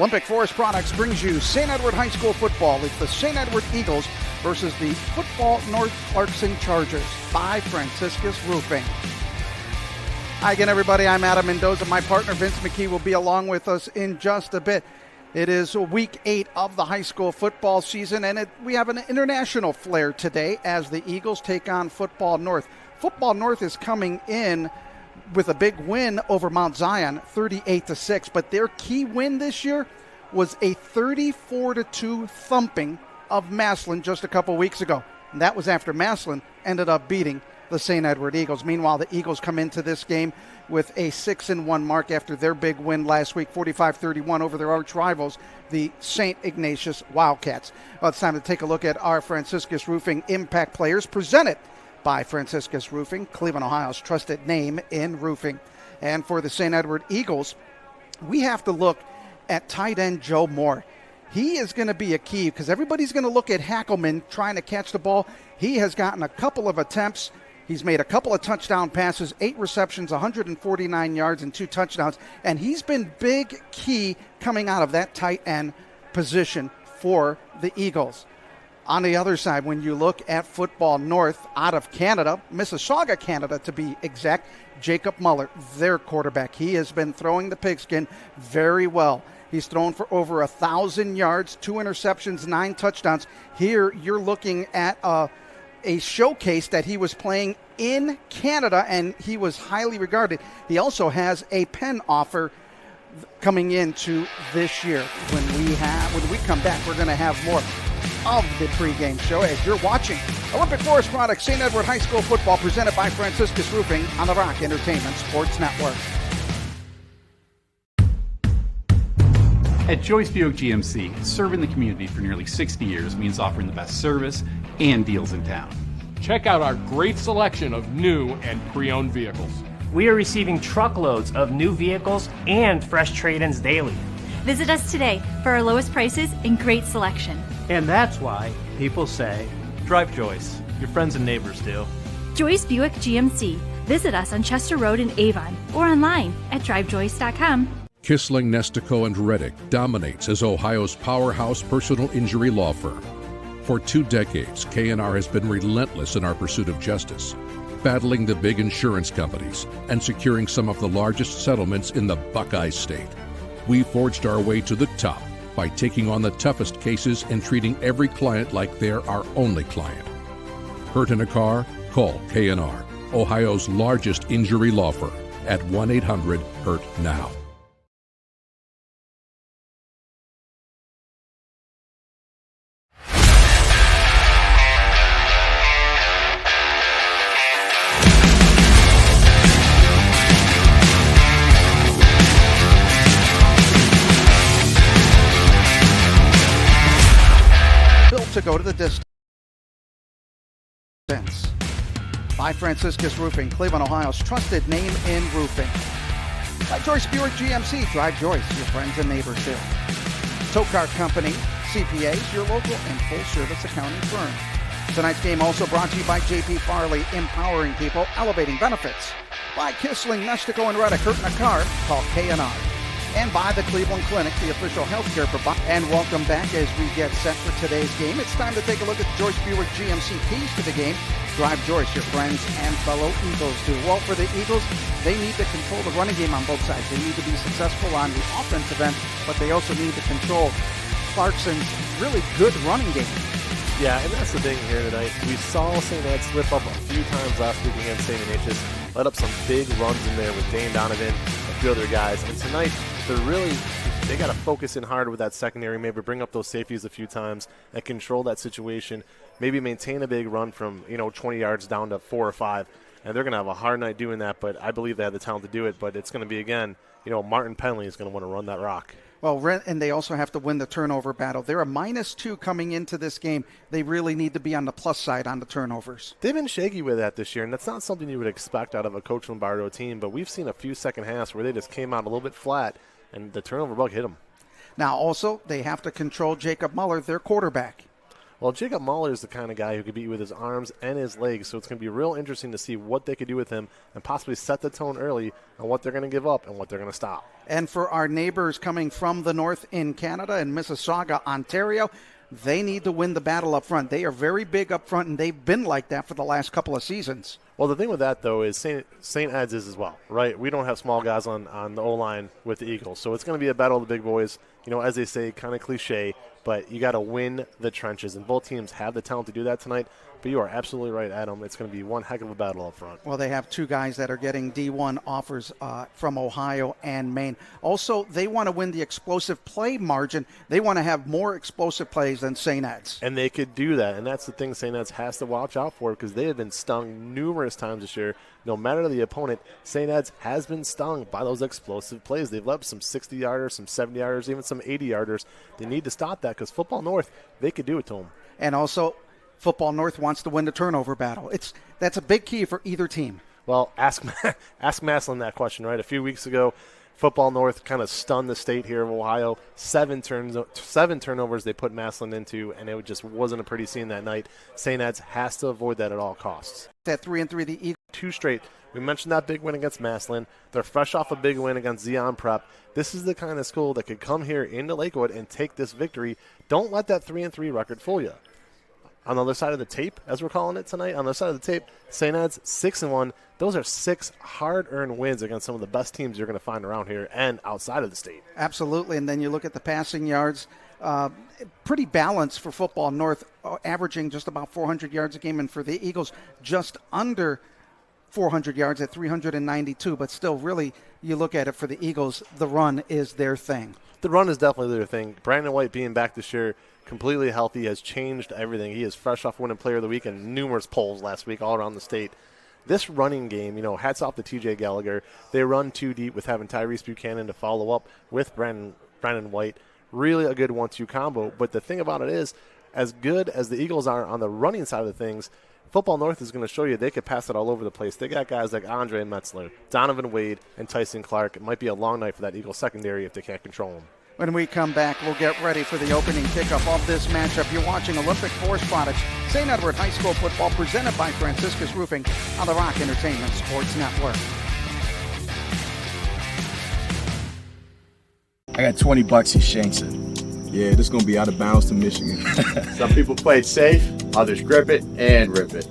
Olympic Forest Products brings you St. Edward High School football. It's the St. Edward Eagles versus the Football North Clarkson Chargers by Franciscus Roofing. Hi again, everybody. I'm Adam Mendoza. My partner, Vince McKee, will be along with us in just a bit. It is week 8 of the high school football season, and we have an international flair today as the Eagles take on Football North. Football North is coming in with a big win over Mount Zion, 38-6. But their key win this year was a 34-2 thumping of Massillon just a couple weeks ago. And that was after Massillon ended up beating the St. Edward Eagles. Meanwhile, the Eagles come into this game with a 6-1 mark after their big win last week, 45-31 over their arch rivals, the St. Ignatius Wildcats. Well, it's time to take a look at our Franciscus Roofing Impact players presented by Franciscus Roofing, Cleveland, Ohio's trusted name in roofing. And for the St. Edward Eagles, we have to look at tight end Joe Moore. He is going to be a key because everybody's going to look at Hackelman trying to catch the ball. He has gotten a couple of attempts. He's made a couple of touchdown passes, 8 receptions, 149 yards, and 2 touchdowns. And he's been big key coming out of that tight end position for the Eagles. On the other side, when you look at Football North out of Canada, Mississauga, Canada to be exact, Jacob Muller, their quarterback. He has been throwing the pigskin very well. He's thrown for over 1,000 yards, 2 interceptions, 9 touchdowns. Here you're looking at a showcase that he was playing in Canada, and he was highly regarded. He also has a pen offer coming into this year. When we come back, we're going to have more of the pregame show as you're watching Olympic Forest Products St. Edward High School football presented by Franciscus Roofing on the Rock Entertainment Sports Network. At Joyce Buick GMC, serving the community for nearly 60 years means offering the best service and deals in town. Check out our great selection of new and pre-owned vehicles. We are receiving truckloads of new vehicles and fresh trade-ins daily. Visit us today for our lowest prices and great selection. And that's why people say, drive Joyce. Your friends and neighbors do. Joyce Buick GMC. Visit us on Chester Road in Avon or online at drivejoyce.com. Kissling, Nestico, and Reddick dominates as Ohio's powerhouse personal injury law firm. For 2 decades, K&R has been relentless in our pursuit of justice, battling the big insurance companies and securing some of the largest settlements in the Buckeye State. We forged our way to the top by taking on the toughest cases and treating every client like they're our only client. Hurt in a car? Call K&R, Ohio's largest injury law firm, at 1-800-HURT-NOW. To go to the distance by Franciscus Roofing, Cleveland, Ohio's trusted name in roofing. By Joyce Buick GMC, drive Joyce, your friends and neighbors do. Tokar Company, CPAs, your local and full-service accounting firm. Tonight's game also brought to you by J.P. Farley, empowering people, elevating benefits. By Kissling, Nestico, and Reddick, hurt in a car, call K&R. And by the Cleveland Clinic, the official healthcare provider. And welcome back as we get set for today's game. It's time to take a look at the Joyce Buick GMC keys to the game. Drive Joyce, your friends and fellow Eagles do. Well, for the Eagles, they need to control the running game on both sides. They need to be successful on the offensive end, but they also need to control Clarkson's really good running game. Yeah, and that's the thing here tonight. We saw St. Ed slip up a few times last week against St. Ignatius, let up some big runs in there with Dane Donovan, a few other guys. And tonight, they got to focus in hard with that secondary, maybe bring up those safeties a few times and control that situation, maybe maintain a big run from 20 yards down to 4 or 5. And they're going to have a hard night doing that, but I believe they have the talent to do it. But it's going to be, again, Martin Penley is going to want to run that rock. Well, and they also have to win the turnover battle. They're a -2 coming into this game. They really need to be on the plus side on the turnovers. They've been shaky with that this year, and that's not something you would expect out of a Coach Lombardo team, but we've seen a few second halves where they just came out a little bit flat, and the turnover bug hit them. Now, also, they have to control Jacob Muller, their quarterback. Well, Jacob Mahler is the kind of guy who could beat you with his arms and his legs, so it's going to be real interesting to see what they could do with him and possibly set the tone early on what they're going to give up and what they're going to stop. And for our neighbors coming from the north in Canada and Mississauga, Ontario, they need to win the battle up front. They are very big up front, and they've been like that for the last couple of seasons. Well, the thing with that, though, is St. Ed's is as well, right? We don't have small guys on the O-line with the Eagles, so it's going to be a battle of the big boys. You know, as they say, kind of cliche, but you got to win the trenches, and both teams have the talent to do that tonight. But you are absolutely right, Adam. It's going to be one heck of a battle up front. Well, they have two guys that are getting D1 offers from Ohio and Maine. Also, they want to win the explosive play margin. They want to have more explosive plays than St. Ed's. And they could do that, and that's the thing St. Ed's has to watch out for, because they have been stung numerous times this year. No matter the opponent, St. Ed's has been stung by those explosive plays. They've left some 60-yarders, some 70-yarders, even some 80-yarders. They need to stop that, because Football North, they could do it to them. And also, Football North wants to win the turnover battle. That's a big key for either team. Well, ask Massillon that question, right? A few weeks ago, Football North kind of stunned the state here of Ohio. Seven turnovers they put Massillon into, and it just wasn't a pretty scene that night. St. Ed's has to avoid that at all costs. At 3-3, the Eagles. 2 straight. We mentioned that big win against Massillon. They're fresh off a big win against Zion Prep. This is the kind of school that could come here into Lakewood and take this victory. Don't let that 3-3 record fool you. On the other side of the tape, as we're calling it tonight, on the other side of the tape, St. Ed's 6-1. Those are 6 hard-earned wins against some of the best teams you're going to find around here and outside of the state. Absolutely, and then you look at the passing yards. Pretty balanced for Football North, averaging just about 400 yards a game, and for the Eagles, just under 400 yards at 392. But still, really, you look at it for the Eagles, the run is their thing. The run is definitely their thing. Brandon White being back this year, completely healthy, has changed everything. He is fresh off winning Player of the Week in numerous polls last week all around the state. This running game, hats off to TJ Gallagher. They run too deep with having Tyrese Buchanan to follow up with Brandon White. Really a good 1-2 combo. But the thing about it is, as good as the Eagles are on the running side of things, Football North is going to show you they could pass it all over the place. They got guys like Andre Metzler, Donovan Wade, and Tyson Clark. It might be a long night for that Eagles secondary if they can't control them. When we come back, we'll get ready for the opening kickoff of this matchup. You're watching Olympic Forest Products, St. Edward High School football, presented by Franciscus Roofing on the Rock Entertainment Sports Network. I got $20 he shanks it. Yeah, this is going to be out of bounds to Michigan. Some people play it safe, others grip it and rip it.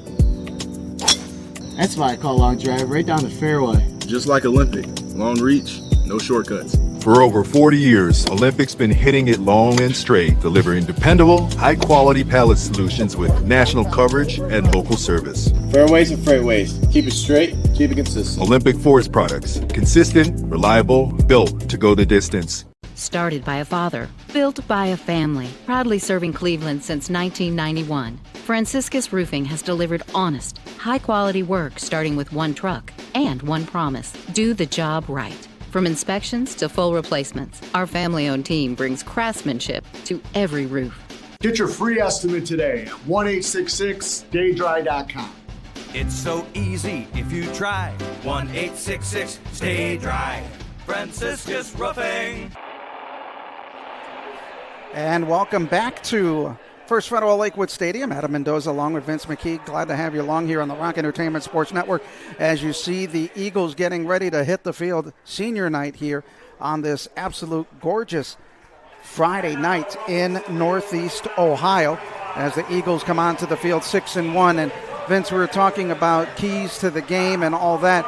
That's why I call long drive right down the fairway. Just like Olympic, long reach, no shortcuts. For over 40 years, Olympic's been hitting it long and straight, delivering dependable, high-quality pallet solutions with national coverage and local service. Fairways and freightways. Keep it straight, keep it consistent. Olympic Forest Products. Consistent, reliable, built to go the distance. Started by a father, built by a family, proudly serving Cleveland since 1991. Franciscus Roofing has delivered honest, high-quality work starting with one truck and one promise: do the job right. From inspections to full replacements, our family-owned team brings craftsmanship to every roof. Get your free estimate today at 1-866-STAY-DRY.com. It's so easy if you try. 1-866-STAY-DRY. Franciscus Roofing. And welcome back to First Federal Lakewood Stadium. Adam Mendoza along with Vince McKee. Glad to have you along here on the Rock Entertainment Sports Network as you see the Eagles getting ready to hit the field. Senior night here on this absolute gorgeous Friday night in Northeast Ohio as the Eagles come onto the field 6-1. And Vince, we were talking about keys to the game and all that.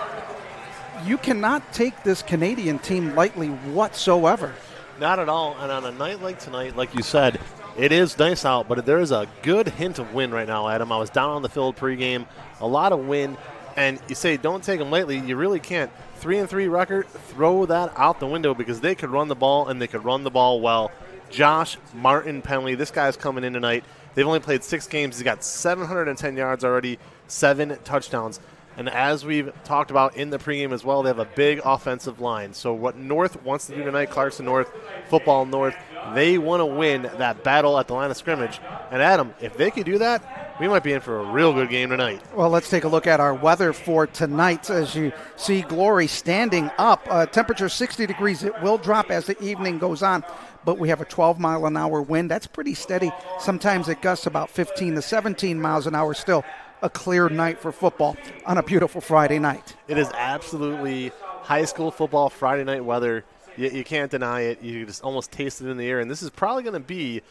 You cannot take this Canadian team lightly whatsoever. Not at all. And on a night like tonight, like you said, it is nice out, but there is a good hint of wind right now, Adam. I was down on the field pregame, a lot of wind, and you say don't take them lightly. You really can't. 3-3 record, throw that out the window because they could run the ball, and they could run the ball well. Josh Martin Penley, this guy's coming in tonight. They've only played 6 games. He's got 710 yards already, 7 touchdowns. And as we've talked about in the pregame as well, they have a big offensive line. So what North wants to do tonight, Clarkson North, Football North, they want to win that battle at the line of scrimmage. And Adam, if they could do that, we might be in for a real good game tonight. Well, let's take a look at our weather for tonight. As you see, Glory standing up. Temperature 60 degrees. It will drop as the evening goes on, but we have a 12-mile-an-hour wind. That's pretty steady. Sometimes it gusts about 15 to 17 miles an hour. Still a clear night for football on a beautiful Friday night. It is absolutely high school football Friday night weather. You can't deny it. You just almost taste it in the air. And this is probably going to be,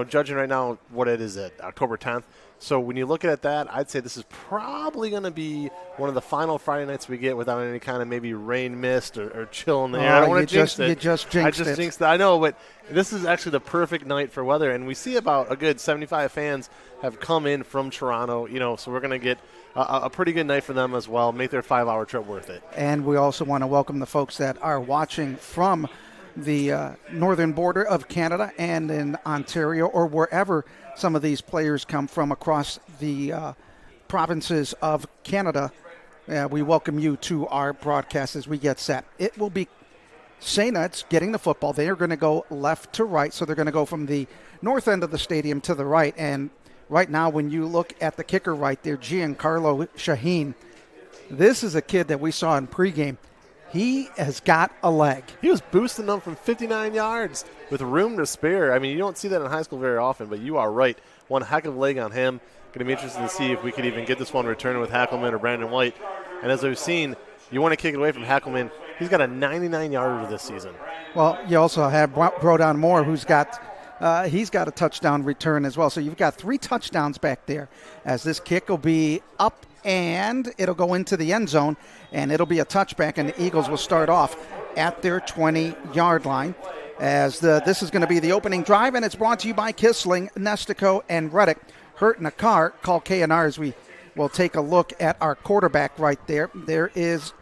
judging right now what it is at October 10th. So when you look at that, I'd say this is probably going to be one of the final Friday nights we get without any kind of maybe rain, mist, or chill in the air. I don't want to jinx it. You just jinxed it. I just jinxed it. I know, but this is actually the perfect night for weather. And we see about a good 75 fans have come in from Toronto, so we're going to get a pretty good night for them as well. Make their 5-hour trip worth it. And we also want to welcome the folks that are watching from the northern border of Canada and in Ontario or wherever some of these players come from across the provinces of Canada. We welcome you to our broadcast as we get set. It will be St. Ed's getting the football. They are going to go left to right, so they're going to go from the north end of the stadium to the right. And right now, when you look at the kicker right there, Giancarlo Shaheen, this is a kid that we saw in pregame. He has got a leg. He was boosting them from 59 yards with room to spare. I mean, you don't see that in high school very often, but you are right. One heck of a leg on him. Going to be interesting to see if we could even get this one returned with Hackelman or Brandon White. And as we've seen, you want to kick it away from Hackelman. He's got a 99-yarder this season. Well, you also have Brodon Moore, who's got he's got a touchdown return as well. So you've got 3 touchdowns back there as this kick will be up and it'll go into the end zone, and it'll be a touchback, and the Eagles will start off at their 20-yard line. As this is going to be the opening drive, and it's brought to you by Kissling, Nestico, and Reddick. Hurt in a car, call K&R as we will take a look at our quarterback right there. There is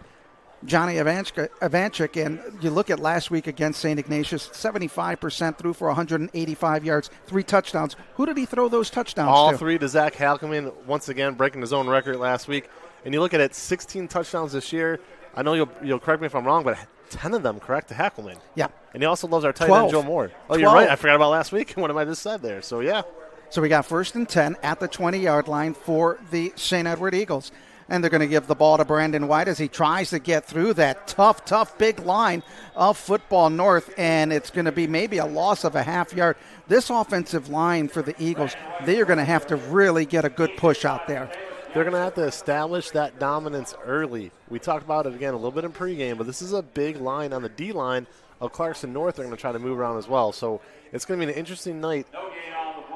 Johnny Ivanchik, and you look at last week against St. Ignatius, 75% threw for 185 yards, 3 touchdowns. Who did he throw those touchdowns to? All 3 to Zach Halkeman, once again breaking his own record last week. And you look at it, 16 touchdowns this year. I know you'll correct me if I'm wrong, but 10 of them correct to Hackelman. Yeah. And he also loves our tight end, Joe Moore. Oh, 12. You're right. I forgot about last week. What I just said there. So, yeah. So we got 1st and 10 at the 20-yard line for the St. Edward Eagles. And they're going to give the ball to Brandon White as he tries to get through that tough big line of Football North. And it's going to be maybe a loss of a half yard. This offensive line for the Eagles, they are going to have to really get a good push out there. They're going to have to establish that dominance early. We talked about it again a little bit in pregame, but this is a big line on the D line of Clarkson North. They're going to try to move around as well. So it's going to be an interesting night.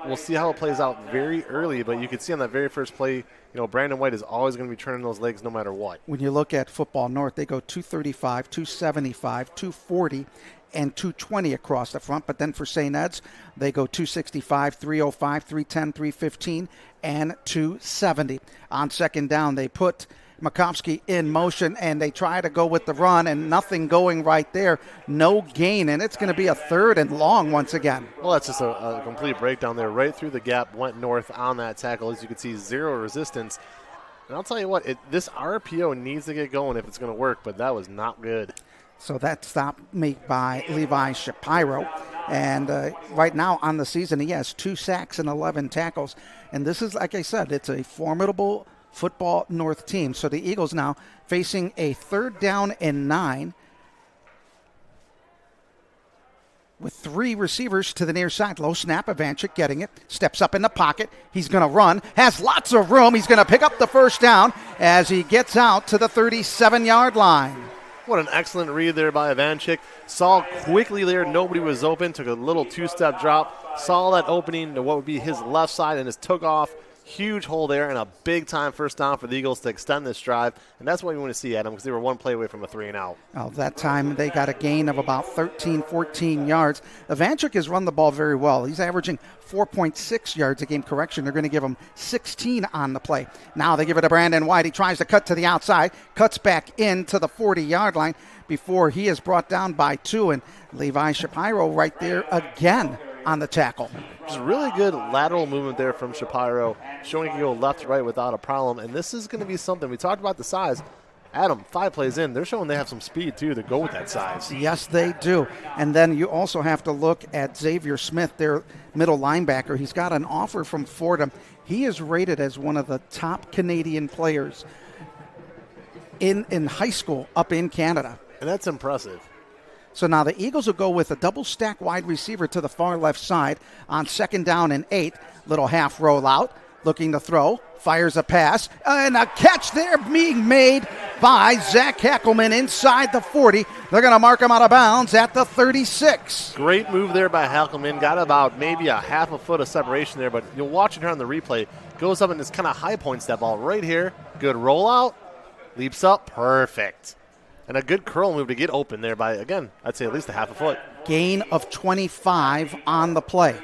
We'll see how it plays out very early, but you can see on that very first play, Brandon White is always going to be turning those legs no matter what. When you look at Football North, they go 235, 275, 240, and 220 across the front. But then for St. Ed's, they go 265, 305, 310, 315, and 270. On second down, they put Makovsky in motion, and they try to go with the run, and nothing going right there. No gain, and it's going to be a 3rd and long once again. Well, that's just a complete breakdown there. Right through the gap, went north on that tackle. As you can see, 0 resistance. And I'll tell you what, this RPO needs to get going if it's going to work, but that was not good. So that stop made by Levi Shapiro. And right now on the season, he has 2 sacks and 11 tackles. And this is, like I said, it's a formidable Football North team. So the Eagles now facing a 3rd down and 9 with 3 receivers to the near side. Low snap, Ivanchik getting it, steps up in the pocket. He's going to run, has lots of room. He's going to pick up the 1st down as he gets out to the 37-yard line. What an excellent read there by Ivanchik. Saw quickly there, nobody was open, took a little 2-step drop, saw that opening to what would be his left side and just took off. Huge hole there and a big-time 1st down for the Eagles to extend this drive. And that's what we want to see, Adam, because they were 1 play away from a 3-and-out. Well, that time they got a gain of about 13, 14 yards. Ivanchik has run the ball very well. He's averaging 4.6 yards a game. Correction, they're going to give him 16 on the play. Now they give it to Brandon White. He tries to cut to the outside, cuts back into the 40-yard line before he is brought down by 2. And Levi Shapiro right there again on the tackle. Just really good lateral movement there from Shapiro, showing he can go left to right without a problem. And this is going to be something. We talked about the size. Adam, 5 plays in, they're showing they have some speed, too, to go with that size. Yes, they do. And then you also have to look at Xavier Smith, their middle linebacker. He's got an offer from Fordham. He is rated as one of the top Canadian players in high school up in Canada. And that's impressive. So now the Eagles will go with a double stack wide receiver to the far left side on 2nd down and 8. Little half rollout, looking to throw, fires a pass, and a catch there being made by Zach Hackelman inside the 40. They're going to mark him out of bounds at the 36. Great move there by Hackelman. Got about maybe a half a foot of separation there, but you'll watch it here on the replay. Goes up and this kind of high points that ball right here. Good rollout, leaps up, perfect. And a good curl move to get open there by, again, I'd say at least a half a foot. Gain of 25 on the play.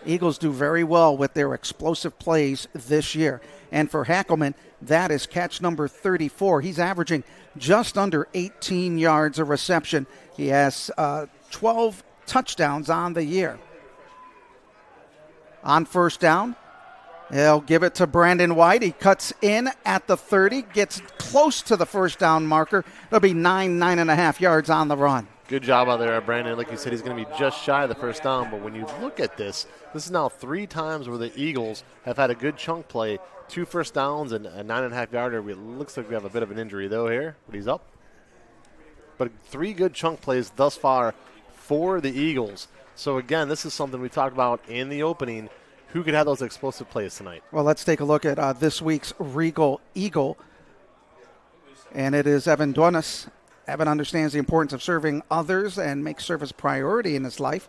Eagles do very well with their explosive plays this year. And for Hackelman, that is catch number 34. He's averaging just under 18 yards a reception. He has 12 touchdowns on the year. On 1st down, he'll give it to Brandon White. He cuts in at the 30, gets close to the 1st down marker. It'll be 9.5 yards on the run. Good job out there, Brandon. Like you said, he's going to be just shy of the 1st down. But when you look at this is now 3 times where the Eagles have had a good chunk play. 2 first downs and a 9.5 yarder. It looks like we have a bit of an injury, though, here. But he's up. But 3 good chunk plays thus far for the Eagles. So, again, this is something we talked about in the opening. Who could have those explosive plays tonight? Well, let's take a look at this week's Regal Eagle. And it is Evan Duenas. Evan understands the importance of serving others and makes service a priority in his life.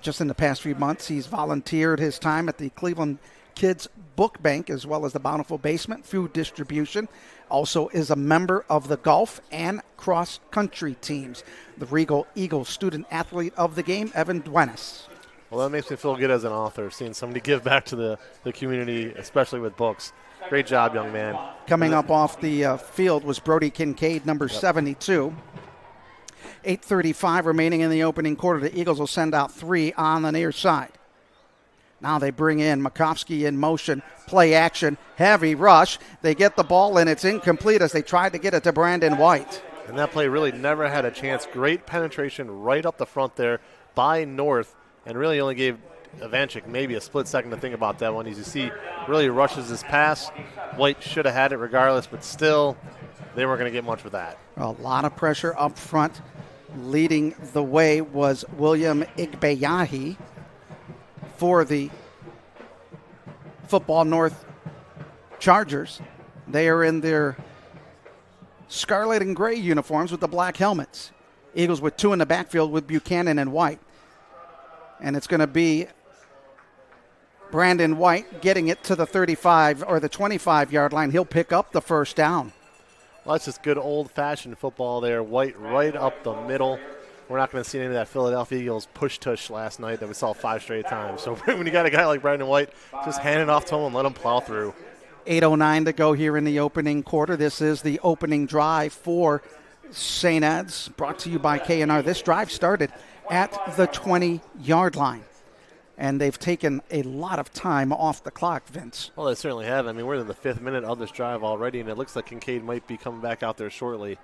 Just in the past few months, he's volunteered his time at the Cleveland Kids Book Bank as well as the Bountiful Basement Food Distribution. Also is a member of the golf and cross country teams. The Regal Eagle Student Athlete of the Game, Evan Duenas. Well, that makes me feel good as an author, seeing somebody give back to the community, especially with books. Great job, young man. Coming up off the field was Brody Kincaid, number 72. 8:35 remaining in the opening quarter. The Eagles will send out 3 on the near side. Now they bring in Makovsky in motion, play action, heavy rush. They get the ball, and it's incomplete as they tried to get it to Brandon White. And that play really never had a chance. Great penetration right up the front there by North, and really only gave Ivanchik maybe a split second to think about that one. As you see, really rushes his pass. White should have had it regardless, but still, they weren't going to get much with that. A lot of pressure up front. Leading the way was William Igbeyahi for the Football North Chargers. They are in their scarlet and gray uniforms with the black helmets. Eagles with 2 in the backfield with Buchanan and White. And it's going to be Brandon White getting it to the 35 or the 25-yard line. He'll pick up the 1st down. Well, that's just good old-fashioned football there. White right up the middle. We're not going to see any of that Philadelphia Eagles push-tush last night that we saw 5 straight times. So when you got a guy like Brandon White, just hand it off to him and let him plow through. 8:09 to go here in the opening quarter. This is the opening drive for St. Ed's, brought to you by K&R. This drive started at the 20-yard line. And they've taken a lot of time off the clock, Vince. Well, they certainly have. I mean, we're in the 5th minute of this drive already, and it looks like Kincaid might be coming back out there shortly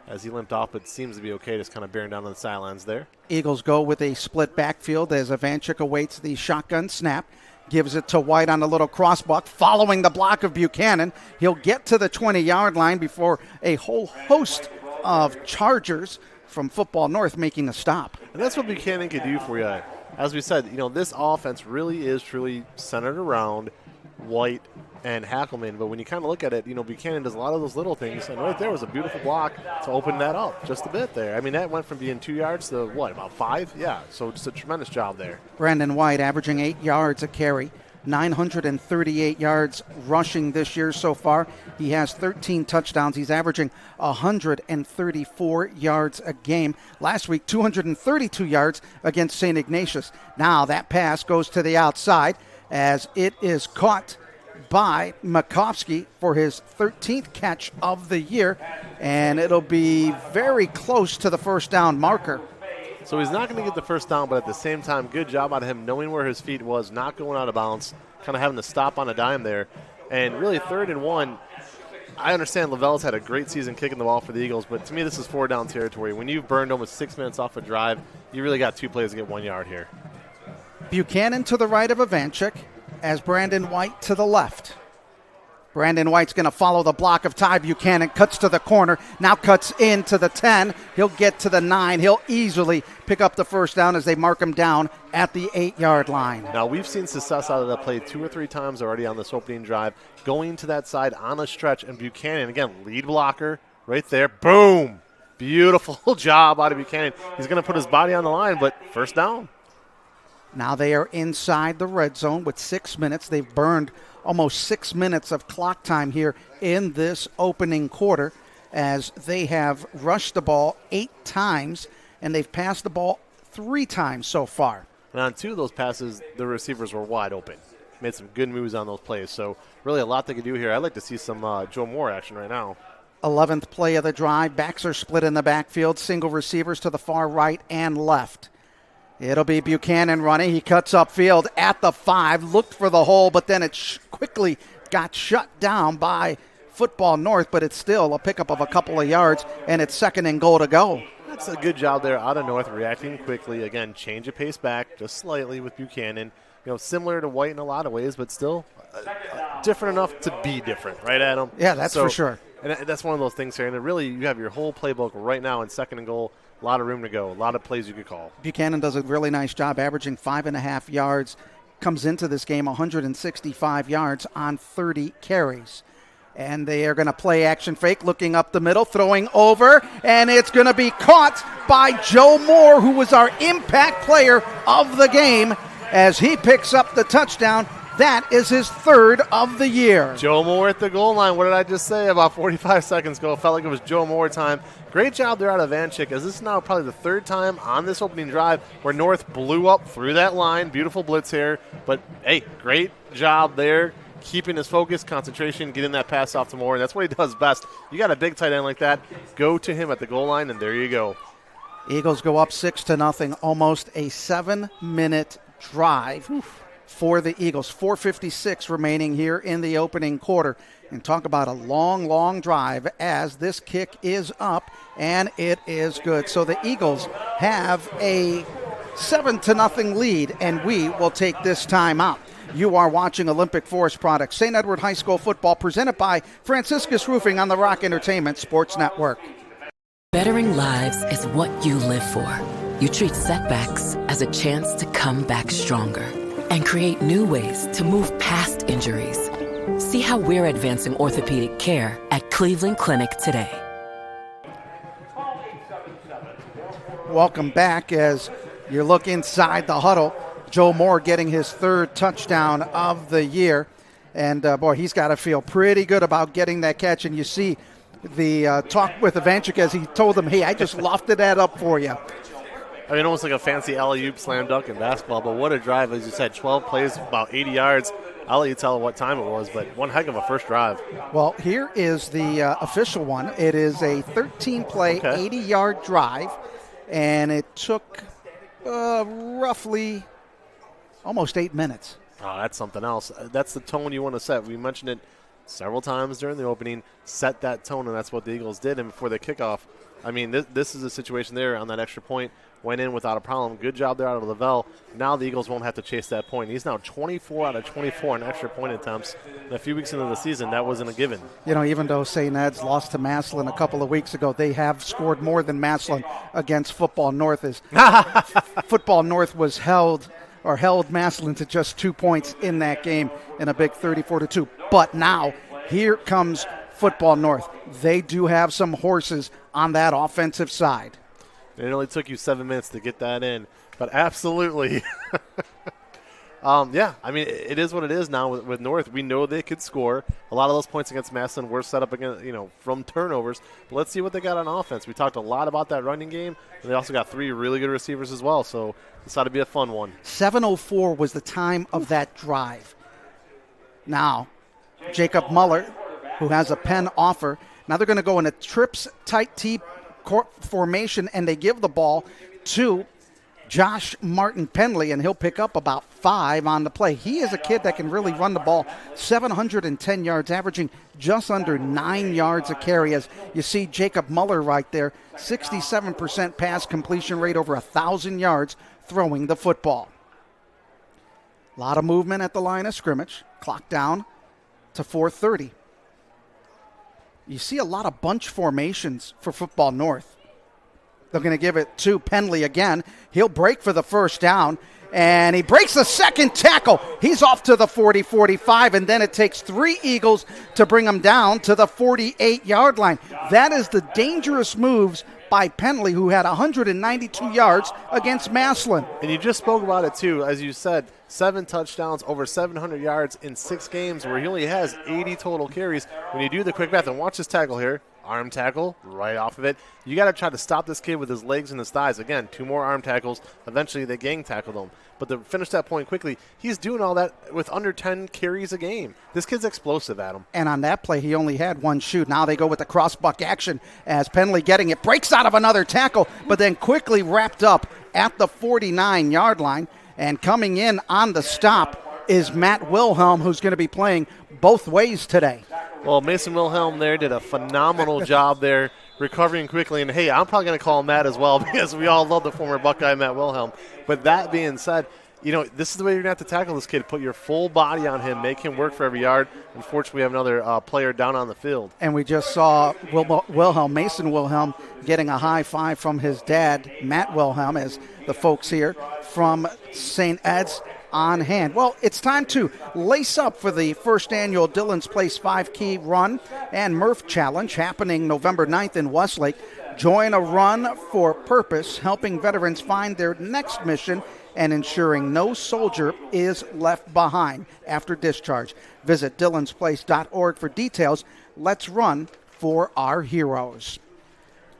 as he limped off, but seems to be okay, just kind of bearing down on the sidelines there. Eagles go with a split backfield as Ivanchik awaits the shotgun snap. Gives it to White on a little crossbuck, following the block of Buchanan. He'll get to the 20-yard line before a whole host of Chargers from Football North making a stop. And that's what Buchanan could do for you. As we said, this offense really is truly centered around White and Hackelman. But when you kind of look at it, Buchanan does a lot of those little things. And right there was a beautiful block to open that up just a bit there. I mean, that went from being 2 yards to, about 5? Yeah, so just a tremendous job there. Brandon White averaging 8 yards a carry. 938 yards rushing this year so far. He has 13 touchdowns. He's averaging 134 yards a game. Last week, 232 yards against St. Ignatius. Now that pass goes to the outside as it is caught by Makovsky for his 13th catch of the year, and it'll be very close to the 1st down marker. So he's not going to get the 1st down, but at the same time, good job out of him knowing where his feet was, not going out of bounds, kind of having to stop on a dime there. And really 3rd and 1, I understand Lavelle's had a great season kicking the ball for the Eagles, but to me this is 4-down territory. When you've burned almost 6 minutes off a drive, you really got 2 plays to get 1 yard here. Buchanan to the right of Ivanchik as Brandon White to the left. Brandon White's going to follow the block of Ty Buchanan, cuts to the corner, now cuts into the 10. He'll get to the 9. He'll easily pick up the first down as they mark him down at the 8-yard line. Now, we've seen success out of that play 2 or 3 times already on this opening drive, going to that side on a stretch, and Buchanan, again, lead blocker right there. Boom! Beautiful job out of Buchanan. He's going to put his body on the line, but first down. Now they are inside the red zone with 6 minutes. They've burned almost 6 minutes of clock time here in this opening quarter as they have rushed the ball 8 times and they've passed the ball 3 times so far. And on 2 of those passes, the receivers were wide open. Made some good moves on those plays. So really a lot they could do here. I'd like to see some Joe Moore action right now. 11th play of the drive. Backs are split in the backfield. Single receivers to the far right and left. It'll be Buchanan running. He cuts upfield at the 5, looked for the hole, but then it quickly got shut down by Football North, but it's still a pickup of a couple of yards, and it's 2nd and goal to go. That's a good job there out of North, reacting quickly. Again, change of pace back just slightly with Buchanan. Similar to White in a lot of ways, but still different enough to be different, right, Adam? Yeah, that's for sure. And that's one of those things here. And really, you have your whole playbook right now in 2nd and goal. A lot of room to go. A lot of plays you could call. Buchanan does a really nice job, averaging 5.5 yards. Comes into this game 165 yards on 30 carries. And they are going to play action fake, looking up the middle, throwing over, and it's going to be caught by Joe Moore, who was our impact player of the game, as he picks up the touchdown. That is his 3rd of the year. Joe Moore at the goal line. What did I just say? About 45 seconds ago. Felt like it was Joe Moore time. Great job there out of Ivanchik, as this is now probably the 3rd time on this opening drive where North blew up through that line. Beautiful blitz here. But, hey, great job there. Keeping his focus, concentration, getting that pass off to Moore. And that's what he does best. You got a big tight end like that, go to him at the goal line, and there you go. Eagles go up 6-0. Almost a 7-minute drive for the Eagles. 4:56 remaining here in the opening quarter. And talk about a long, long drive as this kick is up, and it is good. So the Eagles have a 7-0 lead, and we will take this time out. You are watching Olympic Forest Products, St. Edward High School football, presented by Franciscus Roofing on the Rock Entertainment Sports Network. Bettering lives is what you live for. You treat setbacks as a chance to come back stronger and create new ways to move past injuries. See how we're advancing orthopedic care at Cleveland Clinic today. Welcome back as you look inside the huddle. Joe Moore getting his 3rd touchdown of the year. And, boy, he's got to feel pretty good about getting that catch. And you see the talk with Ivanchik as he told him, hey, I just lofted that up for you. I mean, almost like a fancy alley-oop slam dunk in basketball, but what a drive. As you said, 12 plays, about 80 yards. I'll let you tell what time it was, but one heck of a first drive. Well, here is the official one. It is a 13-play, 80-yard drive, and it took roughly almost 8 minutes. Oh, that's something else. That's the tone you want to set. We mentioned it several times during the opening. Set that tone, and that's what the Eagles did. And before the kickoff, I mean, this is a situation there on that extra point. Went in without a problem. Good job there out of Lavelle. Now the Eagles won't have to chase that point. He's now 24 out of 24 in extra point attempts. And a few weeks into the season, that wasn't a given. You know, even though St. Ed's lost to Massillon a couple of weeks ago, they have scored more than Massillon against Football North. As Football North was held Massillon to just 2 points in that game in a big 34-2. But now, here comes Football North. They do have some horses on that offensive side. It only took you 7 minutes to get that in, but absolutely. Yeah, I mean, it is what it is now with North. We know they could score. A lot of those points against Massillon were set up against, from turnovers. But let's see what they got on offense. We talked a lot about that running game, and they also got 3 really good receivers as well. So this ought to be a fun one. 7:04 was the time of that drive. Now, Jacob Muller, who has a pen offer. Now they're going to go in a trips tight T formation, and they give the ball to Josh Martin Penley, and he'll pick up about 5 on the play. He is a kid that can really run the ball. 710 yards, averaging just under 9 yards a carry. As you see Jacob Muller right there, 67% pass completion rate, over 1,000 yards throwing the football. A lot of movement at the line of scrimmage. Clock down to 4:30. You see a lot of bunch formations for Football North. They're going to give it to Penley again. He'll break for the first down, and he breaks the second tackle. He's off to the 40-45, and then it takes 3 Eagles to bring him down to the 48-yard line. That is the dangerous moves by Penley, who had 192 yards against Massillon. And you just spoke about it, too. As you said, 7 touchdowns, over 700 yards in 6 games, where he only has 80 total carries. When you do the quick math, and watch this tackle here, arm tackle right off of it. You got to try to stop this kid with his legs and his thighs. Again, 2 more arm tackles. Eventually, they gang tackled him. But to finish that point quickly, he's doing all that with under 10 carries a game. This kid's explosive, Adam. And on that play, he only had 1 shoot. Now they go with the cross-buck action as Penley getting it, breaks out of another tackle, but then quickly wrapped up at the 49-yard line. And coming in on the stop is Matt Wilhelm, who's going to be playing both ways today. Well, Mason Wilhelm there did a phenomenal job there, recovering quickly. And, hey, I'm probably going to call him Matt as well because we all love the former Buckeye Matt Wilhelm. But that being said, this is the way you're going to have to tackle this kid. Put your full body on him, make him work for every yard. Unfortunately, we have another player down on the field. And we just saw Mason Wilhelm, getting a high five from his dad, Matt Wilhelm, as the folks here from St. Ed's on hand. Well, it's time to lace up for the first annual Dillon's Place 5K Run and Murph Challenge happening November 9th in Westlake. Join a run for purpose, helping veterans find their next mission and ensuring no soldier is left behind after discharge. Visit dillonsplace.org for details. Let's run for our heroes.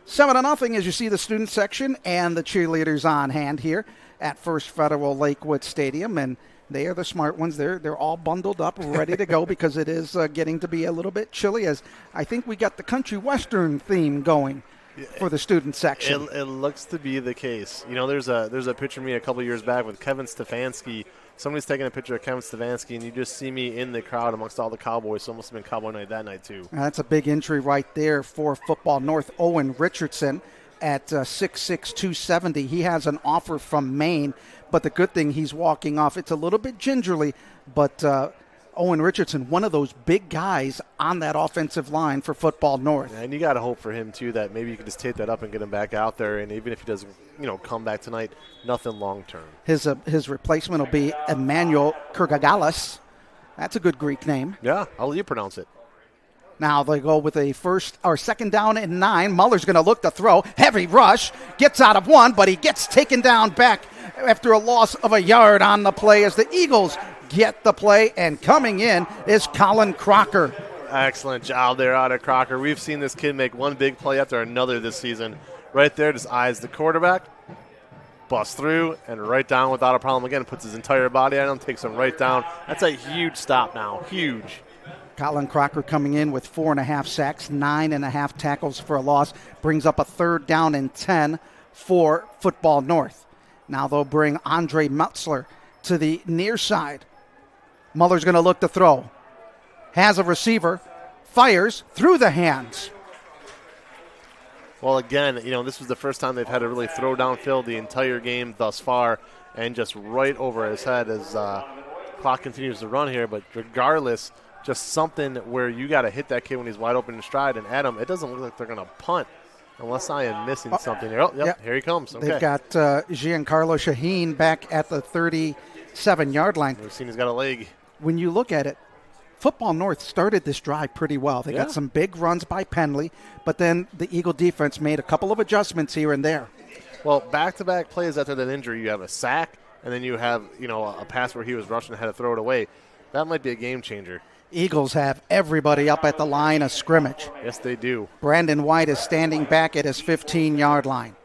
7-0 as you see the student section and the cheerleaders on hand here at First Federal Lakewood Stadium, and they are the smart ones. They're all bundled up, ready to go because it is getting to be a little bit chilly, as I think we got the country western theme going for the student section. It looks to be the case. There's a picture of me a couple years back with Kevin Stefanski. Somebody's taking a picture of Kevin Stefanski, and you just see me in the crowd amongst all the Cowboys. So it must have been Cowboy night that night, too. That's a big injury right there for Football North. Owen Richardson at 6'6", 270. He has an offer from Maine, but the good thing, he's walking off. It's a little bit gingerly, but Owen Richardson, one of those big guys on that offensive line for Football North. Yeah, and you got to hope for him, too, that maybe you can just tape that up and get him back out there. And even if he doesn't, come back tonight, nothing long-term. His replacement will be Emmanuel Kurgagalis. That's a good Greek name. Yeah, I'll let you pronounce it. Now they go with a second down and 9. Muller's going to look to throw. Heavy rush. Gets out of 1, but he gets taken down back after a loss of a yard on the play as the Eagles get the play. And coming in is Colin Crocker. Excellent job there out of Crocker. We've seen this kid make one big play after another this season. Right there, just eyes the quarterback, busts through, and right down without a problem again. Puts his entire body on him, takes him right down. That's a huge stop now. Huge. Colin Crocker coming in with 4.5 sacks, 9.5 tackles for a loss, brings up a 3rd down and 10 for Football North. Now they'll bring Andre Mutzler to the near side. Muller's going to look to throw. Has a receiver, fires through the hands. Well, again, this was the first time they've had to really throw downfield the entire game thus far, and just right over his head as clock continues to run here. But regardless, just something where you got to hit that kid when he's wide open in stride. And, Adam, it doesn't look like they're going to punt unless I am missing something here. Oh, yep, here he comes. Okay. They've got Giancarlo Shaheen back at the 37-yard line. We've seen he's got a leg. When you look at it, Football North started this drive pretty well. They got some big runs by Penley, but then the Eagle defense made a couple of adjustments here and there. Well, back-to-back plays after that injury, you have a sack, and then you have, a pass where he was rushing and had to throw it away. That might be a game changer. Eagles have everybody up at the line of scrimmage. Yes, they do. Brandon White is standing back at his 15-yard line.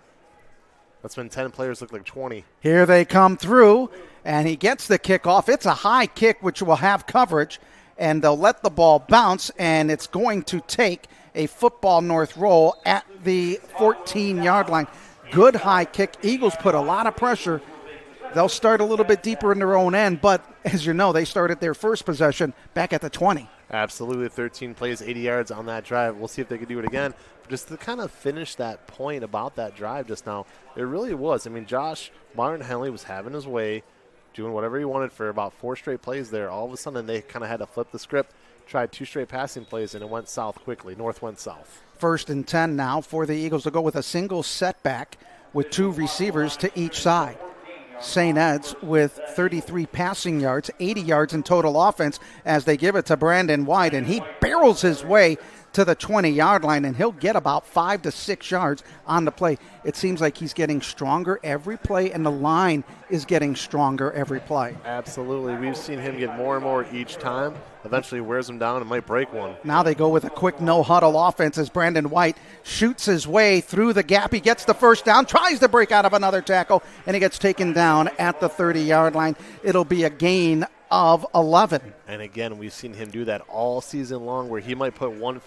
That's when 10 players look like 20. Here they come through, and he gets the kickoff. It's a high kick, which will have coverage, and they'll let the ball bounce, and it's going to take a Football North roll at the 14-yard line. Good high kick. Eagles put a lot of pressure they'll start a little bit deeper in their own end, but as you know, they started their first possession back at the 20. Absolutely, 13 plays, 80 yards on that drive. We'll see if they can do it again. But just to kind of finish that point about that drive just now, it really was. I mean, Martin Henley was having his way, doing whatever he wanted for about 4 straight plays there. All of a sudden, they kind of had to flip the script, tried 2 straight passing plays, and it went south quickly. North went south. 1st and 10 now for the Eagles to go with a single setback with 2 receivers to each side. St. Ed's with 33 passing yards, 80 yards in total offense as they give it to Brandon White, and he barrels his way to the 20-yard line, and he'll get about 5 to 6 yards on the play. It seems like he's getting stronger every play, and the line is getting stronger every play. Absolutely. We've seen him get more and more each time. Eventually wears him down and might break one. Now they go with a quick no-huddle offense as Brandon White shoots his way through the gap. He gets the first down, tries to break out of another tackle, and he gets taken down at the 30-yard line. It'll be a gain of 11. And again, we've seen him do that all season long where he might put one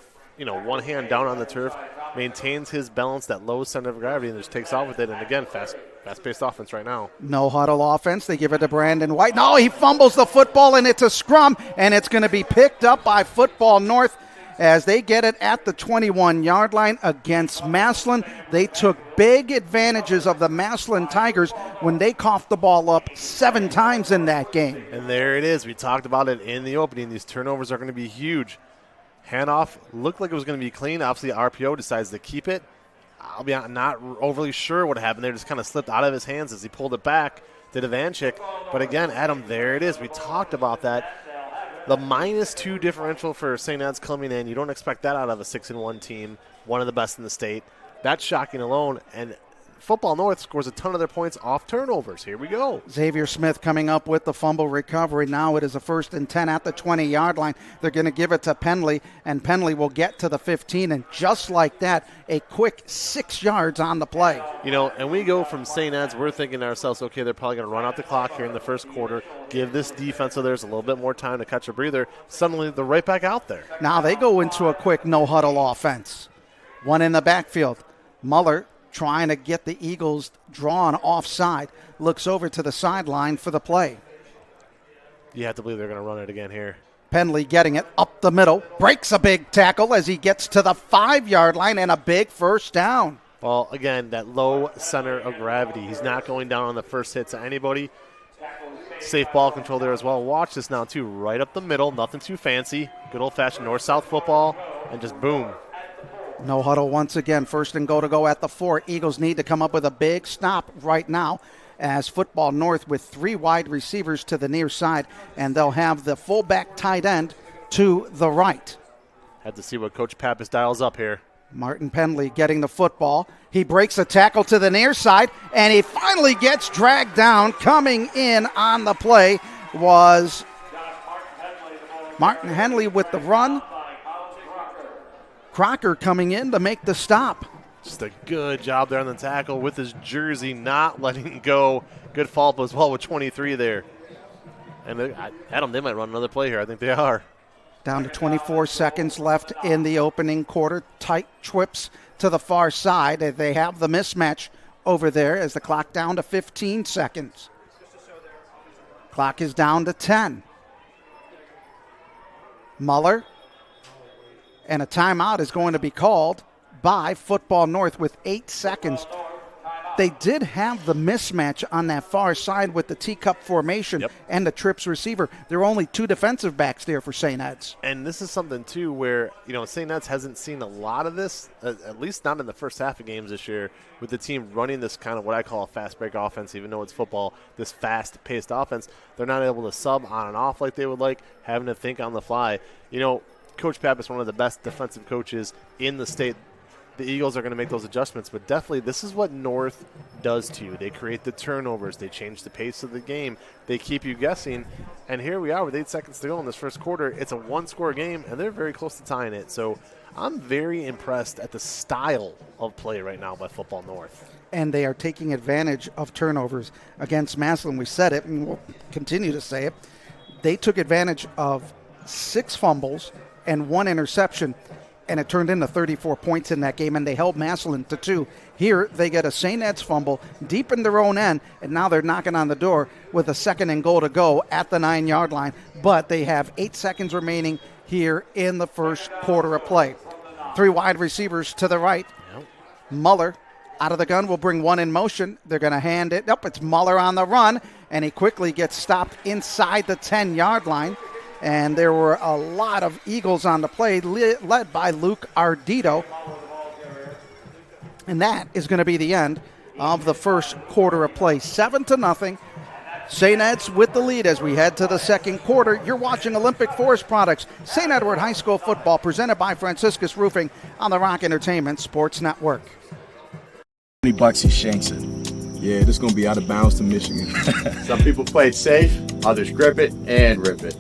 hand down on the turf, maintains his balance, that low center of gravity, and just takes off with it. And again, fast-paced offense right now. No huddle offense. They give it to Brandon White. No, he fumbles the football, and it's a scrum, and it's going to be picked up by Football North as they get it at the 21-yard line against Massillon. They took big advantages of the Massillon Tigers when they coughed the ball up 7 times in that game. And there it is. We talked about it in the opening. These turnovers are going to be huge. Handoff looked like it was going to be clean. Obviously, RPO decides to keep it. I'll be not overly sure what happened there. Just kind of slipped out of his hands as he pulled it back to Devanchik. But again, Adam, there it is. We talked about that. The -2 differential for St. Ed's coming in. You don't expect that out of a 6-1 team, one of the best in the state. That's shocking alone. And Football North scores a ton of their points off turnovers. Here we go. Xavier Smith coming up with the fumble recovery. Now it is a 1st and 10 at the 20-yard line. They're going to give it to Penley, and Penley will get to the 15. And just like that, a quick 6 yards on the play. And we go from St. Ed's, we're thinking to ourselves, okay, they're probably going to run out the clock here in the first quarter, give this defense so there's a little bit more time to catch a breather. Suddenly, they're right back out there. Now they go into a quick no-huddle offense. One in the backfield. Muller trying to get the Eagles drawn offside, looks over to the sideline for the play. You have to believe they're going to run it again here. Penley getting it up the middle, breaks a big tackle as he gets to the 5-yard line, and a big first down. Well, again, that low center of gravity. He's not going down on the first hit to anybody. Safe ball control there as well. Watch this now, too. Right up the middle, nothing too fancy. Good old-fashioned north-south football, and just boom. No huddle once again. 1st and goal to go at the 4. Eagles need to come up with a big stop right now as Football North with 3 wide receivers to the near side, and they'll have the fullback tight end to the right. Had to see what Coach Pappas dials up here. Martin Penley getting the football. He breaks a tackle to the near side, and he finally gets dragged down. Coming in on the play was Martin Henley with the run. Crocker coming in to make the stop. Just a good job there on the tackle with his jersey, not letting go. Good follow-up as well with 23 there. And Adam, they might run another play here. I think they are. Down to 24 seconds left in the opening quarter. Tight trips to the far side. They have the mismatch over there as the clock down to 15 seconds. Clock is down to 10. Muller. And a timeout is going to be called by Football North with 8 seconds. They did have the mismatch on that far side with the teacup formation and the trips receiver. There are only 2 defensive backs there for St. Ed's. And this is something, too, where, St. Ed's hasn't seen a lot of this, at least not in the first half of games this year, with the team running this kind of what I call a fast break offense, even though it's football, this fast-paced offense. They're not able to sub on and off like they would like, having to think on the fly. Coach Pappas, one of the best defensive coaches in the state. The Eagles are going to make those adjustments, but definitely this is what North does to you. They create the turnovers. They change the pace of the game. They keep you guessing. And here we are with 8 seconds to go in this first quarter. It's a 1-score game, and they're very close to tying it. So I'm very impressed at the style of play right now by Football North. And they are taking advantage of turnovers against Massillon. We said it, and we'll continue to say it. They took advantage of 6 fumbles and 1 interception. and it turned into 34 points in that game, and they held Massillon to 2. Here, they get a St. Ed's fumble deep in their own end, and now they're knocking on the door with a 2nd and goal to go at the 9-yard line. But they have 8 seconds remaining here in the first quarter of play. 3 wide receivers to the right. Muller out of the gun will bring one in motion. They're going to hand it up. It's Muller on the run, and he quickly gets stopped inside the 10-yard line. And there were a lot of Eagles on the play, led by Luke Ardito. And that is going to be the end of the first quarter of play. 7-0. St. Ed's with the lead as we head to the second quarter. You're watching Olympic Forest Products, St. Edward High School football, presented by Franciscus Roofing on the Rock Entertainment Sports Network. $20 he shanks it. Yeah, this is going to be out of bounds to Michigan. Some people play it safe, others grip it and rip it.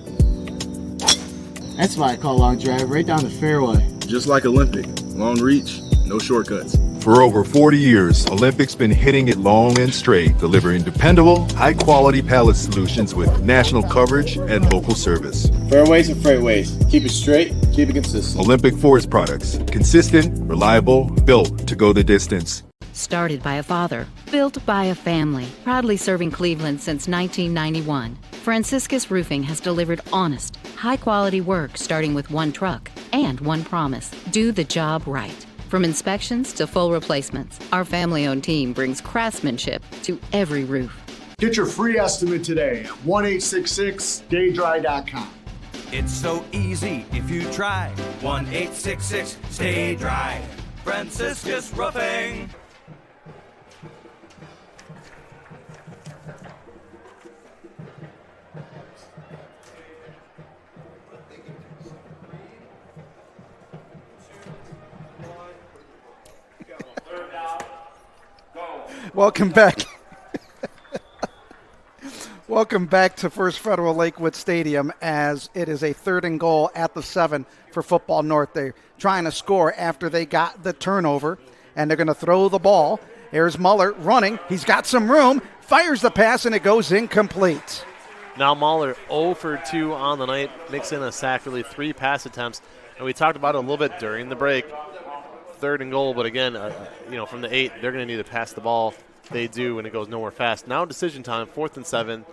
That's why I call long drive right down the fairway. Just like Olympic. Long reach, no shortcuts. For over 40 years, Olympic's been hitting it long and straight, delivering dependable, high-quality pallet solutions with national coverage and local service. Fairways and freightways. Keep it straight, keep it consistent. Olympic Forest Products. Consistent, reliable, built to go the distance. Started by a father, built by a family, proudly serving Cleveland since 1991. Franciscus Roofing has delivered honest, high-quality work starting with one truck and one promise: do the job right. From inspections to full replacements, our family-owned team brings craftsmanship to every roof. Get your free estimate today at 1-866-STAY-DRY.com. It's so easy if you try. 1-866-STAY-DRY. Franciscus Roofing. Welcome back. Welcome back to First Federal Lakewood Stadium as it is a 3rd and goal at the 7 for Football North. They're trying to score after they got the turnover, and they're going to throw the ball. Here's Muller running. He's got some room, fires the pass, and it goes incomplete. Now Muller 0 for 2 on the night, mix in a sack, really 3 pass attempts. And we talked about it a little bit during the break. 3rd and goal, but again, from the 8, they're going to need to pass the ball. They do, and it goes nowhere fast. Now decision time, 4th and 7.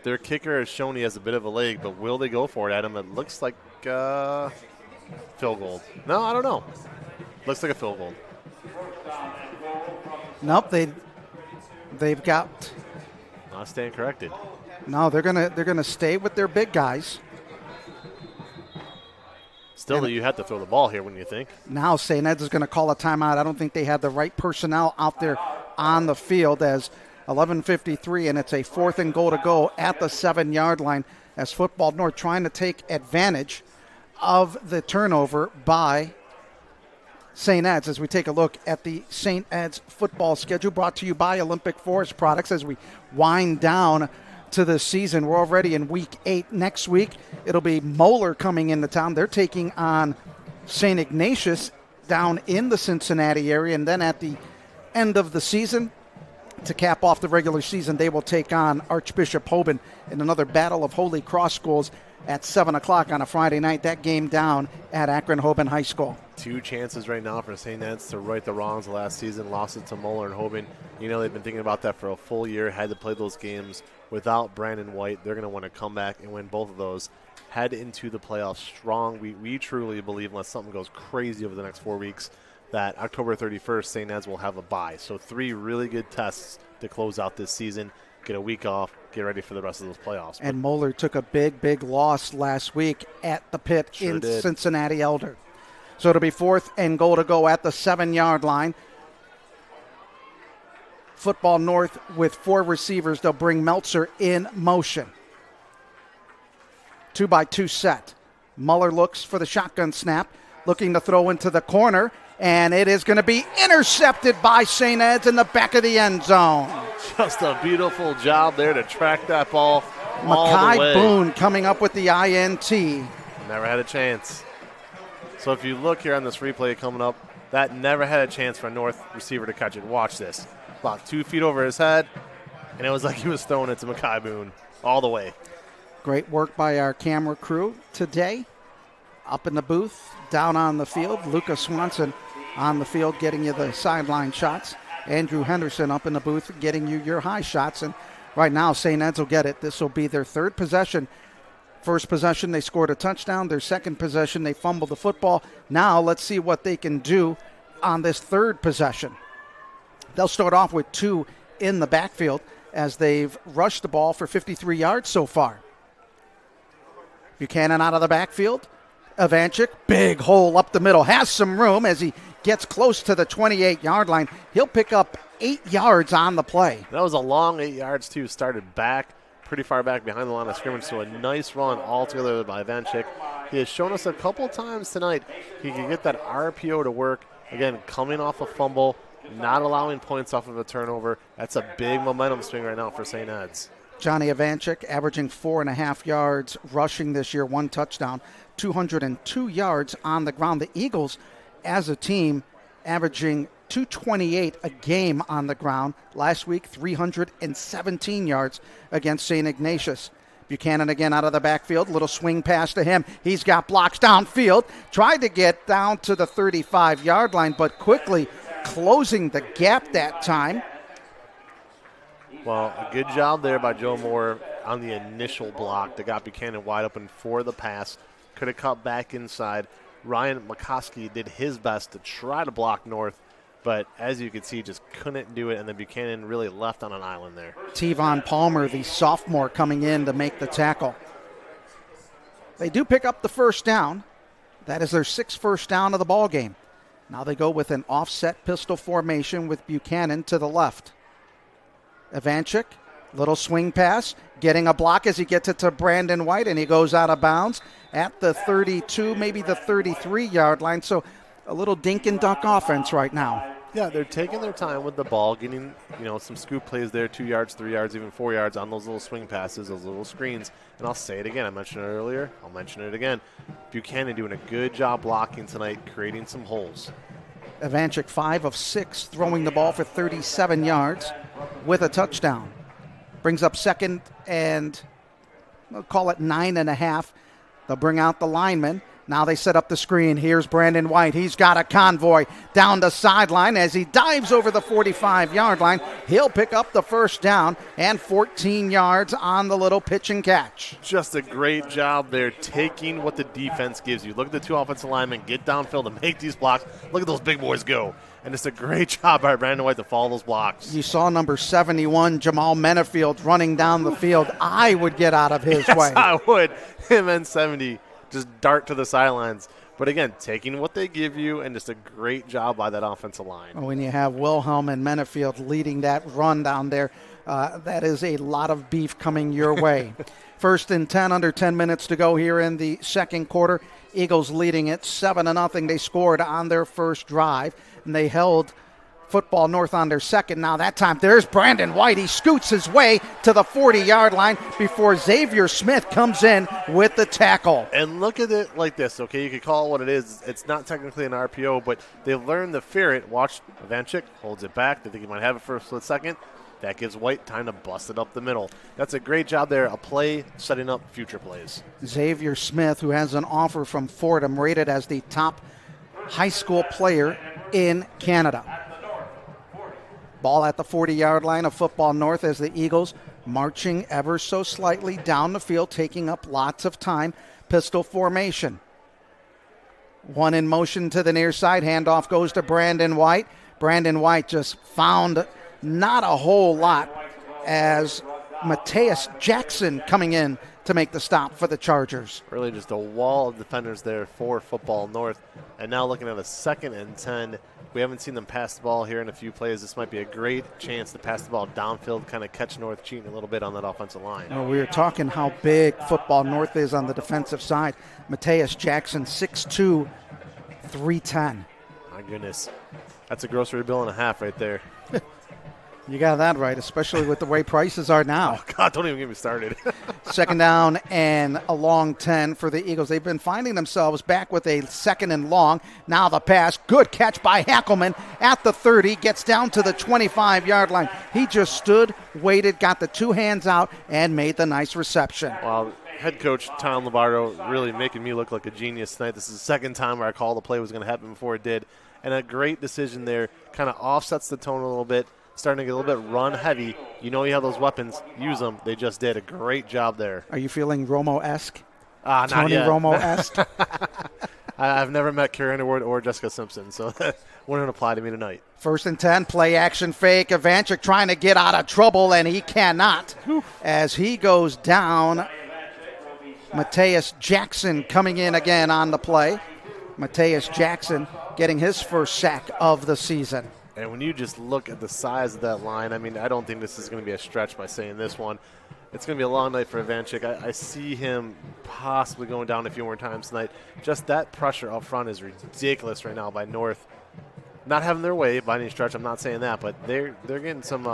Their kicker has shown he has a bit of a leg, but will they go for it, Adam? It looks like field goal. No, I don't know. Looks like a field goal. Nope, they've got. Not staying corrected. No, they're gonna stay with their big guys. Still, you have to throw the ball here, wouldn't you think? Now St. Ed's is going to call a timeout. I don't think they had the right personnel out there on the field as 11:53, and it's a 4th and goal to go at the 7-yard line as Football North trying to take advantage of the turnover by St. Ed's. As we take a look at the St. Ed's football schedule, brought to you by Olympic Forest Products as we wind down to the season. We're already in week 8. Next week, it'll be Moeller coming into town. They're taking on St. Ignatius down in the Cincinnati area. And then at the end of the season, to cap off the regular season, they will take on Archbishop Hoban in another battle of Holy Cross schools at 7 o'clock on a Friday night. That game down at Akron-Hoban High School. 2 chances right now for St. Ed's to right the wrongs of last season. Lost it to Moeller and Hoban. They've been thinking about that for a full year. Had to play those games without Brandon White. They're going to want to come back and win both of those. Head into the playoffs strong. We truly believe, unless something goes crazy over the next 4 weeks, that October 31st, St. Ed's will have a bye. So 3 really good tests to close out this season. Get a week off, get ready for the rest of those playoffs. And Moeller took a big loss last week at the pit in Cincinnati Elder. So it'll be 4th and goal to go at the 7-yard line. Football North with 4 receivers. They'll bring Meltzer in motion. 2-by-2 set. Muller looks for the shotgun snap, looking to throw into the corner, and it is going to be intercepted by St. Ed's in the back of the end zone. Just a beautiful job there to track that ball all the way. Makai Boone coming up with the INT. Never had a chance. So if you look here on this replay coming up, that never had a chance for a North receiver to catch it. Watch this. About 2 feet over his head, and it was like he was throwing it to Makai Boone all the way. Great work by our camera crew today. up in the booth, down on the field. Lucas Swanson on the field getting you the sideline shots. Andrew Henderson up in the booth getting you your high shots. And right now, St. Ed's will get it. This will be their third possession. First possession, they scored a touchdown. Their second possession, they fumbled the football. Now let's see what they can do on this third possession. They'll start off with 2 in the backfield as they've rushed the ball for 53 yards so far. Buchanan out of the backfield. Ivanchik, big hole up the middle, has some room as he gets close to the 28-yard line. He'll pick up 8 yards on the play. That was a long 8 yards, too. Started back, pretty far back behind the line of scrimmage, so a nice run altogether by Ivanchik. He has shown us a couple times tonight he can get that RPO to work. Again, coming off a fumble, not allowing points off of a turnover. That's a big momentum swing right now for St. Ed's. Johnny Ivanchik averaging 4.5 yards rushing this year, 1 touchdown, 202 yards on the ground. The Eagles, as a team, averaging 228 a game on the ground. Last week, 317 yards against St. Ignatius. Buchanan again out of the backfield. Little swing pass to him. He's got blocks downfield. Tried to get down to the 35-yard line, but quickly closing the gap that time. Well, a good job there by Joe Moore on the initial block that got Buchanan wide open for the pass. Could have cut back inside. Ryan McCoskey did his best to try to block North, but as you can see, just couldn't do it, and then Buchanan really left on an island there. Tevon Palmer, the sophomore, coming in to make the tackle. They do pick up the first down. That is their 6th first down of the ball game. Now they go with an offset pistol formation with Buchanan to the left. Ivanchik, little swing pass, getting a block as he gets it to Brandon White, and he goes out of bounds at the 32, maybe the 33-yard line. So a little dink and dunk offense right now. Yeah, they're taking their time with the ball, getting some scoop plays there, 2 yards, 3 yards, even 4 yards on those little swing passes, those little screens. And I'll say it again. I mentioned it earlier. I'll mention it again. Buchanan doing a good job blocking tonight, creating some holes. Ivanchik 5 of 6, throwing the ball for 37 yards with a touchdown. Brings up second and we'll call it 9.5. They'll bring out the lineman. Now they set up the screen. Here's Brandon White. He's got a convoy down the sideline as he dives over the 45-yard line. He'll pick up the first down and 14 yards on the little pitch and catch. Just a great job there, taking what the defense gives you. Look at the 2 offensive linemen get downfield and make these blocks. Look at those big boys go. And it's a great job by Brandon White to follow those blocks. You saw number 71, Jamal Menafield, running down the field. I would get out of his way. I would. Him and 70 just dart to the sidelines. But again, taking what they give you, and just a great job by that offensive line. When you have Wilhelm and Menafield leading that run down there, that is a lot of beef coming your way. 1st and 10, under 10 minutes to go here in the second quarter. Eagles leading it 7-0. They scored on their first drive, and they held Football North on their second. Now that time, there's Brandon White. He scoots his way to the 40-yard line before Xavier Smith comes in with the tackle. And look at it like this, okay? You could call it what it is. It's not technically an RPO, but they've learned to fear it. Watch, Ivanchik holds it back. They think he might have it for a split second. That gives White time to bust it up the middle. That's a great job there, a play setting up future plays. Xavier Smith, who has an offer from Fordham, rated as the top high school player in Canada. Ball at the 40-yard line of Football North as the Eagles marching ever so slightly down the field, taking up lots of time. Pistol formation. 1 in motion to the near side. Handoff goes to Brandon White. Brandon White just found not a whole lot as Mateus Jackson coming in to make the stop for the Chargers. Really just a wall of defenders there for Football North. And now looking at a 2nd and 10. We haven't seen them pass the ball here in a few plays. This might be a great chance to pass the ball downfield, kind of catch North cheating a little bit on that offensive line. Well, we were talking how big Football North is on the defensive side. Mateus Jackson, 6'2", 310. My goodness. That's a grocery bill and a half right there. You got that right, especially with the way prices are now. Oh, God, don't even get me started. 2nd down and a long 10 for the Eagles. They've been finding themselves back with a 2nd and long. Now the pass. Good catch by Hackelman at the 30. Gets down to the 25-yard line. He just stood, waited, got the 2 hands out, and made the nice reception. Well, head coach Tom Lombardo really making me look like a genius tonight. This is the second time where I called the play was going to happen before it did. And a great decision there. Kind of offsets the tone a little bit. Starting to get a little bit run heavy. You know you have those weapons. Use them. They just did a great job there. Are you feeling Romo-esque? Not Tony yet. Romo-esque? I've never met Carrie Underwood or Jessica Simpson, so that wouldn't apply to me tonight. 1st and 10, play action fake. Ivanchik trying to get out of trouble, and he cannot. As he goes down, Mateus Jackson coming in again on the play. Mateus Jackson getting his first sack of the season. And when you just look at the size of that line, I mean, I don't think this is going to be a stretch by saying this one. It's going to be a long night for Ivanchik. I see him possibly going down a few more times tonight. Just that pressure up front is ridiculous right now by North. Not having their way by any stretch, I'm not saying that, but they're getting some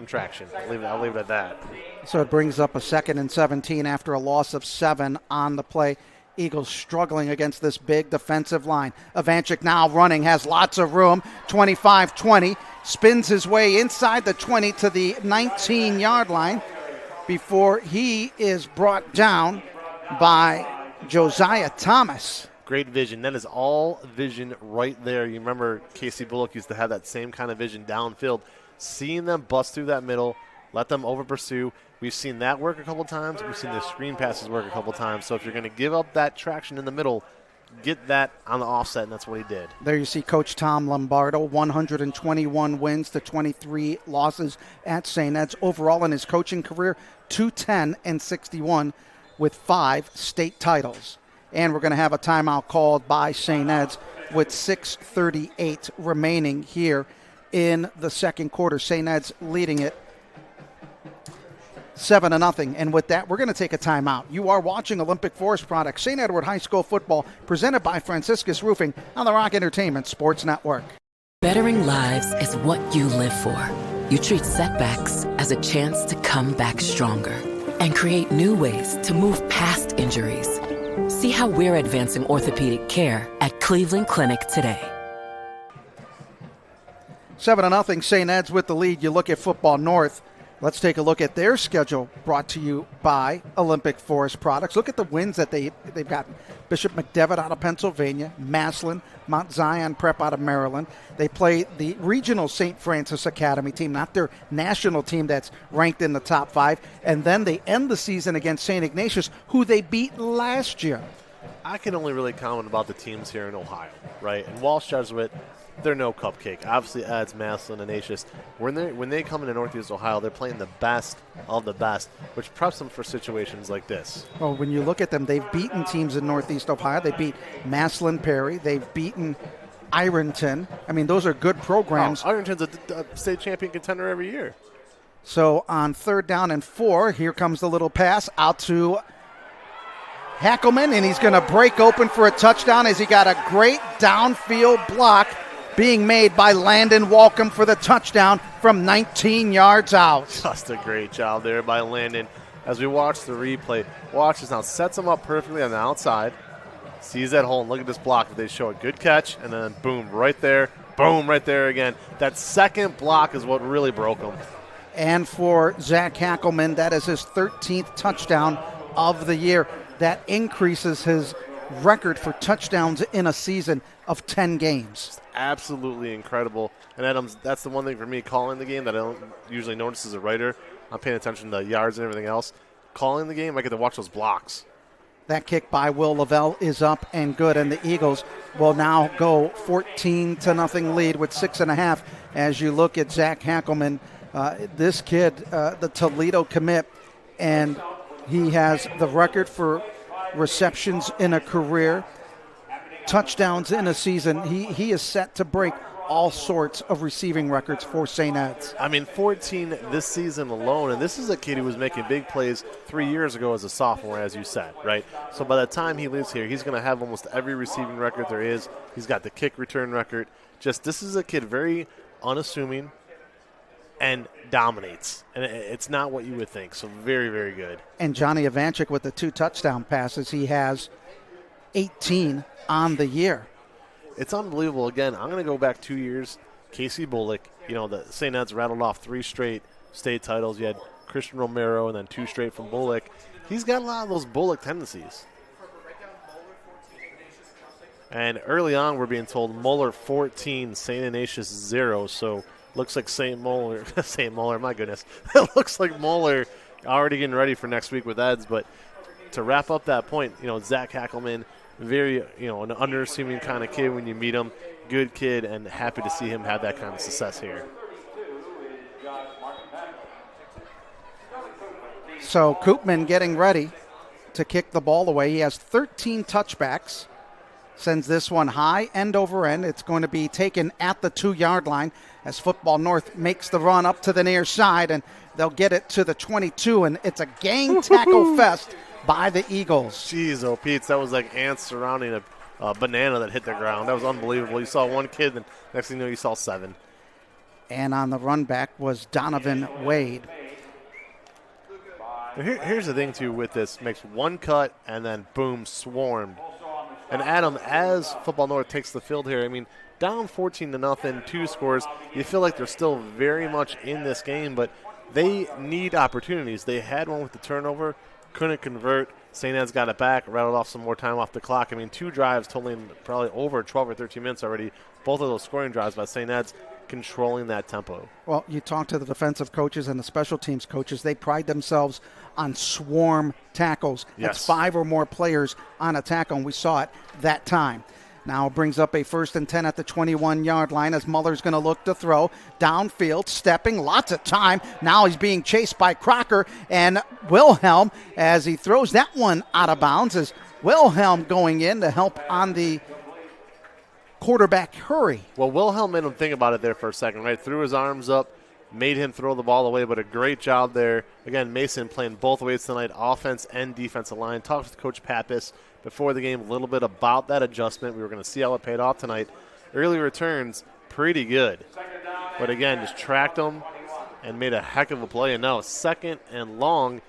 traction. I'll leave it at that. So it brings up a 2nd and 17 after a loss of 7 on the play. Eagles struggling against this big defensive line. Ivanchik now running, has lots of room. 25-20, spins his way inside the 20 to the 19-yard line before he is brought down by Josiah Thomas. Great vision. That is all vision right there. You remember Casey Bullock used to have that same kind of vision downfield. Seeing them bust through that middle, let them over-pursue. We've seen that work a couple times. We've seen the screen passes work a couple times. So if you're going to give up that traction in the middle, get that on the offset, and that's what he did. There you see Coach Tom Lombardo, 121 wins to 23 losses at St. Ed's. Overall in his coaching career, 210-61 with 5 state titles. And we're going to have a timeout called by St. Ed's with 6:38 remaining here in the second quarter. St. Ed's leading it 7-0. And with that, we're going to take a timeout. You are watching Olympic Forest Products, St. Edward High School football, presented by Franciscus Roofing on the Rock Entertainment Sports Network. Bettering lives is what you live for. You treat setbacks as a chance to come back stronger and create new ways to move past injuries. See how we're advancing orthopedic care at Cleveland Clinic today. 7-0, St. Ed's with the lead. You look at Football North. Let's take a look at their schedule, brought to you by Olympic Forest Products. Look at the wins that they've got. Bishop McDevitt out of Pennsylvania, Massillon, Mount Zion Prep out of Maryland. They play the regional St. Francis Academy team, not their national team that's ranked in the top 5. And then they end the season against St. Ignatius, who they beat last year. I can only really comment about the teams here in Ohio, right? And Walsh Jesuit, they're no cupcake. Obviously, Eds, Massillon, and Ignatius. When they come into Northeast Ohio, they're playing the best of the best, which preps them for situations like this. Well, when you look at them, they've beaten teams in Northeast Ohio. They beat Massillon Perry. They've beaten Ironton. I mean, those are good programs. Oh, Ironton's a state champion contender every year. So on 3rd down and 4, here comes the little pass out to Hackelman, and he's going to break open for a touchdown as he got a great downfield block being made by Landon Walcom for the touchdown from 19 yards out. Just a great job there by Landon. As we watch the replay, watch this now. Sets him up perfectly on the outside. Sees that hole, and look at this block. They show a good catch, and then boom, right there. Boom, right there again. That second block is what really broke him. And for Zach Hackelman, that is his 13th touchdown of the year. That increases his record for touchdowns in a season of 10 games. Absolutely incredible. And Adams, that's the one thing for me, calling the game that I don't usually notice as a writer. I'm paying attention to the yards and everything else. Calling the game, I get to watch those blocks. That kick by Will Lavelle is up and good, and the Eagles will now go 14-0 lead with 6.5. As you look at Zach Hackelman, this kid, the Toledo commit, and he has the record for receptions in a career, touchdowns in a season. He is set to break all sorts of receiving records for St. Ed's. I mean, 14 this season alone, and this is a kid who was making big plays 3 years ago as a sophomore, as you said, right? So by the time he leaves here, he's going to have almost every receiving record there is. He's got the kick return record. This is a kid very unassuming and dominates. And it's not what you would think, so very, very good. And Johnny Ivanchik with the 2 touchdown passes. He has 18 on the year. It's unbelievable. Again, I'm going to go back 2 years. Casey Bullock, the St. Ed's rattled off 3 straight state titles. You had Christian Romero and then 2 straight from Bullock. He's got a lot of those Bullock tendencies. And early on, we're being told Moeller 14, St. Ignatius 0. So looks like St. Moeller, my goodness. It looks like Moeller already getting ready for next week with Eds. But to wrap up that point, Zach Hackelman, very, an unassuming kind of kid when you meet him. Good kid, and happy to see him have that kind of success here. So Koopman getting ready to kick the ball away. He has 13 touchbacks. Sends this one high, end over end. It's going to be taken at the 2-yard line as Football North makes the run up to the near side, and they'll get it to the 22, and it's a gang tackle fest by the Eagles. Jeez, oh, Pete, that was like ants surrounding a banana that hit the ground. That was unbelievable. You saw one kid, and next thing you know, you saw 7. And on the run back was Donovan Wade. Here's the thing, too, with this. Makes one cut, and then, boom, swarmed. And Adam, as Football North takes the field here, down 14-0, 2 scores, you feel like they're still very much in this game, but they need opportunities. They had one with the turnover, couldn't convert. St. Ed's got it back, rattled off some more time off the clock. 2 drives totaling probably over 12 or 13 minutes already. Both of those scoring drives by St. Ed's controlling that tempo. Well, you talk to the defensive coaches and the special teams coaches. They pride themselves on swarm tackles. Yes. That's 5 or more players on a tackle, and we saw it that time. Now it brings up a 1st and 10 at the 21-yard line as Muller's going to look to throw. Downfield, stepping, lots of time. Now he's being chased by Crocker and Wilhelm as he throws that one out of bounds. As Wilhelm going in to help on the quarterback hurry. Well, Wilhelm made him think about it there for a second, right? Threw his arms up, made him throw the ball away, but a great job there. Again, Mason playing both ways tonight, offense and defensive line. Talked with Coach Pappas before the game a little bit about that adjustment. We were going to see how it paid off tonight. Early returns, pretty good. But again, just tracked them and made a heck of a play. And now 2nd and long.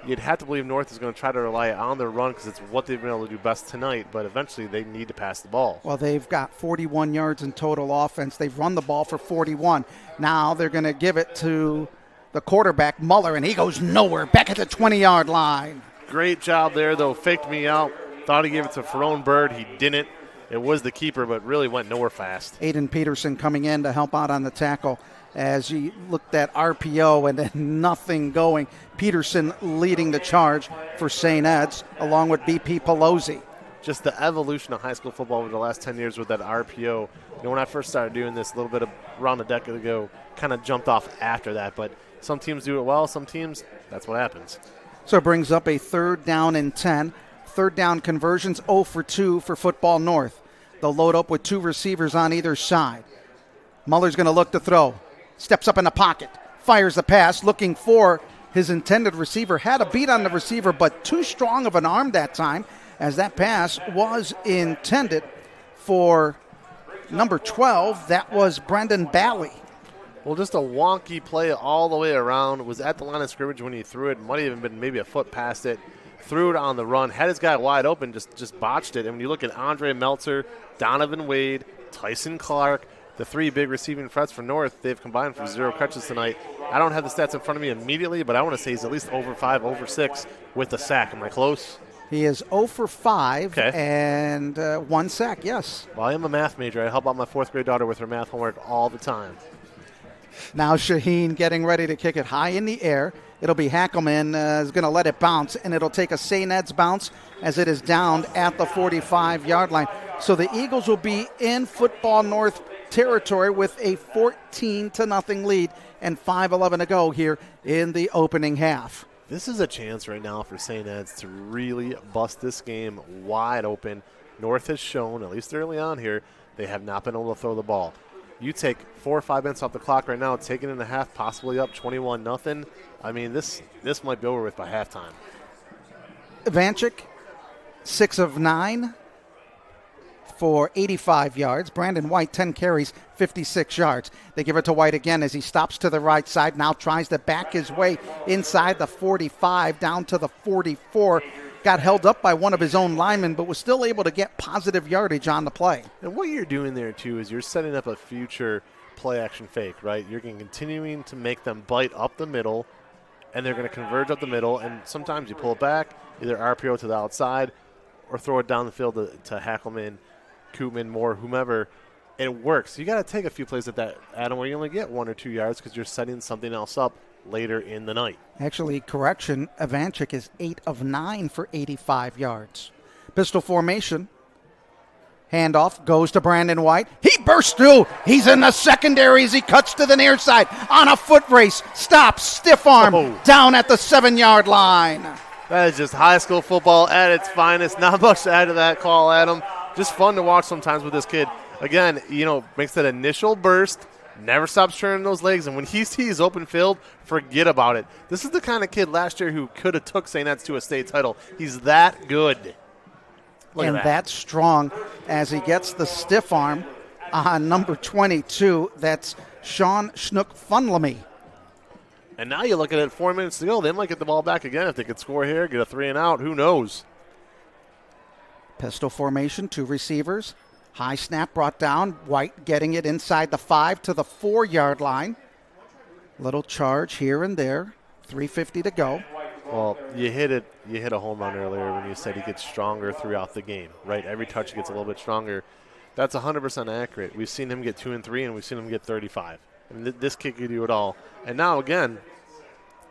You'd have to believe North is going to try to rely on their run because it's what they've been able to do best tonight, but eventually they need to pass the ball. Well, they've got 41 yards in total offense. They've run the ball for 41. Now they're going to give it to the quarterback, Muller, and he goes nowhere, back at the 20-yard line. Great job there, though. Faked me out. Thought he gave it to Ferone Bird. He didn't. It was the keeper, but really went nowhere fast. Aiden Peterson coming in to help out on the tackle as he looked at RPO and then nothing going. Peterson leading the charge for St. Ed's along with BP Pelosi. Just the evolution of high school football over the last 10 years with that RPO. When I first started doing this a little bit around a decade ago, kind of jumped off after that. But some teams do it well, some teams, that's what happens. So it brings up a 3rd down and 10. 3rd down conversions, 0 for 2 for Football North. They'll load up with 2 receivers on either side. Muller's going to look to throw. Steps up in the pocket. Fires the pass, looking for his intended receiver. Had a beat on the receiver, but too strong of an arm that time, as that pass was intended for number 12. That was Brendan Bally. Well, just a wonky play all the way around. Was at the line of scrimmage when he threw it. Might have even been maybe a foot past it. Threw it on the run. Had his guy wide open, just botched it. And when you look at Andre Meltzer, Donovan Wade, Tyson Clark, the 3 big receiving threats for North, they've combined for 0 catches tonight. I don't have the stats in front of me immediately, but I want to say he's at least over 5, over 6 with a sack. Am I close? He is 0 for 5 and 1 sack, yes. Well, I am a math major. I help out my 4th grade daughter with her math homework all the time. Now Shaheen getting ready to kick it high in the air. It'll be Hackelman is going to let it bounce, and it'll take a St. Ed's bounce as it is downed at the 45-yard line. So the Eagles will be in Football North territory with a 14-0 lead and 5:11 to go here in the opening half. This is a chance right now for St. Ed's to really bust this game wide open. North has shown, at least early on here, they have not been able to throw the ball. You take 4 or 5 minutes off the clock right now, take it in the half, possibly up 21-0. I mean, this might be over with by halftime. Ivanchik, 6 of 9 for 85 yards. Brandon White, 10 carries, 56 yards. They give it to White again as he stops to the right side, now tries to back his way inside the 45 down to the 44. Got held up by one of his own linemen, but was still able to get positive yardage on the play. And what you're doing there, too, is you're setting up a future play-action fake, right? You're continuing to make them bite up the middle and they're going to converge up the middle, and sometimes you pull it back, either RPO to the outside or throw it down the field to Hackelman, Koopman, Moore, whomever. It works. You got to take a few plays at that, Adam, where you only get 1 or 2 yards because you're setting something else up later in the night. Actually, correction, Ivanchik is 8 of 9 for 85 yards. Pistol formation. Handoff goes to Brandon White. He bursts through. He's in the secondary as he cuts to the near side on a foot race. Stops, stiff arm, down at the 7-yard line. That is just high school football at its finest. Not much to add to that call, Adam. Just fun to watch sometimes with this kid. Again, makes that initial burst, never stops turning those legs, and when he sees open field, forget about it. This is the kind of kid last year who could have took St. Ed's to a state title. He's that good. And that's strong as he gets the stiff arm on number 22. That's Sean Schnook-Funlemy. And now you look at it, 4 minutes to go. They might get the ball back again if they could score here, get a 3 and out. Who knows? Pistol formation, 2 receivers. High snap brought down. White getting it inside the 5 to the 4-yard line. Little charge here and there. 3:50 to go. Well, you hit a home run earlier when you said he gets stronger throughout the game, right? Every touch gets a little bit stronger. That's 100% accurate. We've seen him get 2 and 3, and we've seen him get 35. And this kid can do it all. And now, again,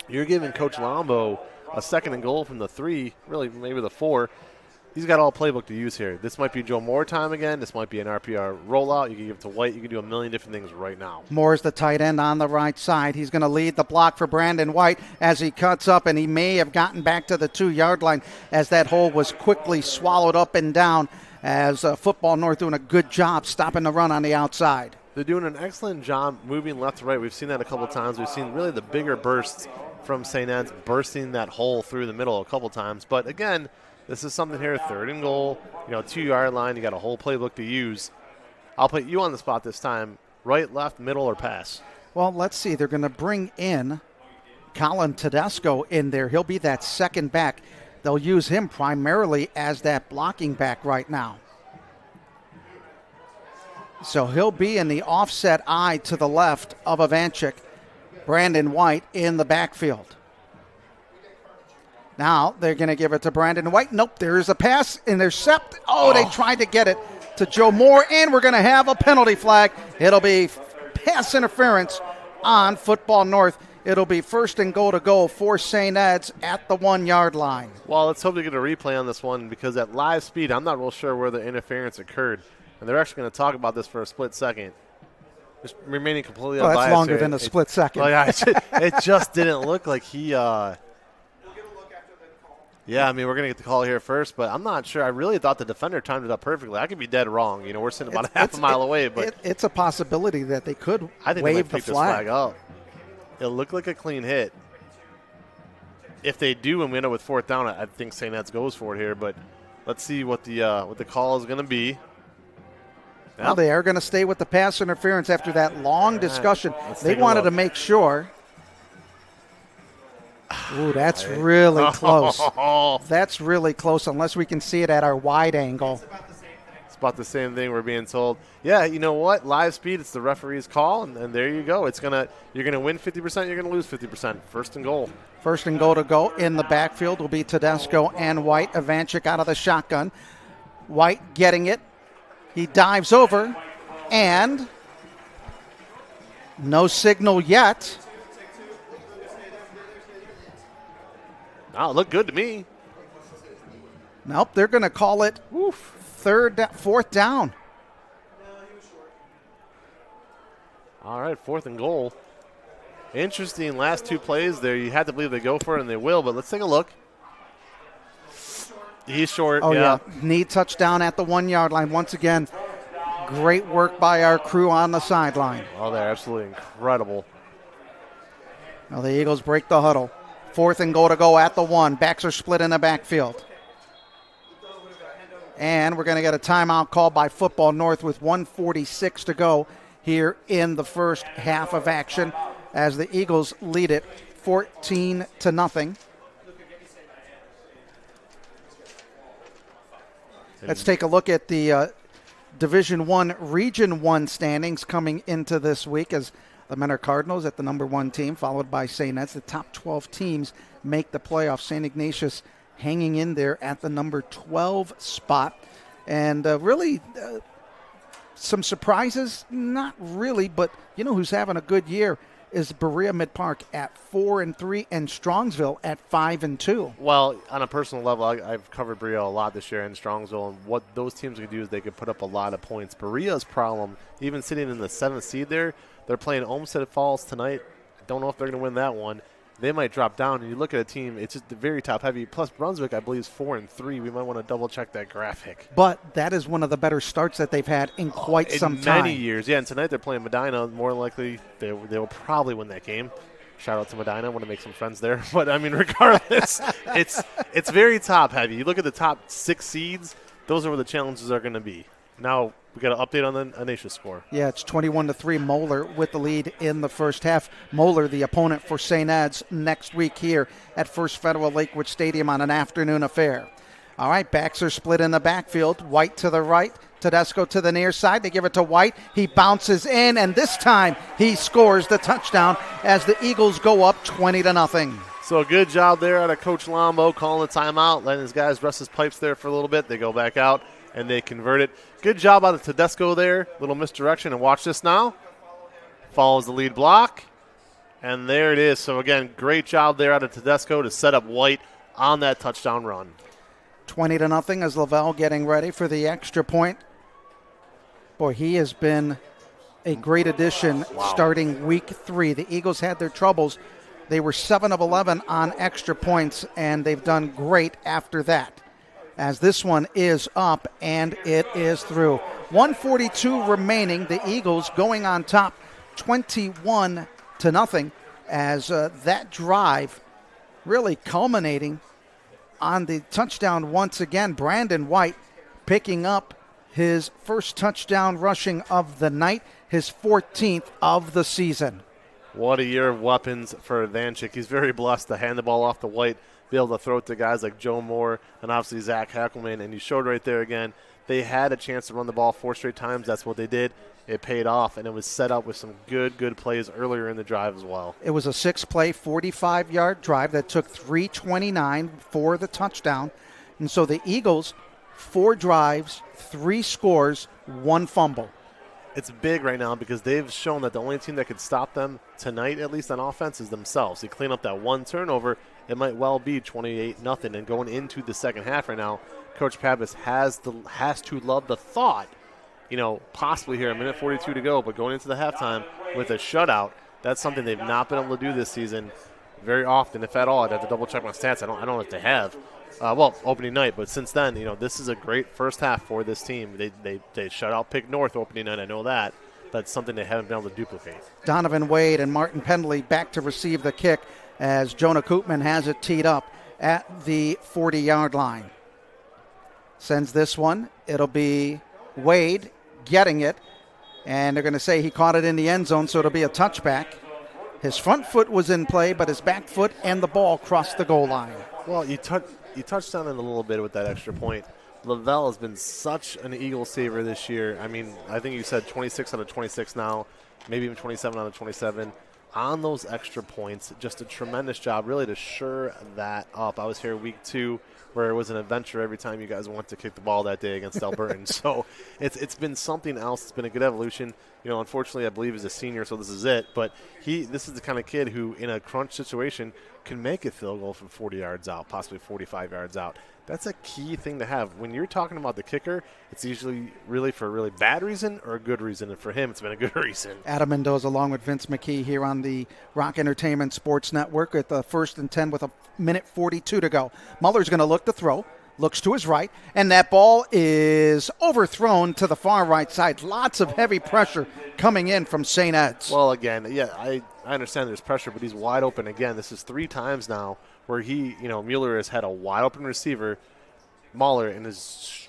you're giving Coach Lombo a 2nd and goal from the 3, really maybe the 4. He's got all playbook to use here. This might be Joe Moore time again. This might be an RPR rollout. You can give it to White. You can do a million different things right now. Moore's the tight end on the right side. He's going to lead the block for Brandon White as he cuts up, and he may have gotten back to the 2-yard line as that hole was quickly swallowed up and down as Football North doing a good job stopping the run on the outside. They're doing an excellent job moving left to right. We've seen that a couple times. We've seen really the bigger bursts from St. Ed's bursting that hole through the middle a couple times. But, again, this is something here, 3rd and goal, 2-yard line. You got a whole playbook to use. I'll put you on the spot this time. Right, left, middle, or pass? Well, let's see. They're going to bring in Colin Tedesco in there. He'll be that second back. They'll use him primarily as that blocking back right now. So he'll be in the offset eye to the left of Ivanchik. Brandon White in the backfield. Now they're going to give it to Brandon White. Nope, there is a pass, intercept. They tried to get it to Joe Moore, and we're going to have a penalty flag. It'll be pass interference on Football North. It'll be 1st and goal to go for St. Ed's at the 1-yard line. Well, let's hope they get a replay on this one because at live speed, I'm not real sure where the interference occurred. And they're actually going to talk about this for a split second. Just remaining completely unbiased. That's longer than a split second. It just didn't look like he Yeah, I mean, we're going to get the call here first, but I'm not sure. I really thought the defender timed it up perfectly. I could be dead wrong. We're sitting about half a mile away. But it's a possibility that they could I think wave they might the pick flag. This flag up. It looked like a clean hit. If they do and we end up with 4th down, I think St. Ed's goes for it here. But let's see what the call is going to be. Well, they are going to stay with the pass interference after that long discussion. They wanted to make sure. Ooh, that's really close. That's really close unless we can see it at our wide angle. It's about the same thing we're being told. Yeah, you know what? Live speed, it's the referee's call, and there you go. You're going to win 50%, you're going to lose 50%. 1st and goal. 1st and goal to go. In the backfield will be Tedesco and White. Ivanchik out of the shotgun. White getting it. He dives over, and no signal yet. Oh, it looked good to me. Nope, they're going to call it 4th down. All right, 4th and goal. Interesting last 2 plays there. You had to believe they go for it, and they will, but let's take a look. He's short. Oh, yeah. Knee touchdown at the 1-yard line. Once again, great work by our crew on the sideline. Oh, they're absolutely incredible. Now the Eagles break the huddle. 4th and goal to go at the 1. Backs are split in the backfield. And we're going to get a timeout called by Football North with 1:46 to go here in the first half of action as the Eagles lead it 14-0. Let's take a look at the Division I, Region I standings coming into this week as The men are Cardinals at the number 1 team, followed by St. Ed's. The top 12 teams make the playoffs. St. Ignatius hanging in there at the number 12 spot. And really, some surprises? Not really, but you know who's having a good year is Berea Mid-Park at 4-3 and Strongsville at 5-2. Well, on a personal level, I've covered Berea a lot this year in Strongsville, and what those teams could do is they could put up a lot of points. Berea's problem, even sitting in the 7th seed there, they're playing Olmsted Falls tonight. I don't know if they're going to win that one. They might drop down, and you look at a team, it's just very top-heavy. Plus, Brunswick, I believe, is 4-3. We might want to double-check that graphic. But that is one of the better starts that they've had in quite some time. Many years, yeah. And tonight they're playing Medina. More likely, they will probably win that game. Shout out to Medina. I want to make some friends there. But, I mean, regardless, it's very top-heavy. You look at the top 6 seeds, those are where the challenges are going to be. Now, we got an update on the Ignatius score. Yeah, it's 21-3. Moeller with the lead in the first half. Moeller, the opponent for St. Ed's next week here at First Federal Lakewood Stadium on an afternoon affair. All right, backs are split in the backfield. White to the right, Tedesco to the near side. They give it to White. He bounces in, and this time he scores the touchdown as the Eagles go up 20-0. So a good job there out of Coach Lombo calling the timeout, letting his guys rest his pipes there for a little bit. They go back out, and they convert it. Good job out of Tedesco there. Little misdirection, and watch this now. Follows the lead block, and there it is. So, again, great job there out of Tedesco to set up White on that touchdown run. 20-0 as Lavelle getting ready for the extra point. Boy, he has been a great addition starting week 3. The Eagles had their troubles. They were 7 of 11 on extra points, and they've done great after that. As this one is up, and it is through. 1:42 remaining. The Eagles going on top 21-0 as that drive really culminating on the touchdown once again. Brandon White picking up his first touchdown rushing of the night, his 14th of the season. What a year of weapons for Vanchik. He's very blessed to hand the ball off to White, be able to throw it to guys like Joe Moore and obviously Zach Hackelman. And you showed right there again, they had a chance to run the ball 4 straight times. That's what they did. It paid off, and it was set up with some good plays earlier in the drive as well. It was a 6-play, 45-yard drive that took 3:29 for the touchdown. And so the Eagles, 4 drives, 3 scores, 1 fumble. It's big right now because they've shown that the only team that could stop them tonight, at least on offense, is themselves. They clean up that 1 turnover, it might well be 28-0. And going into the second half right now, Coach Pappas has to love the thought, possibly here, a minute 42 to go, but going into the halftime with a shutout, that's something they've not been able to do this season very often, if at all. I'd have to double-check my stats. I don't know if they have. Opening night, but since then, this is a great first half for this team. They shut out Pick North opening night, I know that. That's something they haven't been able to duplicate. Donovan Wade and Martin Pendley back to receive the kick as Jonah Koopman has it teed up at the 40-yard line. Sends this one. It'll be Wade getting it, and they're going to say he caught it in the end zone, so it'll be a touchback. His front foot was in play, but his back foot and the ball crossed the goal line. Well, you touched on it a little bit with that extra point. Lavelle has been such an Eagle saver this year. I mean, I think you said 26 out of 26 now, maybe even 27 out of 27. On those extra points, just a tremendous job really to shore that up. I was here week 2 where it was an adventure every time you guys went to kick the ball that day against Albertan. So it's been something else. It's been a good evolution. Unfortunately, I believe he's a senior, so this is it. But this is the kind of kid who, in a crunch situation, can make a field goal from 40 yards out, possibly 45 yards out. That's a key thing to have. When you're talking about the kicker, it's usually really for a really bad reason or a good reason. And for him, it's been a good reason. Adam Mendoza along with Vince McKee here on the Rock Entertainment Sports Network at the 1st and 10 with a minute 42 to go. Muller's going to look to throw. Looks to his right, and that ball is overthrown to the far right side. Lots of heavy pressure coming in from St. Ed's. Well, again, yeah, I understand there's pressure, but he's wide open again. This is 3 times now where Mueller has had a wide open receiver, Mahler, and has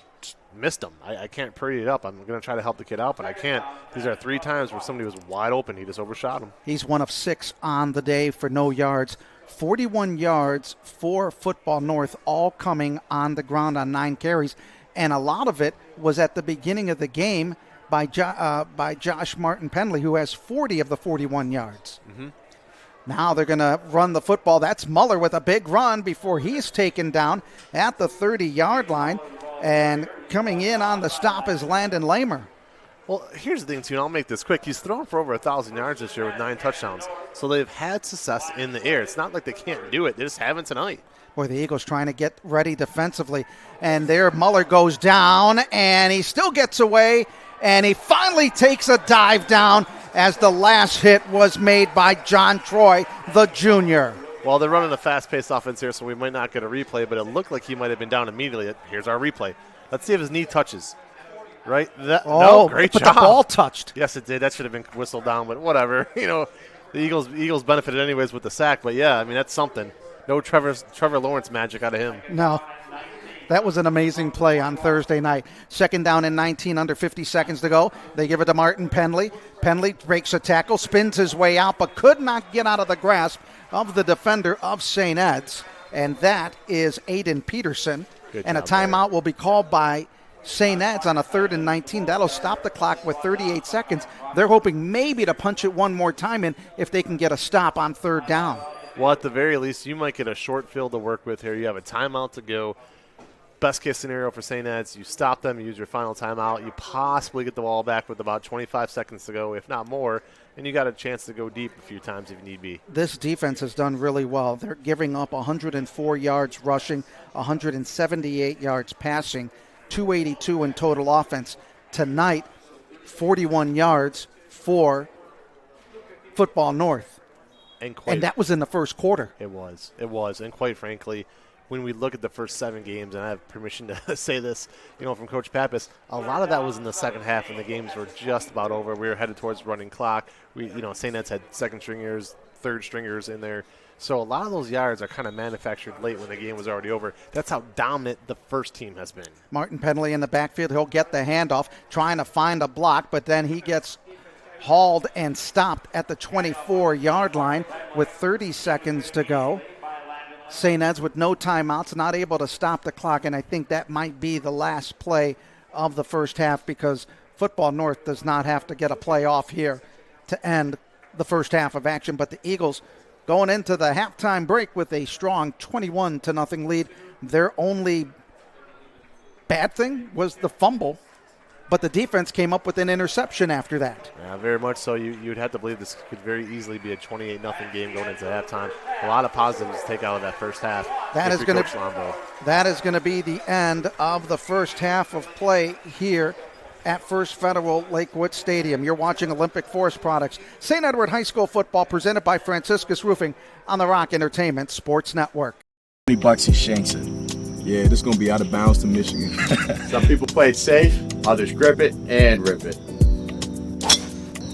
missed him. I can't pretty it up. I'm going to try to help the kid out, but I can't. These are 3 times where somebody was wide open. He just overshot him. He's 1 of 6 on the day for no yards. 41 yards for Football North, all coming on the ground on 9 carries. And a lot of it was at the beginning of the game by Josh Martin Penley, who has 40 of the 41 yards. Mm-hmm. Now they're going to run the football. That's Muller with a big run before he's taken down at the 30-yard line. And coming in on the stop is Landon Lamer. Well, here's the thing, too, and I'll make this quick. He's thrown for over 1,000 yards this year with 9 touchdowns. So they've had success in the air. It's not like they can't do it. They just haven't tonight. Boy, the Eagles trying to get ready defensively. And there Muller goes down, and he still gets away, and he finally takes a dive down as the last hit was made by John Troy, the junior. Well, they're running a fast-paced offense here, so we might not get a replay, but it looked like he might have been down immediately. Here's our replay. Let's see if his knee touches. Right? No, great job. But the ball touched. Yes, it did. That should have been whistled down, but whatever. The Eagles benefited anyways with the sack, but yeah, I mean, that's something. No Trevor Lawrence magic out of him. No. That was an amazing play on Thursday night. 2nd down and 19, under 50 seconds to go. They give it to Martin Penley. Penley breaks a tackle, spins his way out, but could not get out of the grasp of the defender of St. Ed's, and that is Aiden Peterson. And a timeout will be called by St. Ed's on a 3rd and 19. That'll stop the clock with 38 seconds. They're hoping maybe to punch it one more time in if they can get a stop on 3rd down. Well, at the very least, you might get a short field to work with here. You have a timeout to go. Best case scenario for St. Ed's, you stop them, you use your final timeout. You possibly get the ball back with about 25 seconds to go, if not more, and you got a chance to go deep a few times if need be. This defense has done really well. They're giving up 104 yards rushing, 178 yards passing, 282 in total offense. Tonight, 41 yards for Football North. And that was in the first quarter. It was. And quite frankly, when we look at the first 7 games, and I have permission to say this, from Coach Pappas, a lot of that was in the second half when the games were just about over. We were headed towards running clock. St. Ed's had second stringers, third stringers in there. So a lot of those yards are kind of manufactured late when the game was already over. That's how dominant the first team has been. Martin Penley in the backfield. He'll get the handoff, trying to find a block, but then he gets hauled and stopped at the 24-yard line with 30 seconds to go. St. Ed's with no timeouts, not able to stop the clock, and I think that might be the last play of the first half because Football North does not have to get a play off here to end the first half of action. But the Eagles going into the halftime break with a strong 21-0 lead. Their only bad thing was the fumble, but the defense came up with an interception after that. Yeah, very much so. You'd have to believe this could very easily be a 28-0 game going into halftime. A lot of positives to take out of that first half. That is going to be the end of the first half of play here at First Federal Lakewood Stadium. You're watching Olympic Forest Products, St. Edward High School football presented by Franciscus Roofing on the Rock Entertainment Sports Network. $20 he shanks it. Yeah, this is going to be out of bounds to Michigan. Some people play it safe, others grip it and rip it.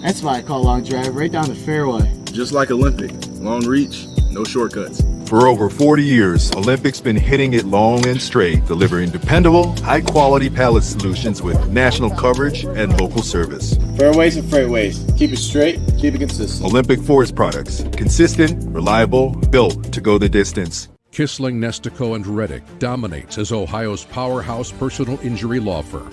That's why I call long drive right down the fairway. Just like Olympic, long reach, no shortcuts. For over 40 years, Olympic's been hitting it long and straight, delivering dependable, high-quality pallet solutions with national coverage and local service. Fairways and freightways. Keep it straight, keep it consistent. Olympic Forest Products. Consistent, reliable, built to go the distance. Kissling, Nestico, and Reddick dominates as Ohio's powerhouse personal injury law firm.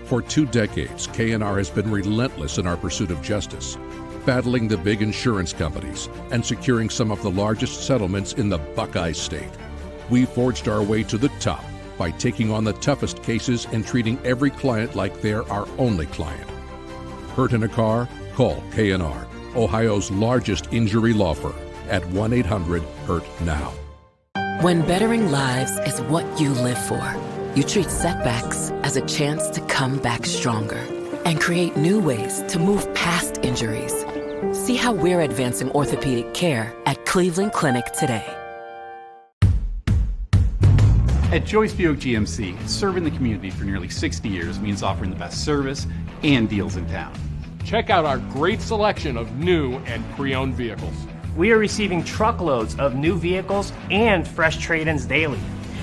For 2 decades, K&R has been relentless in our pursuit of justice, battling the big insurance companies and securing some of the largest settlements in the Buckeye State. We forged our way to the top by taking on the toughest cases and treating every client like they're our only client. Hurt in a car? Call K&R, Ohio's largest injury law firm, at 1-800-HURT-NOW. When bettering lives is what you live for, you treat setbacks as a chance to come back stronger and create new ways to move past injuries. See how we're advancing orthopedic care at Cleveland Clinic today. At Joyce Buick GMC, serving the community for nearly 60 years means offering the best service and deals in town. Check out our great selection of new and pre-owned vehicles. We are receiving truckloads of new vehicles and fresh trade-ins daily.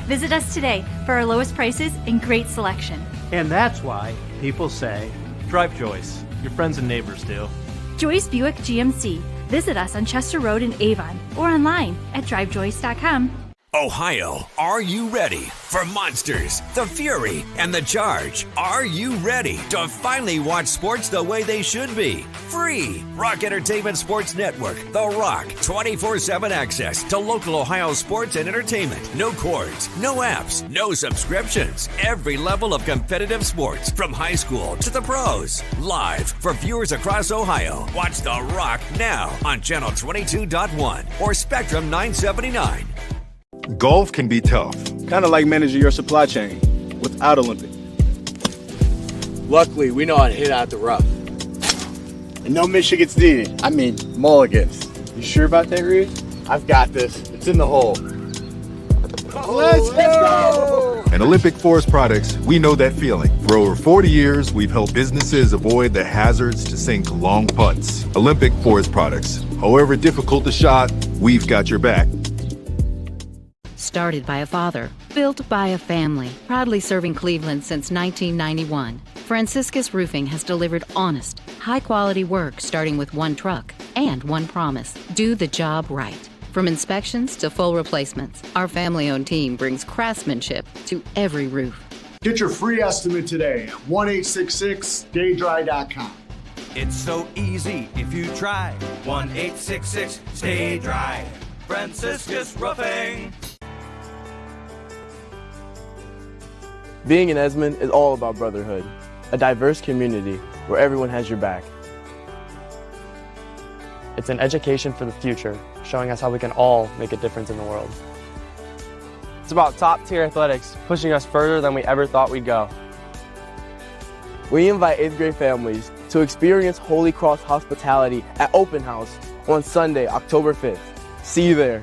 Visit us today for our lowest prices and great selection. And that's why people say, drive Joyce. Your friends and neighbors do. Joyce Buick GMC. Visit us on Chester Road in Avon or online at drivejoyce.com. Ohio, are you ready for Monsters, The Fury, and The Charge? Are you ready to finally watch sports the way they should be? Free Rock Entertainment Sports Network, The Rock, 24/7 access to local Ohio sports and entertainment. No cords, no apps, no subscriptions. Every level of competitive sports, from high school to the pros. Live for viewers across Ohio. Watch The Rock now on Channel 22.1 or Spectrum 979. Golf can be tough. Kind of like managing your supply chain without Olympic. Luckily, we know how to hit out the rough. And no Michigans needed. I mean, mulligans. You sure about that, Reed? I've got this. It's in the hole. Let's go! At Olympic Forest Products, we know that feeling. For over 40 years, we've helped businesses avoid the hazards to sink long putts. Olympic Forest Products. However difficult the shot, we've got your back. Started by a father, built by a family, proudly serving Cleveland since 1991. Franciscus Roofing has delivered honest, high-quality work starting with one truck and one promise: do the job right. From inspections to full replacements, our family-owned team brings craftsmanship to every roof. Get your free estimate today at 1-866-STAY-DRY.com. It's so easy if you try. 1-866-STAY-DRY. Franciscus Roofing. Being in Esmond is all about brotherhood, a diverse community where everyone has your back. It's an education for the future, showing us how we can all make a difference in the world. It's about top-tier athletics, pushing us further than we ever thought we'd go. We invite 8th grade families to experience Holy Cross hospitality at Open House on Sunday, October 5th. See you there.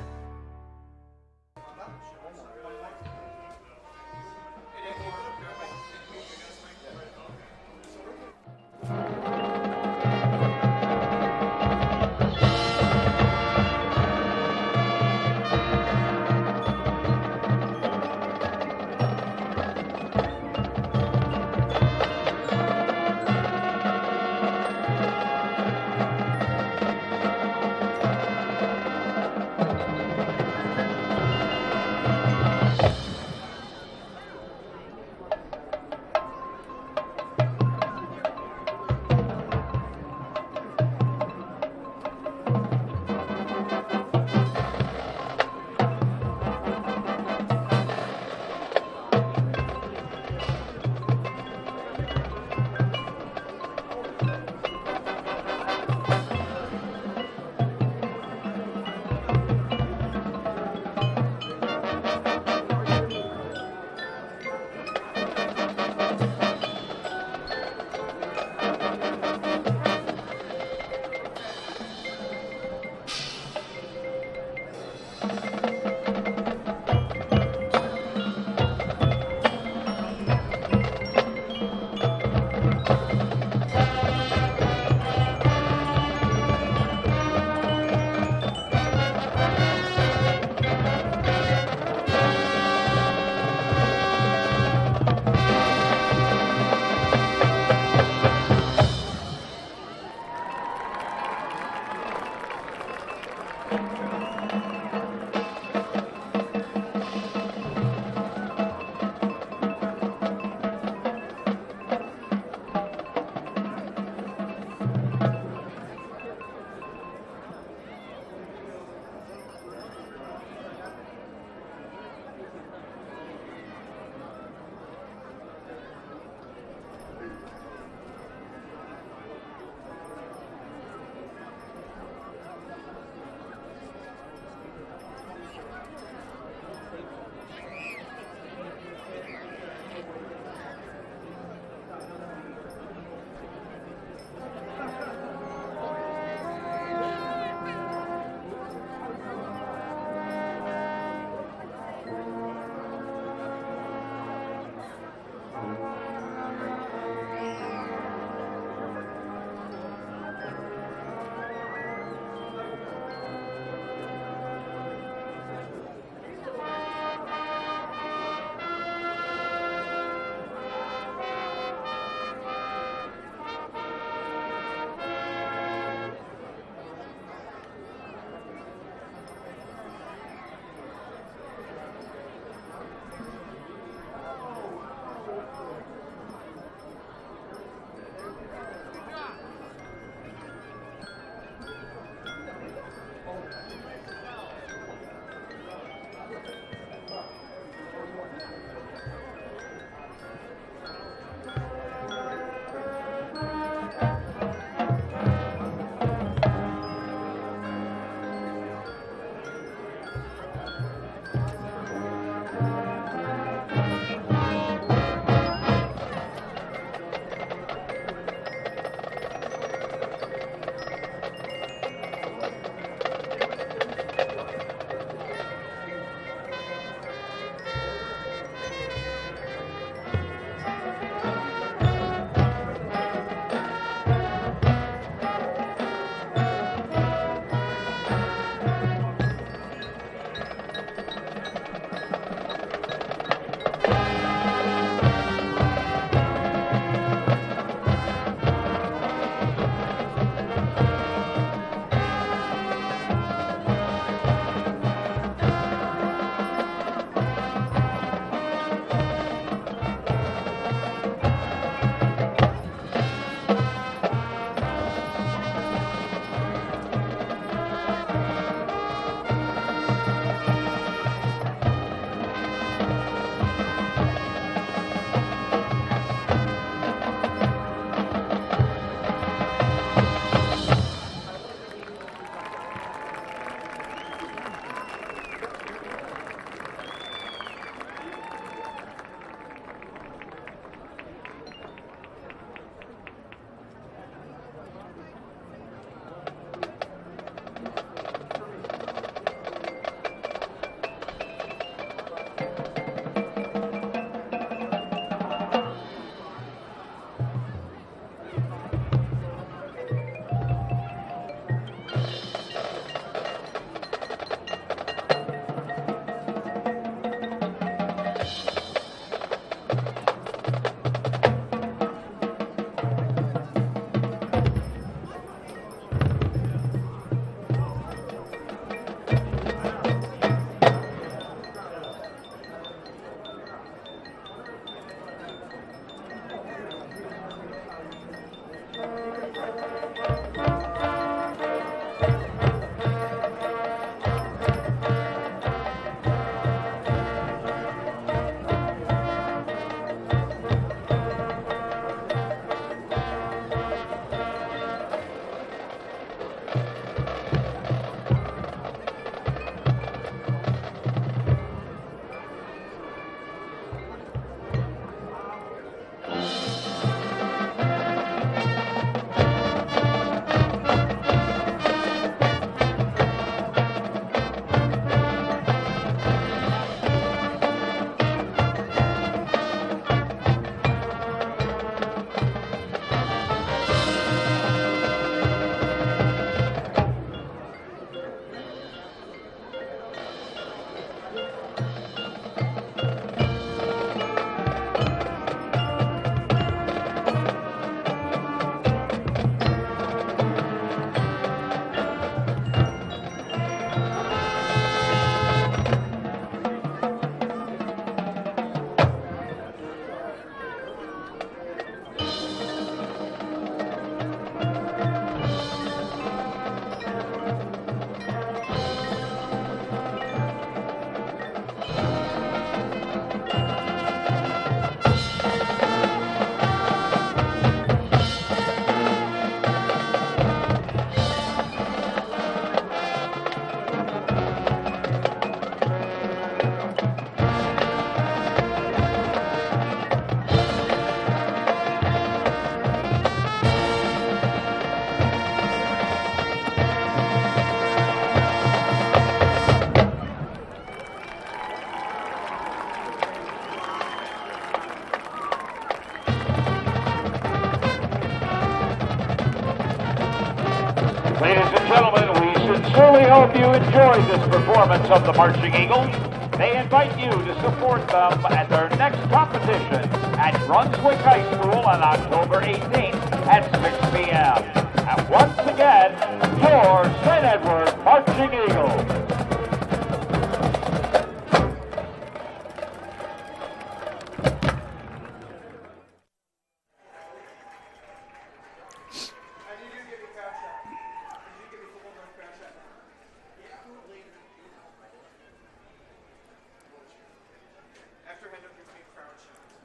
Ladies and gentlemen, we sincerely hope you enjoyed this performance of the Marching Eagles. They invite you to support them at their next competition at Brunswick High School on October 18th at 6 p.m. And once again, your St. Edward Marching Eagles.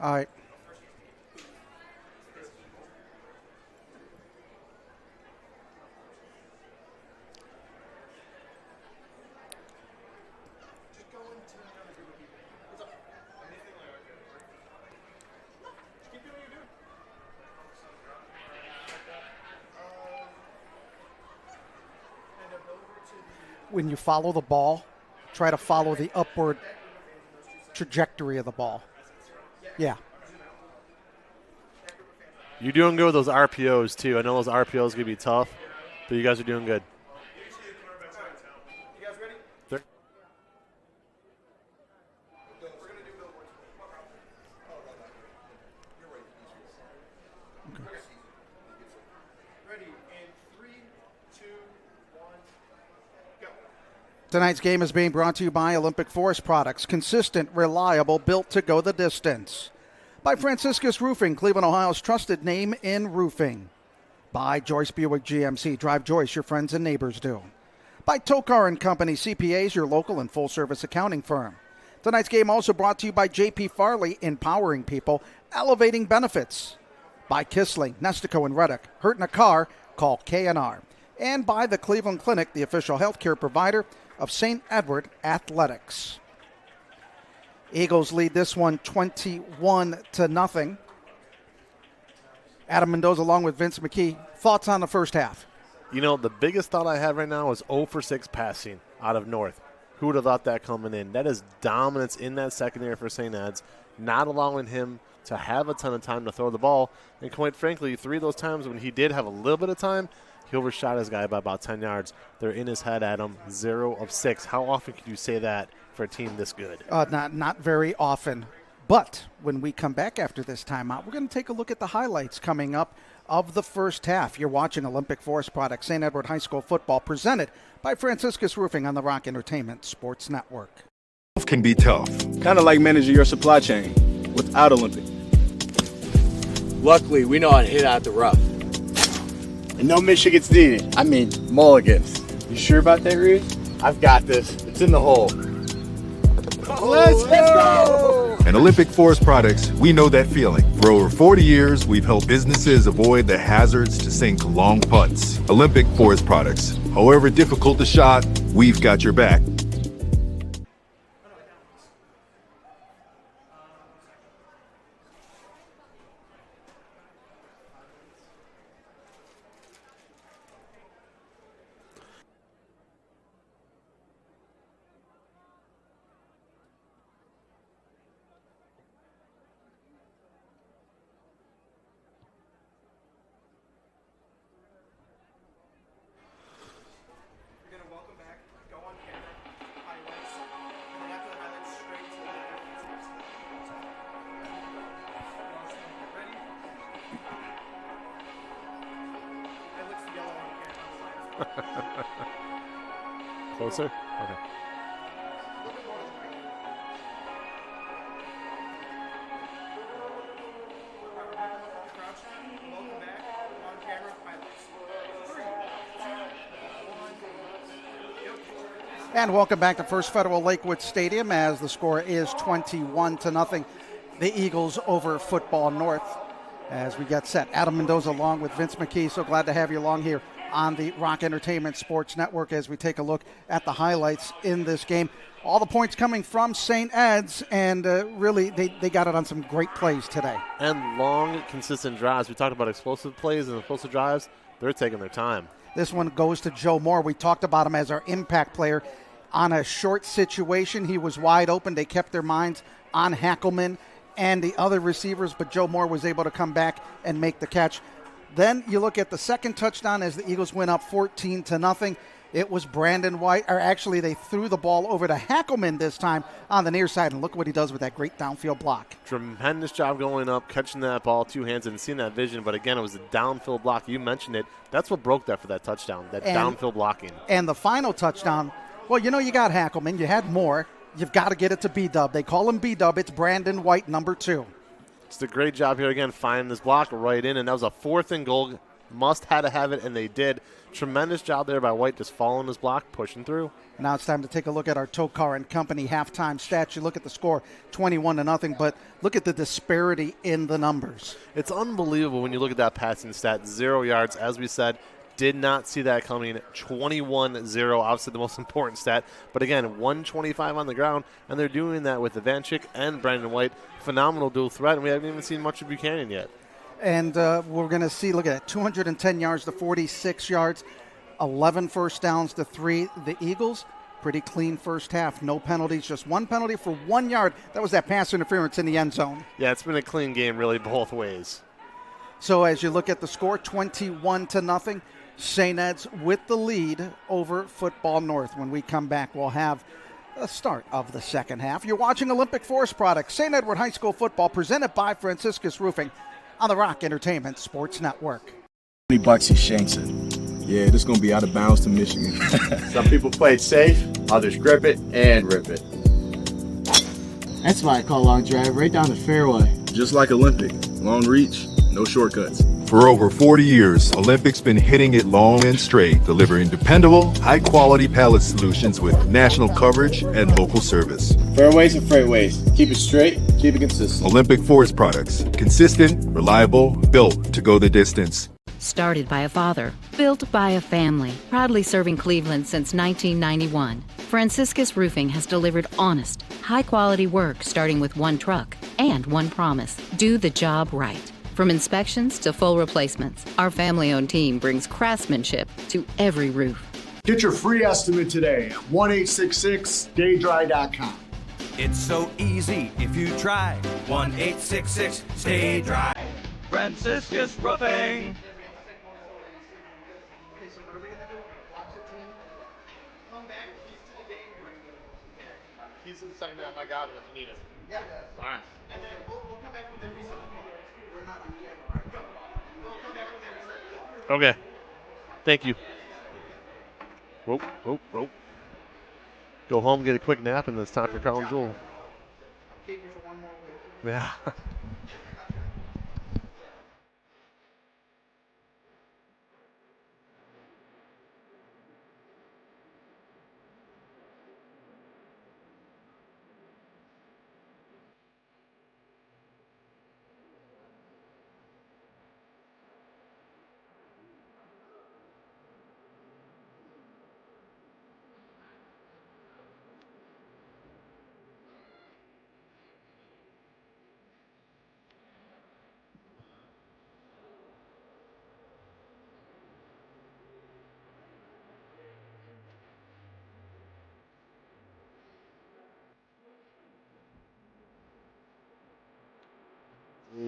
All right. When you follow the ball, try to follow the upward trajectory of the ball. Yeah. You're doing good with those RPOs, too. I know those RPOs are going to be tough, but you guys are doing good. You guys ready? Ready in 3, 2, 1, go. Tonight's game is being brought to you by Olympic Forest Products. Consistent, reliable, built to go the distance. By Franciscus Roofing, Cleveland, Ohio's trusted name in roofing. By Joyce Buick GMC. Drive Joyce, your friends and neighbors do. By Tokar & Company CPAs, your local and full-service accounting firm. Tonight's game also brought to you by J.P. Farley, empowering people, elevating benefits. By Kissling, Nestico, and Reddick. Hurting a car? Call K&R. And by the Cleveland Clinic, the official healthcare provider of St. Edward Athletics. Eagles lead this one 21-0. Adam Mendoza along with Vince McKee. Thoughts on the first half? You know, the biggest thought I have right now is 0 for 6 passing out of North. Who would have thought that coming in? That is dominance in that secondary for St. Ed's, not allowing him to have a ton of time to throw the ball. And quite frankly, 3 of those times when he did have a little bit of time, he overshot his guy by about 10 yards. They're in his head at him, 0 of 6. How often could you say that for a team this good? Not very often. But when we come back after this timeout, we're going to take a look at the highlights coming up of the first half. You're watching Olympic Forest Products, St. Edward High School football, presented by Franciscus Roofing on the Rock Entertainment Sports Network. Can be tough. Kind of like managing your supply chain without Olympic. Luckily, we know how to hit out the rough. And no Michigan's needed. I mean, mulligans. You sure about that, Reed? I've got this. It's in the hole. Let's go! At Olympic Forest Products, we know that feeling. For over 40 years, we've helped businesses avoid the hazards to sink long putts. Olympic Forest Products. However difficult the shot, we've got your back. Closer? Okay. And welcome back to First Federal Lakewood Stadium as the score is 21-0. The Eagles over Football North as we get set. Adam Mendoza along with Vince McKee. So glad to have you along here on the Rock Entertainment Sports Network as we take a look at the highlights in this game. All the points coming from St. Ed's, and really they got it on some great plays today. And long, consistent drives. We talked about explosive plays and explosive drives. They're taking their time. This one goes to Joe Moore. We talked about him as our impact player. On a short situation, he was wide open. They kept their minds on Hackelman and the other receivers, but Joe Moore was able to come back and make the catch. Then you look at the second touchdown as the Eagles went up 14-0. It was Brandon White, or actually they threw the ball over to Hackelman this time on the near side, and look what he does with that great downfield block. Tremendous job going up, catching that ball, two hands, and seeing that vision. But again, it was a downfield block. You mentioned it. That's what broke that for that touchdown, that downfield blocking. And the final touchdown, well, you know you got Hackelman. You had Moore. You've got to get it to B-Dub. They call him B-Dub. It's Brandon White, number 2. It's a great job here again, finding this block right in, and that was a 4th and goal. Must had to have it, and they did. Tremendous job there by White, just following his block, pushing through. Now it's time to take a look at our Tokar and Company halftime stats. You look at the score, 21-0, but look at the disparity in the numbers. It's unbelievable when you look at that passing stat. 0 yards, as we said. Did not see that coming. 21-0, obviously the most important stat. But again, 125 on the ground, and they're doing that with Ivanchik and Brandon White. Phenomenal dual threat, and we haven't even seen much of Buchanan yet. And we're going to see, look at that, 210 yards to 46 yards, 11 first downs to 3. The Eagles, pretty clean first half. No penalties, just one penalty for 1 yard. That was that pass interference in the end zone. Yeah, it's been a clean game really both ways. So as you look at the score, 21-0. St. Ed's with the lead over Football North. When we come back, we'll have the start of the second half. You're watching Olympic Forest Products, St. Edward High School football, presented by Franciscus Roofing on the Rock Entertainment Sports Network. $20 he shanks it. Yeah, this is going to be out of bounds to Michigan. Some people play it safe, others grip it and rip it. That's why I call long drive right down the fairway. Just like Olympic, long reach, no shortcuts. For over 40 years, Olympic's been hitting it long and straight, delivering dependable, high-quality pallet solutions with national coverage and local service. Fairways and freightways. Keep it straight, keep it consistent. Olympic Forest Products. Consistent, reliable, built to go the distance. Started by a father, built by a family, proudly serving Cleveland since 1991. Franciscus Roofing has delivered honest, high-quality work starting with one truck and one promise: do the job right. From inspections to full replacements, our family-owned team brings craftsmanship to every roof. Get your free estimate today at 1-866-STAY-DRY.com. It's so easy if you try. 1-866-STAY-DRY. Franciscus Roofing. He's in the second half. I got it if you need it. Yeah. All right. And then we'll come back with the reset. We're not on camera. We'll come back with the reset. Okay. Thank you. Whoop, whoop, whoop. Go home, get a quick nap, and then it's time for Crown Jewel. Keep you for one more week. Yeah.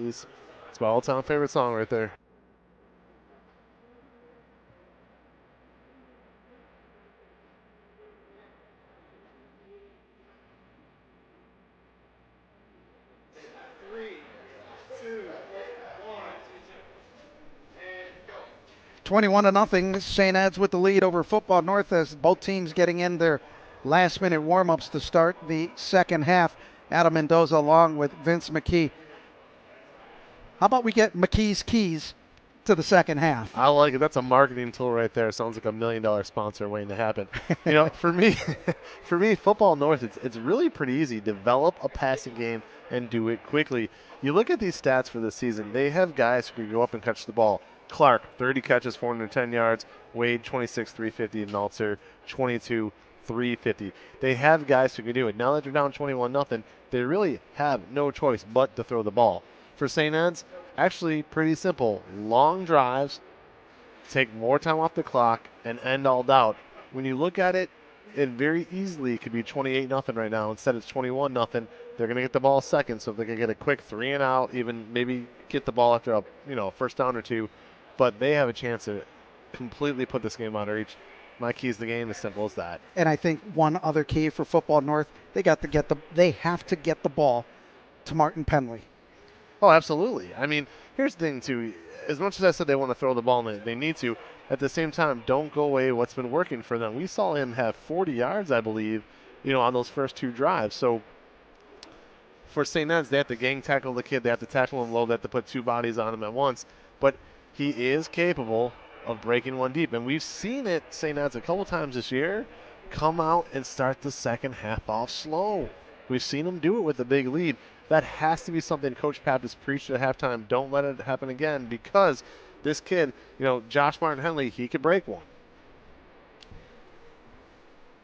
please. It's my all-time favorite song right there. Three, 2, 1, and go. 21-0. St. Ed's with the lead over Football North as both teams getting in their last-minute warm-ups to start the second half. Adam Mendoza along with Vince McKee. How about we get McKee's keys to the second half? I like it. That's a marketing tool right there. Sounds like $1 million sponsor waiting to happen. For me, Football North, it's really pretty easy. Develop a passing game and do it quickly. You look at these stats for this season. They have guys who can go up and catch the ball. Clark, 30 catches, 410 yards. Wade, 26, 350. And Meltzer, 22, 350. They have guys who can do it. Now that they're down 21-0, they really have no choice but to throw the ball. For St. Ed's, actually pretty simple. Long drives, take more time off the clock, and end all doubt. When you look at it, it very easily could be 28-0 right now. Instead, it's 21-0. They're going to get the ball second, so if they can get a quick 3 and out, even maybe get the ball after a first down or two. But they have a chance to completely put this game out of reach. My key is the game, as simple as that. And I think one other key for Football North, they have to get the ball to Martin Penley. Oh, absolutely. I mean, here's the thing, too. As much as I said they want to throw the ball and they need to, at the same time, don't go away what's been working for them. We saw him have 40 yards, I believe, on those first 2 drives. So for St. Ed's, they have to gang tackle the kid. They have to tackle him low. They have to put 2 bodies on him at once. But he is capable of breaking one deep. And we've seen it, St. Ed's, a couple times this year, come out and start the second half off slow. We've seen him do it with a big lead. That has to be something Coach Pappas preached at halftime. Don't let it happen again, because this kid, Josh Martin Henley, he could break one.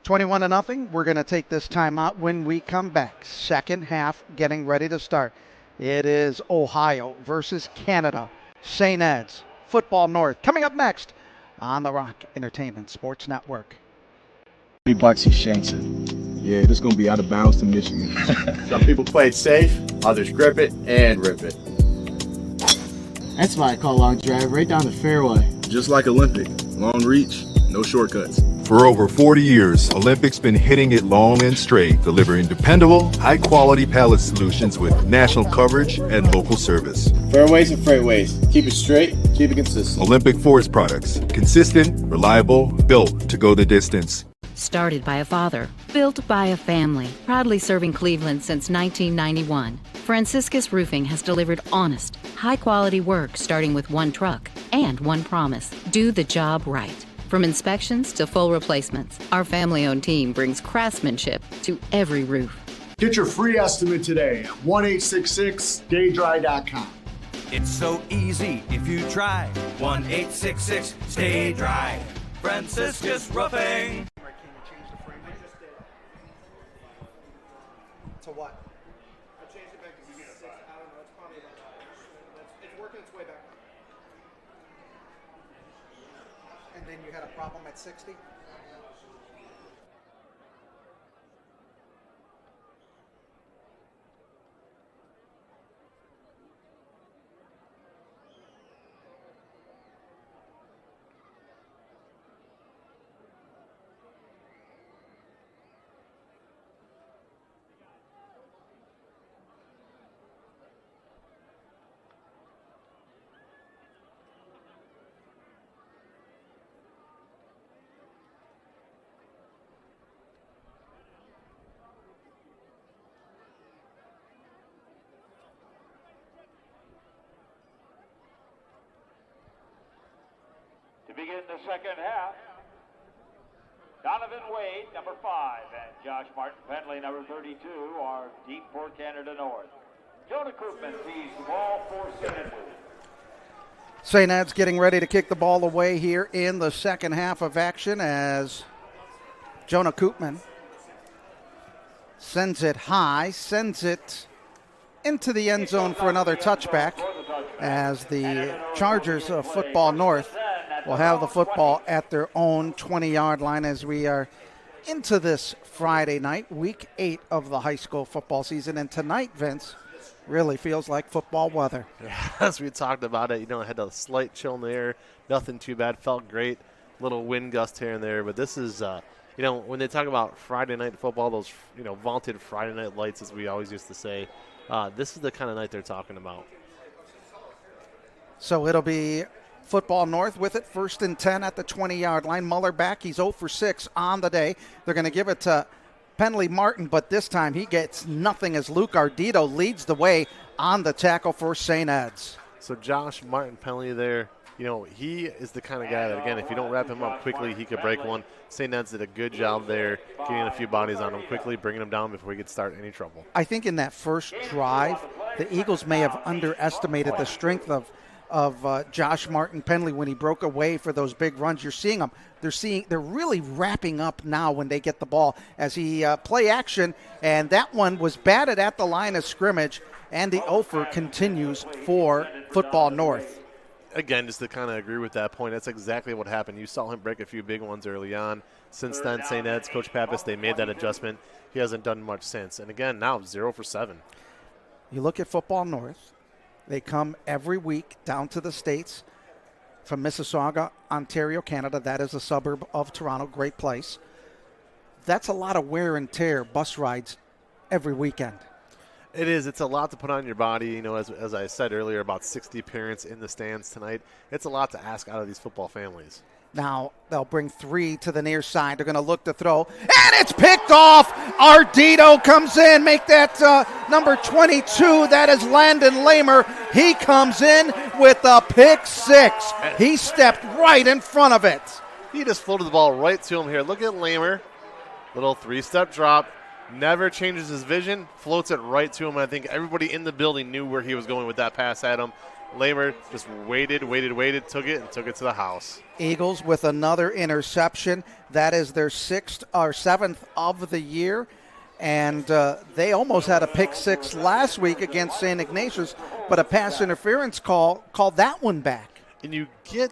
21-0. We're going to take this time out. When we come back, second half getting ready to start. It is Ohio versus Canada. St. Ed's, Football North. Coming up next on the Rock Entertainment Sports Network. $3 he shanks it. Yeah, this is going to be out of bounds to Michigan. Some people play it safe, others grip it and rip it. That's why I call long drive right down the fairway. Just like Olympic, long reach, no shortcuts. For over 40 years, Olympic's been hitting it long and straight, delivering dependable, high-quality pallet solutions with national coverage and local service. Fairways and freightways. Keep it straight, keep it consistent. Olympic Forest Products. Consistent, reliable, built to go the distance. Started by a father, built by a family, proudly serving Cleveland since 1991. Franciscus Roofing has delivered honest, high-quality work starting with 1 truck and 1 promise. Do the job right. From inspections to full replacements, our family-owned team brings craftsmanship to every roof. Get your free estimate today at 1-866-STAY-DRY.com. It's so easy if you try. 1-866-STAY-DRY. Franciscus Roofing. To what? I changed it back to 6. I don't know. It's probably it's working its way back up. And then you had a problem at 60? To begin the second half, Donovan Wade, number 5, and Josh Martin Penley, number 32, are deep for Canada North. Jonah Koopman sees the ball for St. Edward. St. Ed's getting ready to kick the ball away here in the second half of action as Jonah Koopman sends it high, sends it into the end zone for another touchback as the Chargers of Football North will have the football at their own 20-yard line as we are into this Friday night, week 8 of the high school football season. And tonight, Vince, Really feels like football weather. As we talked about it, had a slight chill in the air. Nothing too bad. Felt great. Little wind gust here and there. But this is, when they talk about Friday night football, those, vaunted Friday night lights, as we always used to say, this is the kind of night they're talking about. So it'll be Football North with it. 1st and 10 at the 20-yard line. Muller back. He's 0 for 6 on the day. They're going to give it to Penley Martin, but this time he gets nothing as Luke Ardito leads the way on the tackle for St. Ed's. So Josh Martin Penley there, he is the kind of guy that, again, if you don't wrap him up quickly, he could break one. St. Ed's did a good job there, getting a few bodies on him quickly, bringing him down before he could start any trouble. I think in that first drive, the Eagles may have underestimated the strength of Josh Martin Penley when he broke away for those big runs. You're seeing them. They're really wrapping up now when they get the ball as he play action, and that one was batted at the line of scrimmage, and the offer continues for Football North. Again, just to kind of agree with that point, that's exactly what happened. You saw him break a few big ones early on. Since then, St. Ed's, Coach Pappas, they made that adjustment. He hasn't done much since. And again, now 0 for 7. You look at Football North. They come every week down to the States from Mississauga, Ontario, Canada. That is a suburb of Toronto. Great place. That's a lot of wear and tear bus rides every weekend. It is. It's a lot to put on your body. As I said earlier, about 60 parents in the stands tonight. It's a lot to ask out of these football families. Now they'll bring 3 to the near side. They're going to look to throw, and it's picked off. Ardito comes in, make that number 22. That is Landon Lamer. He comes in with a pick 6. He stepped right in front of it. He just floated the ball right to him here. Look at Lamer. Little 3-step drop. Never changes his vision. Floats it right to him. And I think everybody in the building knew where he was going with that pass at him. Lamer just waited, took it to the house. Eagles with another interception. That is their 6th or 7th of the year. And they almost had a pick 6 last week against St. Ignatius, but a pass interference called that one back. And you get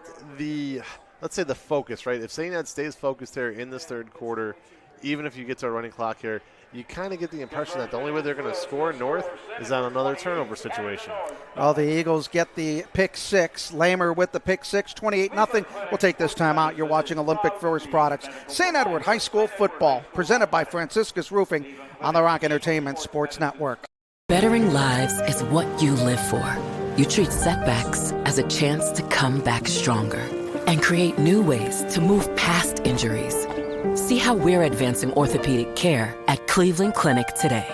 let's say the focus, right? If St. Ed stays focused here in this third quarter, even if you get to a running clock here, you kind of get the impression that the only way they're going to score North is on another turnover situation. Well, the Eagles get the pick 6. Lamer with the pick 6, 28-0. We'll take this time out. You're watching Olympic Forest Products. St. Edward High School football, presented by Franciscus Roofing on the Rock Entertainment Sports Network. Bettering lives is what you live for. You treat setbacks as a chance to come back stronger and create new ways to move past injuries. See how we're advancing orthopedic care at Cleveland Clinic today.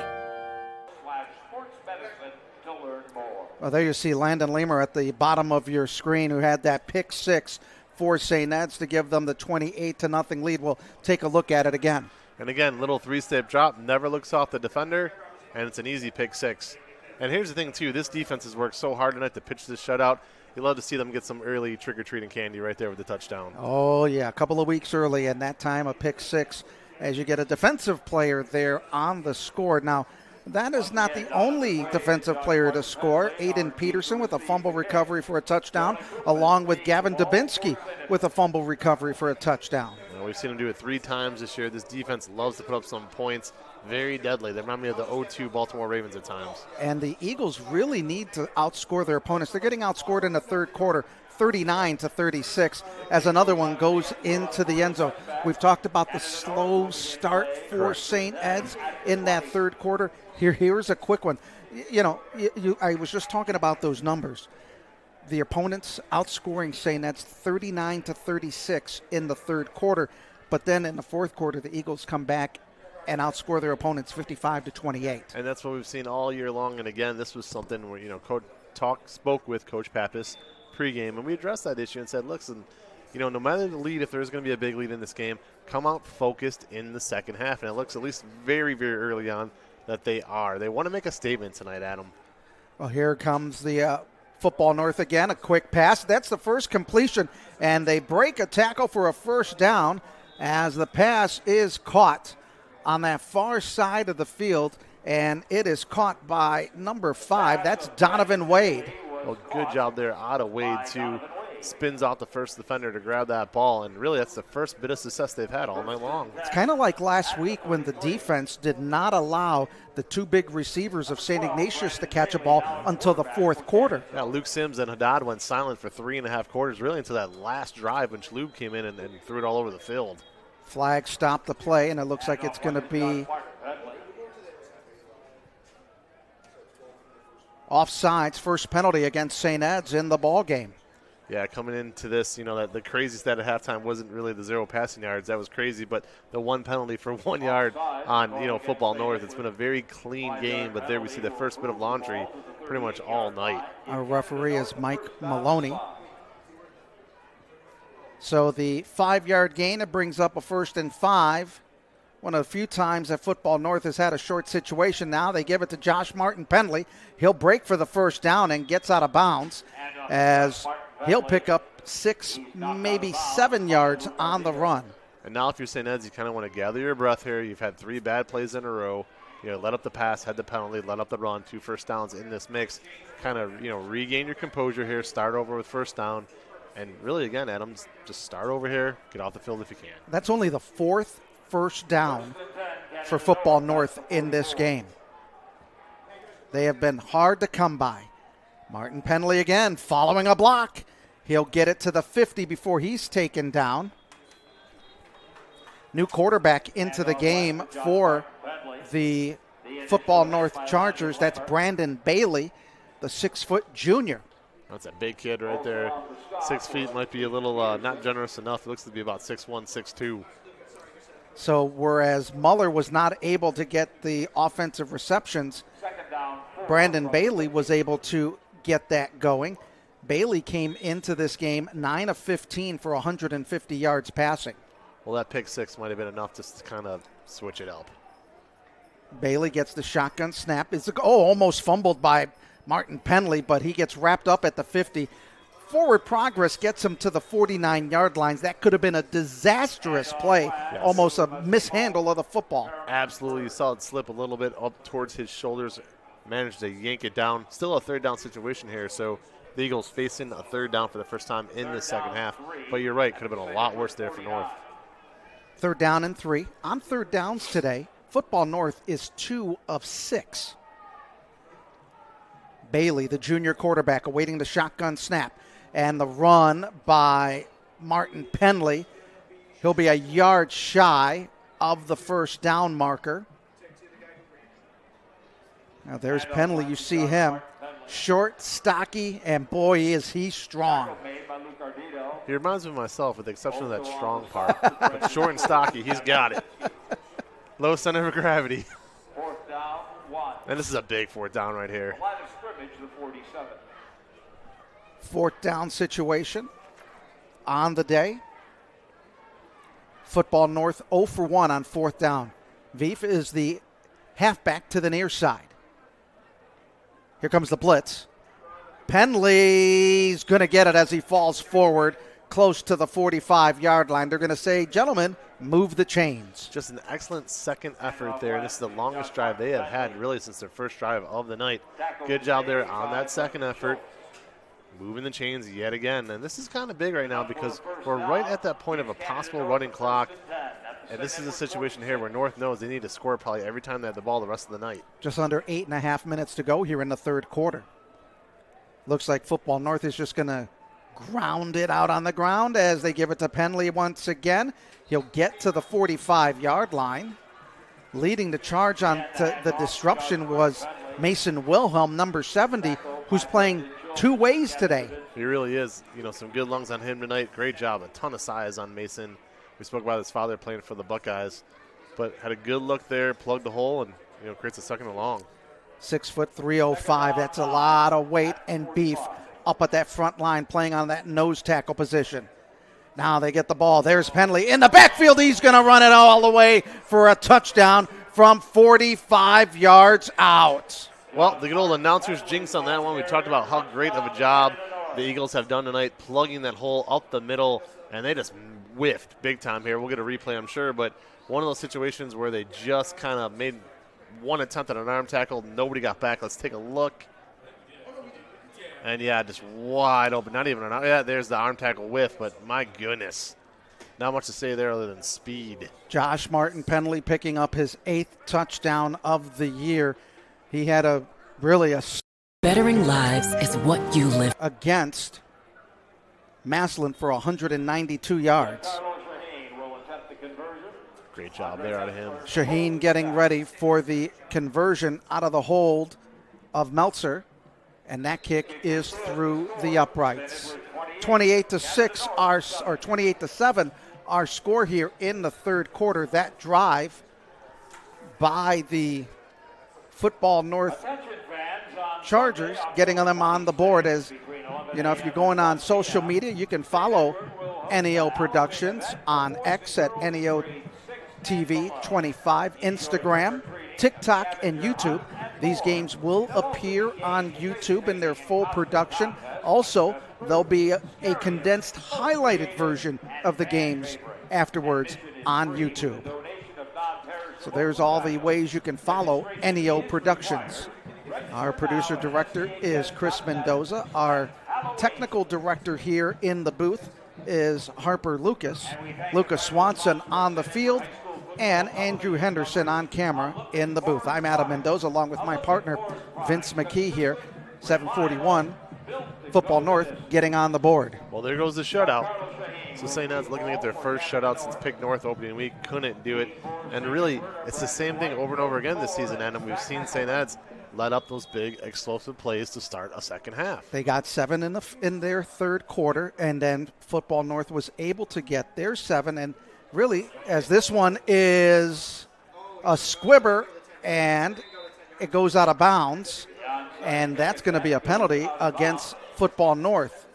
Well, there you see Landon Lamer at the bottom of your screen, who had that pick 6 for St. Ed's to give them the 28-0 lead. We'll take a look at it again. And again, little 3-step drop, never looks off the defender, and it's an easy pick 6. And here's the thing, too. This defense has worked so hard tonight to pitch this shutout. You love to see them get some early trick-or-treating candy right there with the touchdown. Oh, yeah, a couple of weeks early, and that time a pick 6 as you get a defensive player there on the score. Now, that is not the only defensive player to score. Aiden Peterson with a fumble recovery for a touchdown, along with Gavin Dubinsky with a fumble recovery for a touchdown. Well, we've seen him do it 3 times this year. This defense loves to put up some points. Very deadly. They remind me of the 0-2 Baltimore Ravens at times. And the Eagles really need to outscore their opponents. They're getting outscored in the third quarter, 39-36, as another one goes into the end zone. We've talked about the slow start for St. Ed's in that third quarter. Here's a quick one. I was just talking about those numbers. The opponents outscoring St. Ed's 39-36 in the third quarter, but then in the fourth quarter, the Eagles come back and outscore their opponents 55-28. And that's what we've seen all year long. And again, this was something where, spoke with Coach Pappas pregame, and we addressed that issue and said, listen, no matter the lead, if there's going to be a big lead in this game, come out focused in the second half. And it looks, at least very, very early on, that they are. They want to make a statement tonight, Adam. Well, here comes the Football North again, a quick pass. That's the first completion, and they break a tackle for a first down as the pass is caught on that far side of the field, and it is caught by number 5. That's Donovan Wade. Well, good job there out of Wade to spins out the first defender to grab that ball, and really that's the first bit of success they've had all night long. It's kind of like last week when the defense did not allow the two big receivers of St. Ignatius to catch a ball until the fourth quarter. Yeah, Luke Sims and Haddad went silent for 3.5 quarters, really until that last drive when Schlube came in and threw it all over the field. Flag stopped the play, and it looks like it's going to be offsides, first penalty against St. Ed's in the ball game. Yeah, coming into this, that the crazy stat at halftime wasn't really the 0 passing yards. That was crazy, but the 1 penalty for 1 yard on, Football North. It's been a very clean game, but there we see the first bit of laundry pretty much all night. Our referee is Mike Maloney. So the 5-yard gain, it brings up a 1st and 5. One of the few times that Football North has had a short situation now. They give it to Josh Martin Penley. He'll break for the first down and gets out of bounds as he'll pick up 6, maybe 7 yards on the run. And now if you're St. Ed's, you kind of want to gather your breath here. You've had 3 bad plays in a row. Let up the pass, had the penalty, let up the run, 2 first downs in this mix. Kind of, regain your composure here, start over with first down. And really, again, Adams, just start over here, get off the field if you can. That's only the 4th first down for Football North in this game. They have been hard to come by. Martin Penley again following a block. He'll get it to the 50 before he's taken down. New quarterback into the game for the Football North Chargers. That's Brandon Bailey, the 6-foot junior. That's a big kid right there. 6 feet might be a little not generous enough. It looks to be about 6'1", 6'2". So whereas Muller was not able to get the offensive receptions, Brandon Bailey was able to get that going. Bailey came into this game 9 of 15 for 150 yards passing. Well, that pick 6 might have been enough just to kind of switch it up. Bailey gets the shotgun snap. Almost fumbled by Martin Penley, but he gets wrapped up at the 50. Forward progress gets him to the 49-yard lines. That could have been a disastrous play, yes. Almost a mishandle of the football. Absolutely. You saw it slip a little bit up towards his shoulders, managed to yank it down. Still a 3rd down situation here, so the Eagles facing a 3rd down for the first time in the second half. But you're right, could have been a lot worse there for North. 3rd down and 3. On 3rd downs today, Football North is 2 of 6. Bailey, the junior quarterback, awaiting the shotgun snap. And the run by Martin Penley. He'll be a yard shy of the first down marker. Now there's Penley. You see him. Short, stocky, and boy, is he strong. He reminds me of myself with the exception of that strong part. But short and stocky, he's got it. Low center of gravity. 4th down, 1. And this is a big 4th down right here. Line of scrimmage, the 47. 4th down situation on the day. Football North 0 for 1 on 4th down. Veef is the halfback to the near side. Here comes the blitz. Penley's going to get it as he falls forward close to the 45-yard line. They're going to say, gentlemen, move the chains. Just an excellent second effort there. This is the longest drive they have had really since their first drive of the night. Good job there on that second effort. Moving the chains yet again. And this is kind of big right now because we're right at that point of a possible running clock. And this is a situation here where North knows they need to score probably every time they have the ball the rest of the night. Just under 8.5 minutes to go here in the 3rd quarter. Looks like Football North is just going to ground it out on the ground as they give it to Penley once again. He'll get to the 45-yard line. Leading the charge on the disruption was Mason Wilhelm, number 70, who's playing 2 ways today. He really is. Some good lungs on him tonight. Great job. A ton of size on Mason. We spoke about his father playing for the Buckeyes, but had a good look there, plugged the hole, and creates a 2nd and long. 6 foot 305. That's a lot of weight and beef up at that front line, playing on that nose tackle position. Now they get the ball. There's Penley in the backfield. He's going to run it all the way for a touchdown from 45 yards out. Well, the good old announcer's jinx on that one. We talked about how great of a job the Eagles have done tonight, plugging that hole up the middle, and they just whiffed big time here. We'll get a replay, I'm sure, but one of those situations where they just kind of made one attempt at an arm tackle. Nobody got back. Let's take a look. And, yeah, just wide open. Not even there's the arm tackle whiff, but my goodness. Not much to say there other than speed. Josh Martin Penley picking up his 8th touchdown of the year. He had a bettering lives is what you live against Maslin for 192 yards. Great job there out of him. Shaheen getting ready for the conversion out of the hold of Meltzer, and that kick is through the uprights. 28-6, or 28-7, our score here in the third quarter. That drive by the Football North Chargers, getting them on the board. As you know, if you're going on social media, you can follow NEO Productions on X at NEO TV 25, Instagram, TikTok, and YouTube. These games will appear on YouTube in their full production. Also, there'll be a condensed, highlighted version of the games afterwards on YouTube. So there's all the ways you can follow NEO Productions. Our producer director is Chris Mendoza. Our technical director here in the booth is Harper Lucas. Lucas Swanson on the field, and Andrew Henderson on camera in the booth. I'm Adam Mendoza along with my partner Vince McKee here. 7:41, Football North getting on the board. Well, there goes the shutout. So St. Ed's looking at their first shutout since Pick North opening week. Couldn't do it. And really, it's the same thing over and over again this season, Adam. We've seen St. Ed's let up those big explosive plays to start a second half. They got 7 in their third quarter, and then Football North was able to get their 7. And really, as this one is a squibber, and it goes out of bounds, and that's going to be a penalty against Football North.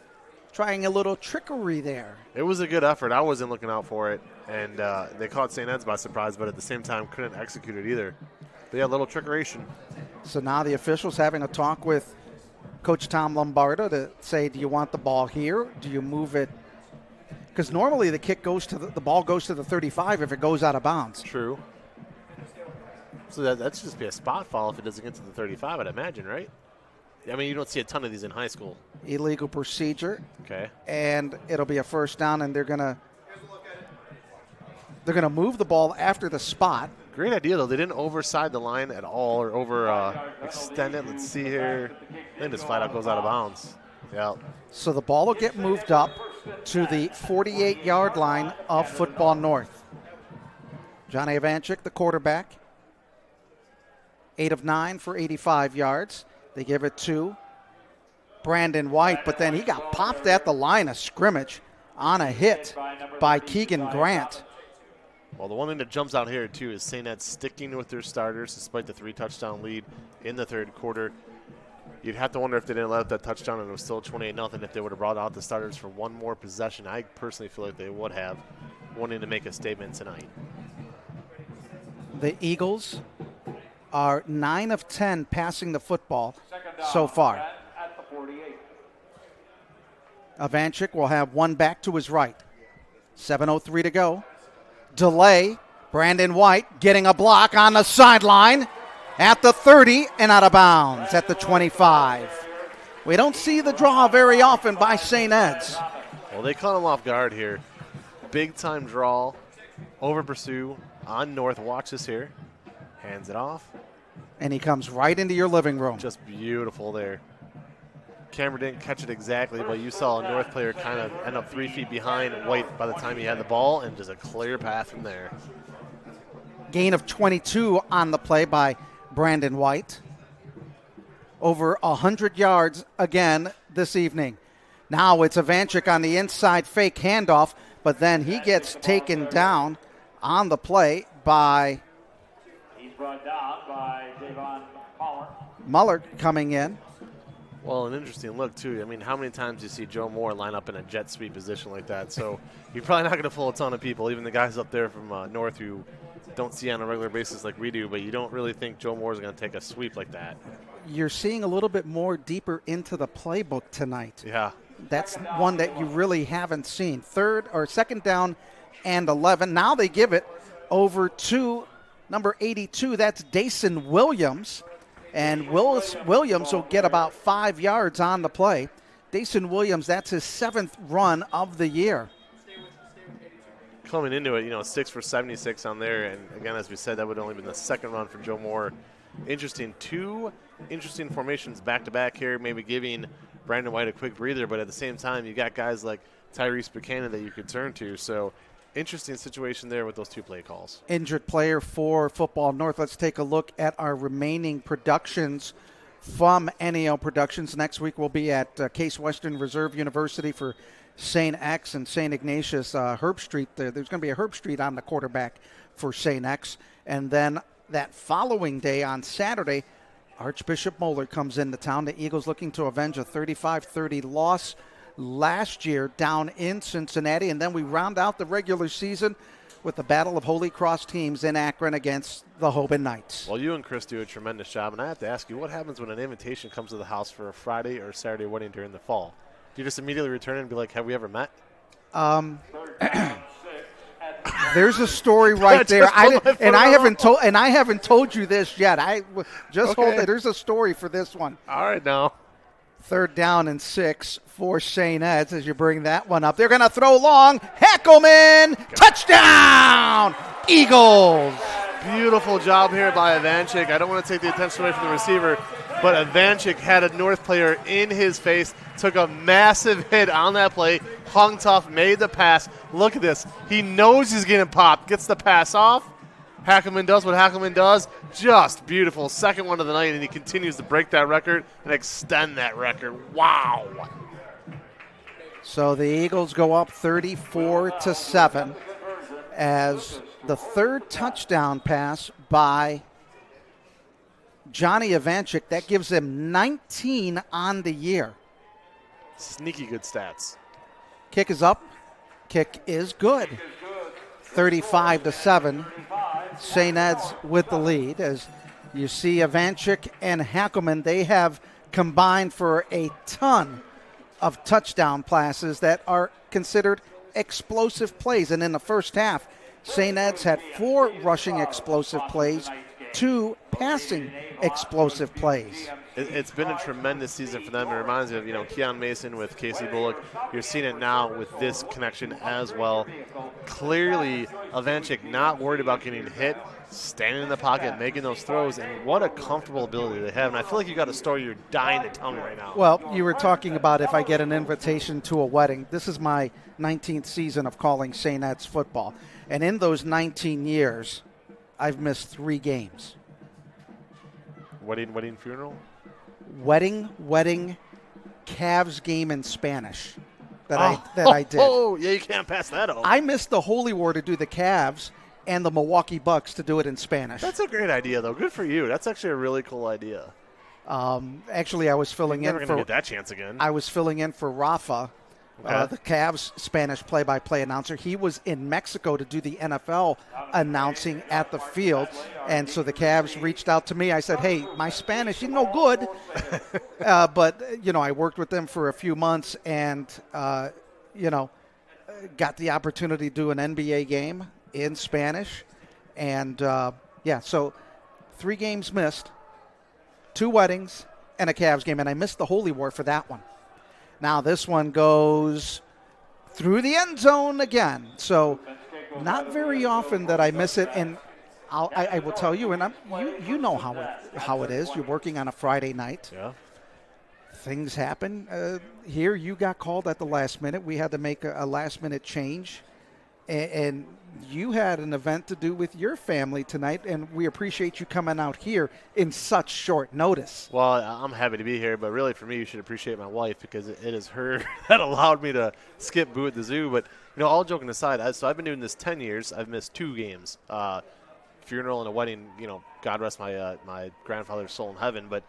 Trying a little trickery there. It was a good effort. I wasn't looking out for it, and they caught St. Ed's by surprise, but at the same time couldn't execute it either. But yeah, a little trickeration. So now the officials having a talk with Coach Tom Lombardo to say, do you want the ball here? Do you move it? Because normally the ball goes to the 35 if it goes out of bounds. True. So that's just be a spot foul if it doesn't get to the 35, I'd imagine, right? I mean, you don't see a ton of these in high school. Illegal procedure. Okay. And it'll be a first down, and they're gonna move the ball after the spot. Great idea, though. They didn't overside the line at all or extend it. Let's see here. I think this flat out goes out of bounds. Yeah. So the ball will get moved up to the 48-yard line of Football North. Johnny Ivanchik, the quarterback, 8 of 9 for 85 yards. They give it to Brandon White, but then he got popped at the line of scrimmage on a hit by Keegan Grant. Well, the one thing that jumps out here, too, is St. Ed's sticking with their starters despite the 3-touchdown lead in the third quarter. You'd have to wonder if they didn't let up that touchdown and it was still 28-0, if they would have brought out the starters for one more possession. I personally feel like they would have, wanting to make a statement tonight. The Eagles are 9 of 10 passing the football so far. Ivanchik will have one back to his right. 7:03 to go. Delay. Brandon White getting a block on the sideline at the 30 and out of bounds at the 25. We don't see the draw very often by St. Ed's. Well, they caught him off guard here. Big time draw. Over pursue on North. Watch this here. Hands it off. And he comes right into your living room. Just beautiful there. Camera didn't catch it exactly, but you saw a North player kind of end up 3 feet behind White by the time he had the ball, and just a clear path from there. Gain of 22 on the play by Brandon White. Over 100 yards again this evening. Now it's Ivanchik on the inside fake handoff, but then he gets taken down on the play by Brought down by Davon Muller coming in. Well, an interesting look, too. I mean, how many times do you see Joe Moore line up in a jet sweep position like that? So you're probably not going to fool a ton of people, even the guys up there from North who don't see on a regular basis like we do, but you don't really think Joe Moore is going to take a sweep like that. You're seeing a little bit more deeper into the playbook tonight. Yeah. That's one that you really haven't seen. Second down and 11. Now they give it over to number 82, that's Dason Williams. And Williams will get about 5 yards on the play. Dason Williams, that's his 7th run of the year. Coming into it, 6 for 76 on there. And again, as we said, that would have only been the second run for Joe Moore. Two interesting formations back-to-back here, maybe giving Brandon White a quick breather, but at the same time, you got guys like Tyrese Buchanan that you could turn to. So interesting situation there with those 2 play calls. Injured player for Football North. Let's take a look at our remaining productions from NEL Productions. Next week we'll be at Case Western Reserve University for St. X and St. Ignatius Herb Street. There's going to be a Herb Street on the quarterback for St. X. And then that following day on Saturday, Archbishop Moeller comes into town. The Eagles looking to avenge a 35-30 loss last year down in Cincinnati. And then we round out the regular season with the Battle of Holy Cross teams in Akron against the Hoban Knights. Well, you and Chris do a tremendous job, and I have to ask you, what happens when an invitation comes to the house for a Friday or Saturday wedding during the fall? Do you just immediately return it and be like, have we ever met? There's a story right there. I haven't told you this yet. Hold it. There's a story for this one. All right, now. 3rd down and 6 for St. Ed's as you bring that one up. They're going to throw long. Hackelman, touchdown, Eagles. Beautiful job here by Ivanchik. I don't want to take the attention away from the receiver, but Ivanchik had a North player in his face, took a massive hit on that play, hung tough, made the pass. Look at this. He knows he's getting popped, gets the pass off. Hackelman does what Hackelman does. Just beautiful. 2nd one of the night, and he continues to break that record and extend that record. Wow. So the Eagles go up 34-7 as the 3rd touchdown pass by Johnny Ivanchik. That gives him 19 on the year. Sneaky good stats. Kick is up. Kick is good. 35-7. St. Ed's with the lead. As you see, Ivanchik and Hackelman, they have combined for a ton of touchdown passes that are considered explosive plays. And in the first half, St. Ed's had 4 rushing explosive plays, 2 passing explosive plays. It's been a tremendous season for them. It reminds me of, Keon Mason with Casey Bullock. You're seeing it now with this connection as well. Clearly, Ivanchik not worried about getting hit, standing in the pocket, making those throws, and what a comfortable ability they have. And I feel like you got a story you're dying to tell me right now. Well, you were talking about if I get an invitation to a wedding. This is my 19th season of calling St. Ed's football. And in those 19 years, I've missed 3 games. Wedding, funeral? Wedding, Cavs game in Spanish that I did. Oh, yeah, you can't pass that up. I missed the Holy War to do the Cavs and the Milwaukee Bucks to do it in Spanish. That's a great idea, though. Good for you. That's actually a really cool idea. Actually, I was filling You're in never for gonna get that chance again. I was filling in for Rafa, the Cavs Spanish play-by-play announcer. He was in Mexico to do the NFL announcing at the field, and so the Cavs reached out to me. I said, hey, my Spanish is no good, but, I worked with them for a few months and, got the opportunity to do an NBA game in Spanish. And, so 3 games missed, 2 weddings, and a Cavs game, and I missed the Holy War for that one. Now this one goes through the end zone again. So not very often that I miss it, and I will tell you, and you know how it is. You're working on a Friday night. Yeah. Things happen. Here you got called at the last minute. We had to make a last-minute change, and you had an event to do with your family tonight, and we appreciate you coming out here in such short notice. Well, I'm happy to be here, but really for me, you should appreciate my wife because it is her that allowed me to skip Boo at the Zoo. But, all joking aside, I've been doing this 10 years. I've missed 2 games, funeral and a wedding. God rest my grandfather's soul in heaven. But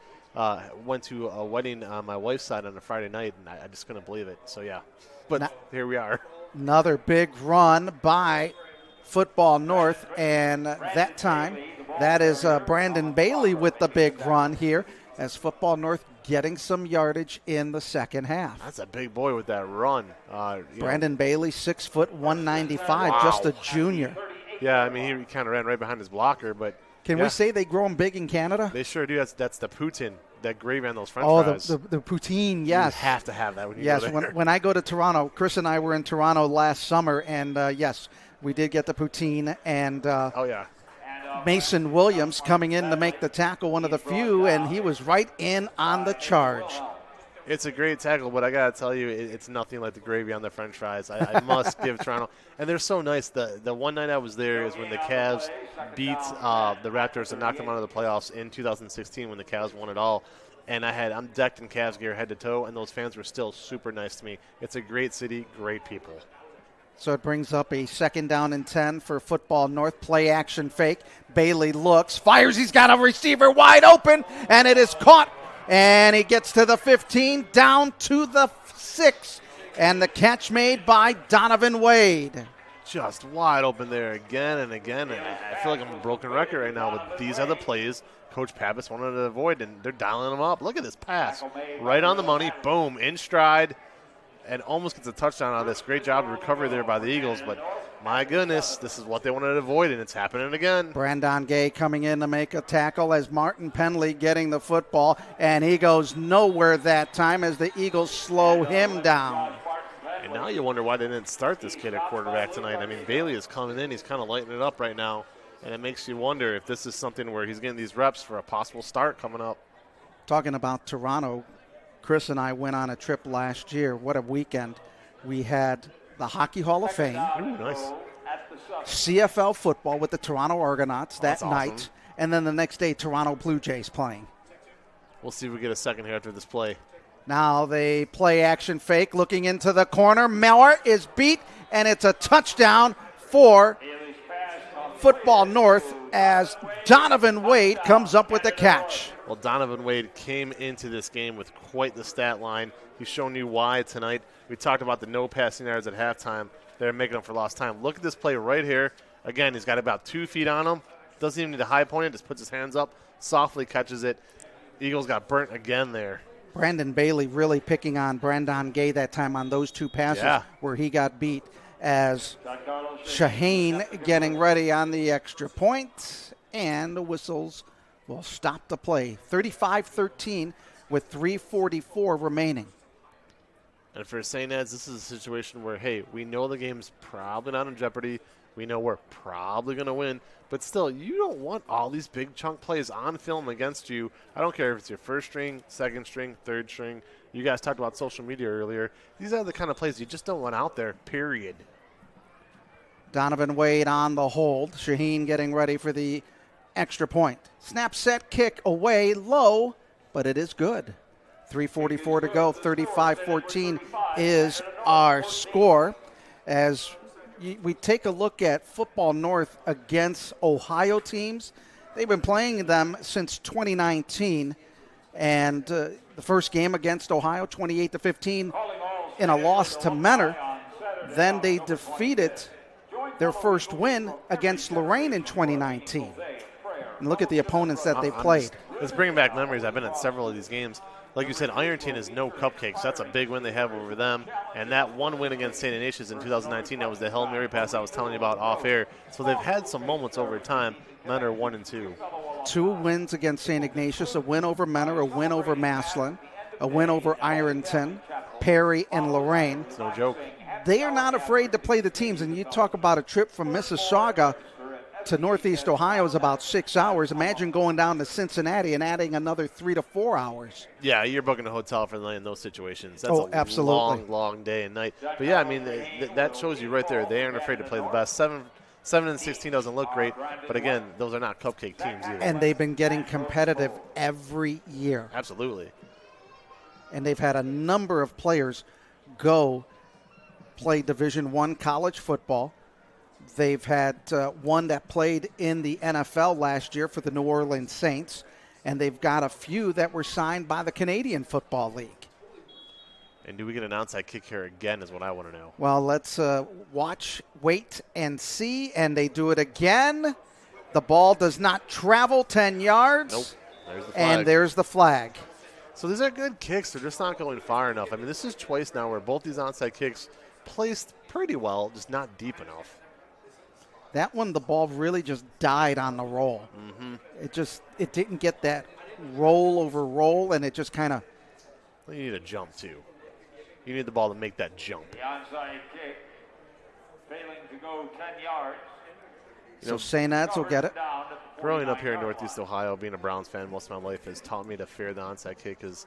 went to a wedding on my wife's side on a Friday night, and I just couldn't believe it. So, yeah. But here we are. Another big run by Football North, and that time that is Brandon Bailey with the big run here as Football North getting some yardage in the second half. That's a big boy with that run. Brandon Bailey, 6'195", just a junior. Yeah, he kind of ran right behind his blocker, but Can we say they grow them big in Canada? They sure do. That's the poutine, that gravy on those French fries. Oh, the poutine, yes. You have to have that when you yes, go there. When I go to Toronto, Chris and I were in Toronto last summer, and yes, we did get the poutine. And oh, yeah. Mason Williams coming in to make the tackle, one of the few, and he was right in on the charge. It's a great tackle, but I got to tell you, it's nothing like the gravy on the French fries. I must give Toronto. And they're so nice. The one night I was there is when the Cavs beat the Raptors and knocked them out of the playoffs in 2016 when the Cavs won it all. And I'm decked in Cavs gear head to toe, and those fans were still super nice to me. It's a great city, great people. So it brings up a 2nd down and 10 for Football North. Play action fake. Bailey looks, fires. He's got a receiver wide open, and it is caught. And he gets to the 15, down to the 6. And the catch made by Donovan Wade. Just wide open there again and again. And I feel like I'm a broken record right now, but these are the plays Coach Pappas wanted to avoid, and they're dialing them up. Look at this pass. Right on the money. Boom, in stride. And almost gets a touchdown out of this. Great job of recovery there by the Eagles. But, my goodness, this is what they wanted to avoid, and it's happening again. Brandon Gay coming in to make a tackle as Martin Penley getting the football. And he goes nowhere that time as the Eagles slow him down. And now you wonder why they didn't start this kid at quarterback tonight. I mean, Bailey is coming in. He's kind of lighting it up right now. And it makes you wonder if this is something where he's getting these reps for a possible start coming up. Talking about Toronto, Chris and I went on a trip last year. What a weekend. We had the Hockey Hall of Fame. Ooh, nice. CFL football with the Toronto Argonauts that night. Awesome. And then the next day, Toronto Blue Jays playing. We'll see if we get a second here after this play. Now they play action fake, looking into the corner. Miller is beat, and it's a touchdown for Football North as Donovan Wade comes up with the catch. Well, Donovan Wade came into this game with quite the stat line. He's shown you why tonight. We talked about the no passing yards at halftime. They're making up for lost time. Look at this play right here. Again, he's got about 2 feet on him. Doesn't even need a high point. Just puts his hands up, softly catches it. Eagles got burnt again there. Brandon Bailey really picking on Brandon Gay that time on those 2 passes where he got beat, as Shaheen getting ready on the extra point, and the whistles will stop the play. 35-13 with 3:44 remaining. And for St. Ed's, this is a situation where, hey, we know the game's probably not in jeopardy. We know we're probably going to win. But still, you don't want all these big chunk plays on film against you. I don't care if it's your first string, second string, third string. You guys talked about social media earlier. These are the kind of plays you just don't want out there, period. Donovan Wade on the hold. Shaheen getting ready for the extra point. Snap, set, kick away, low, but it is good. 3:44 to go. 35-14 is our score. As we take a look at Football North against Ohio teams, they've been playing them since 2019. And the first game against Ohio, 28-15, in a loss to Mentor. Then they defeated their first win against Lorraine in 2019. And look at the opponents that they played. Let's bring back memories. I've been at several of these games. Like you said, Ironton is no cupcakes. That's a big win they have over them. And that one win against St. Ignatius in 2019, that was the Hail Mary pass I was telling you about off air. So they've had some moments over time. Mentor 1-2. 2 wins against St. Ignatius, a win over Mentor, a win over Massillon, a win over Ironton, Perry, and Lorraine. It's no joke. They are not afraid to play the teams. And you talk about a trip from Mississauga to Northeast Ohio is about 6 hours. Imagine going down to Cincinnati and adding another 3 to 4 hours. Yeah, you're booking a hotel for the night in those situations. That's absolutely. Long, long day and night. But yeah, I mean, that shows you right there. They aren't afraid to play the best. 7-16 doesn't look great, but again, those are not cupcake teams either. And they've been getting competitive every year. Absolutely. And they've had a number of players go play Division I college football. They've had one that played in the NFL last year for the New Orleans Saints, and they've got a few that were signed by the Canadian Football League. And do we get an onside kick here again is what I want to know. Well, let's watch, wait, and see, and they do it again. The ball does not travel 10 yards. Nope. There's the flag. And there's the flag. So these are good kicks. They're just not going far enough. I mean, this is twice now where both these onside kicks placed pretty well, just not deep enough. That one, the ball really just died on the roll. Mm-hmm. It didn't get that roll over roll, and it just kind of. Well, you need a jump, too. You need the ball to make that jump. The onside kick, failing to go 10 yards. So St. Ed's will get it. Growing up here in Northeast Ohio, being a Browns fan most of my life has taught me to fear the onside kick because,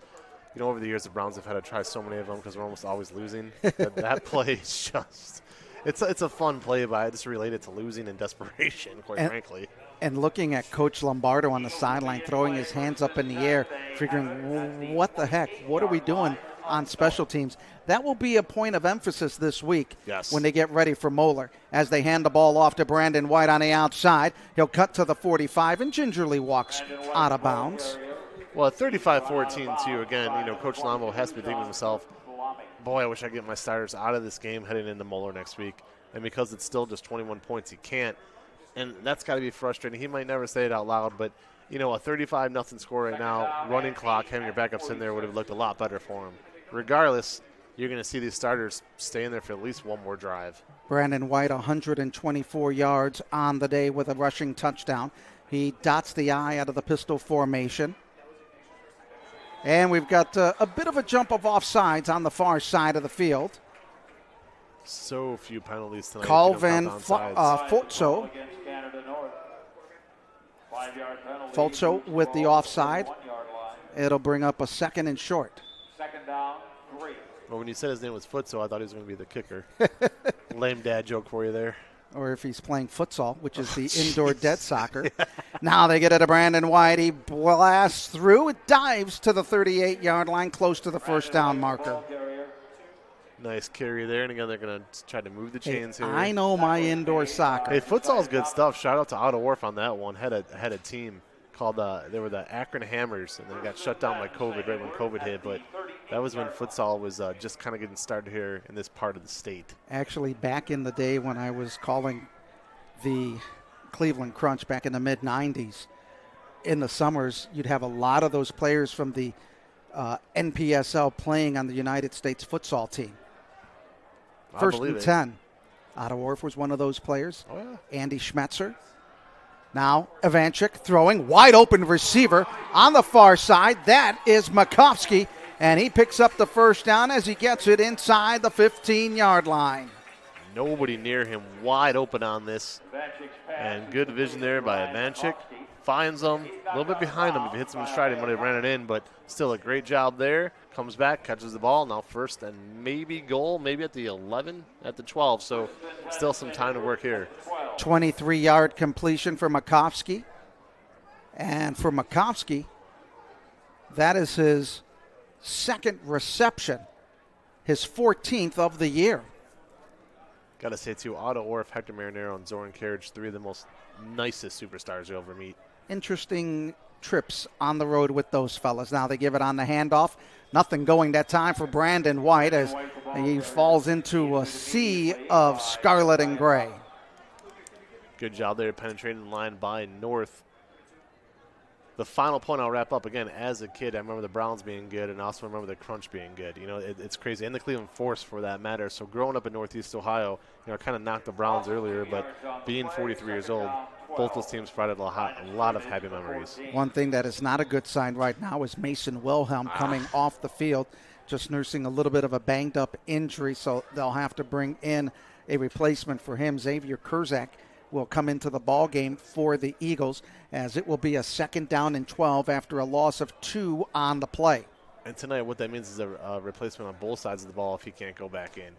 over the years the Browns have had to try so many of them because we're almost always losing. that play is just, it's a fun play, but I just relate it to losing and desperation, quite frankly. And looking at Coach Lombardo on the sideline, throwing his hands up in the air, figuring, what the heck, what are we doing on special teams? That will be a point of emphasis this week when they get ready for Moeller. As they hand the ball off to Brandon White on the outside, he'll cut to the 45 and gingerly walks out of bounds. Well, at 35-14, too, again, Coach Lombo has to be thinking to himself, boy, I wish I could get my starters out of this game heading into Moeller next week. And because it's still just 21 points, he can't. And that's got to be frustrating. He might never say it out loud, but, a 35-0 score right now, running clock, having your backups in there would have looked a lot better for him. Regardless, you're going to see these starters stay in there for at least one more drive. Brandon White, 124 yards on the day with a rushing touchdown. He dots the I out of the pistol formation. And we've got a bit of a jump of offsides on the far side of the field. So few penalties tonight. Calvin Fultzo. Fultzo with the offside. It'll bring up a 2nd and short. Second down, 3. Well, when you said his name was Futso, I thought he was going to be the kicker. Lame dad joke for you there. Or if he's playing futsal, which is the indoor dead soccer. Now they get it to Brandon White. He blasts through. It dives to the 38-yard line, close to the first down marker. Nice carry there. And again, they're going to try to move the chains here. I know my indoor soccer. Hey, futsal's good stuff. Shout out to Otto Wharf on that one. Had a team called they were the Akron Hammers, and they got shut down by COVID right when COVID hit. But that was when futsal was just kind of getting started here in this part of the state. Actually, back in the day when I was calling the Cleveland Crunch back in the mid-'90s, in the summers, you'd have a lot of those players from the NPSL playing on the United States futsal team. First and 10. Otto Wharf was one of those players. Oh, yeah. Andy Schmetzer. Now, Ivanchik throwing, wide open receiver on the far side. That is Makovsky, and he picks up the first down as he gets it inside the 15-yard line. Nobody near him, wide open on this. And good vision there by Ivanchik. Finds him, a little bit behind him. If he hits him in stride, he might have ran it in, but still a great job there. Comes back, catches the ball. Now first and maybe goal, maybe at the 11, at the 12. So still some time to work here. 23-yard completion for Makovsky. And for Makovsky, that is his second reception, his 14th of the year. Got to say, too, Otto Orff, Hector Marinero, and Zoran Karic, 3 of the most nicest superstars you'll ever meet. Interesting trips on the road with those fellas. Now they give it on the handoff. Nothing going that time for Brandon White as he falls into a sea of scarlet and gray. Good job there penetrating the line by North. The final point I'll wrap up, again, as a kid, I remember the Browns being good and also remember the Crunch being good. It's crazy. And the Cleveland Force, for that matter. So growing up in Northeast Ohio, I kind of knocked the Browns earlier, but being 43 years old, both those teams provided a lot of happy memories. One thing that is not a good sign right now is Mason Wilhelm coming off the field, just nursing a little bit of a banged-up injury, so they'll have to bring in a replacement for him. Xavier Kurzak will come into the ball game for the Eagles, as it will be a 2nd down and 12 after a loss of 2 on the play. And tonight what that means is a replacement on both sides of the ball if he can't go back in.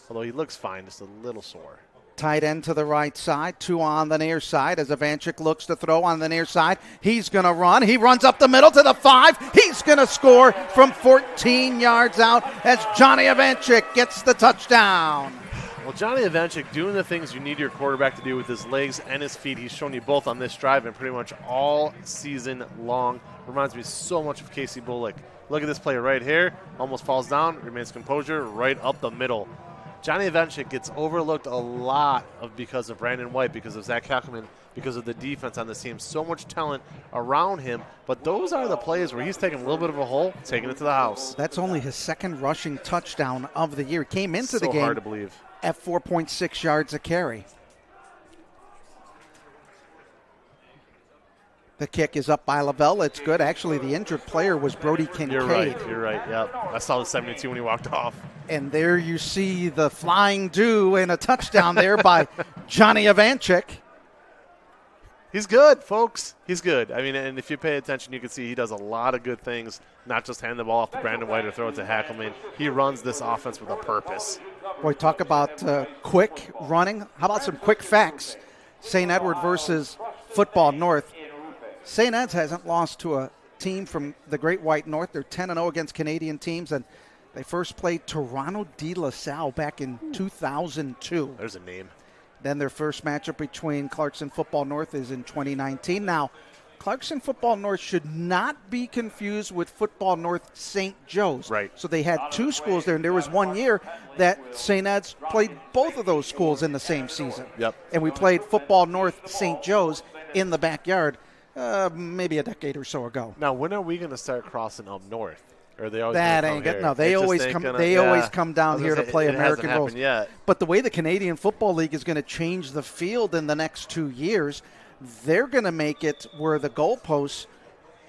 Although he looks fine, just a little sore. Tight end to the right side, 2 on the near side as Ivanchik looks to throw on the near side. He's going to run. He runs up the middle to the 5. He's going to score from 14 yards out as Johnny Ivanchik gets the touchdown. Well, Johnny Ivanchik doing the things you need your quarterback to do with his legs and his feet. He's shown you both on this drive and pretty much all season long. Reminds me so much of Casey Bullock. Look at this play right here. Almost falls down, remains composure, right up the middle. Johnny Ivanchik gets overlooked a lot because of Brandon White, because of Zach Hackelman, because of the defense on this team. So much talent around him, but those are the plays where he's taking a little bit of a hole, taking it to the house. That's only his 2nd rushing touchdown of the year. He came into the game hard to believe. at 4.6 yards a carry. The kick is up by Lavelle. It's good. Actually, the injured player was Brody Kincaid. You're right. Yep. I saw the 72 when he walked off. And there you see the flying do and a touchdown there by Johnny Ivanchik. He's good, folks. He's good. I mean, and if you pay attention, you can see he does a lot of good things, not just hand the ball off to Brandon White or throw it to Hackelman. He runs this offense with a purpose. Boy, talk about quick running. How about some quick facts? St. Edward versus Football North. St. Ed's hasn't lost to a team from the Great White North. They're 10-0 against Canadian teams, and they first played Toronto de La Salle back in 2002. There's a name. Then their first matchup between Clarkson Football North is in 2019. Now, Clarkson Football North should not be confused with Football North St. Joe's. Right. So they had two schools there, and there was 1 year that St. Ed's played both of those schools in the same season. Yep. And we played Football North St. Joe's in the backyard maybe a decade or so ago. Now, when are we going to start crossing up north? Or are they always that ain't good. No, they always come. Always come down here to play American rules. But the way the Canadian Football League is going to change the field in the next 2 years, they're going to make it where the goalposts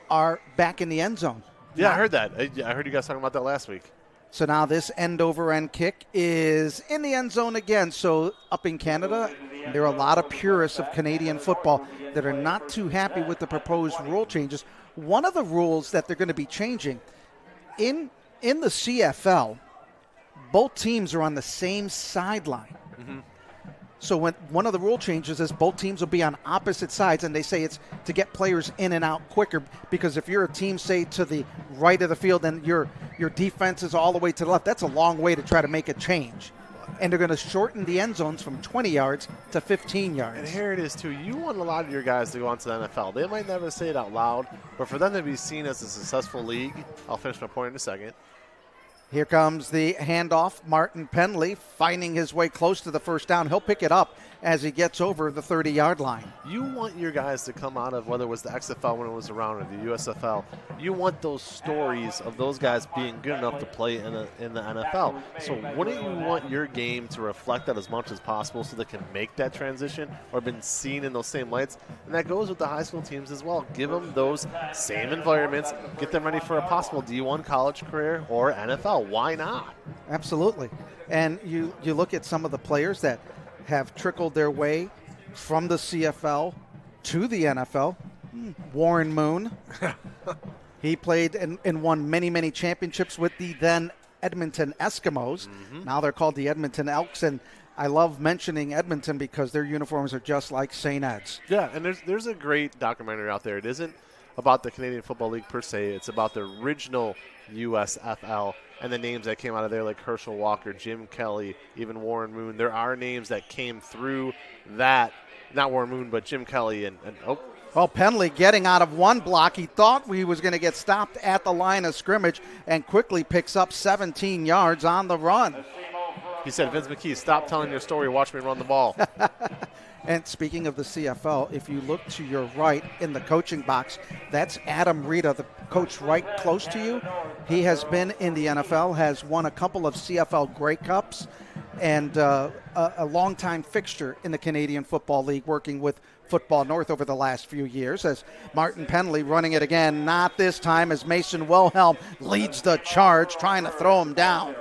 are back in the end zone. Yeah, I heard that. I heard you guys talking about that last week. So now this end-over-end kick is in the end zone again. So up in Canada, there are a lot of purists of Canadian football that are not too happy with the proposed rule changes. One of the rules that they're going to be changing, in the CFL, both teams are on the same sideline. Mm-hmm. So when one of the rule changes is both teams will be on opposite sides, and they say it's to get players in and out quicker, because if you're a team, say, to the right of the field and your defense is all the way to the left, that's a long way to try to make a change. And they're going to shorten the end zones from 20 yards to 15 yards. And here it is, too. You want a lot of your guys to go on to the NFL. They might never say it out loud, but for them to be seen as a successful league, I'll finish my point in a second. Here comes the handoff. Martin Penley finding his way close to the first down. He'll pick it up as he gets over the 30-yard line. You want your guys to come out of, whether it was the XFL when it was around or the USFL, you want those stories of those guys being good enough to play in the NFL. So wouldn't you want your game to reflect that as much as possible so they can make that transition or been seen in those same lights? And that goes with the high school teams as well. Give them those same environments. Get them ready for a possible D1 college career or NFL. Why not? Absolutely. And you look at some of the players that have trickled their way from the CFL to the NFL. Warren Moon. He played and won many, many championships with the then Edmonton Eskimos. Mm-hmm. Now they're called the Edmonton Elks, and I love mentioning Edmonton because their uniforms are just like St. Ed's. Yeah, and there's a great documentary out there. It isn't about the Canadian Football League per se. It's about the original USFL and the names that came out of there, like Herschel Walker, Jim Kelly, even Warren Moon. There are names that came through that, not Warren Moon, but Jim Kelly. Well, Penley getting out of one block. He thought he was going to get stopped at the line of scrimmage and quickly picks up 17 yards on the run. He said, Vince McKee, stop telling your story. Watch me run the ball. And speaking of the CFL, if you look to your right in the coaching box, that's Adam Rita, the coach right close to you. He has been in the NFL, has won a couple of CFL Grey Cups, and a longtime fixture in the Canadian Football League, working with Football North over the last few years. As Martin Penley running it again, not this time, as Mason Wilhelm leads the charge, trying to throw him down.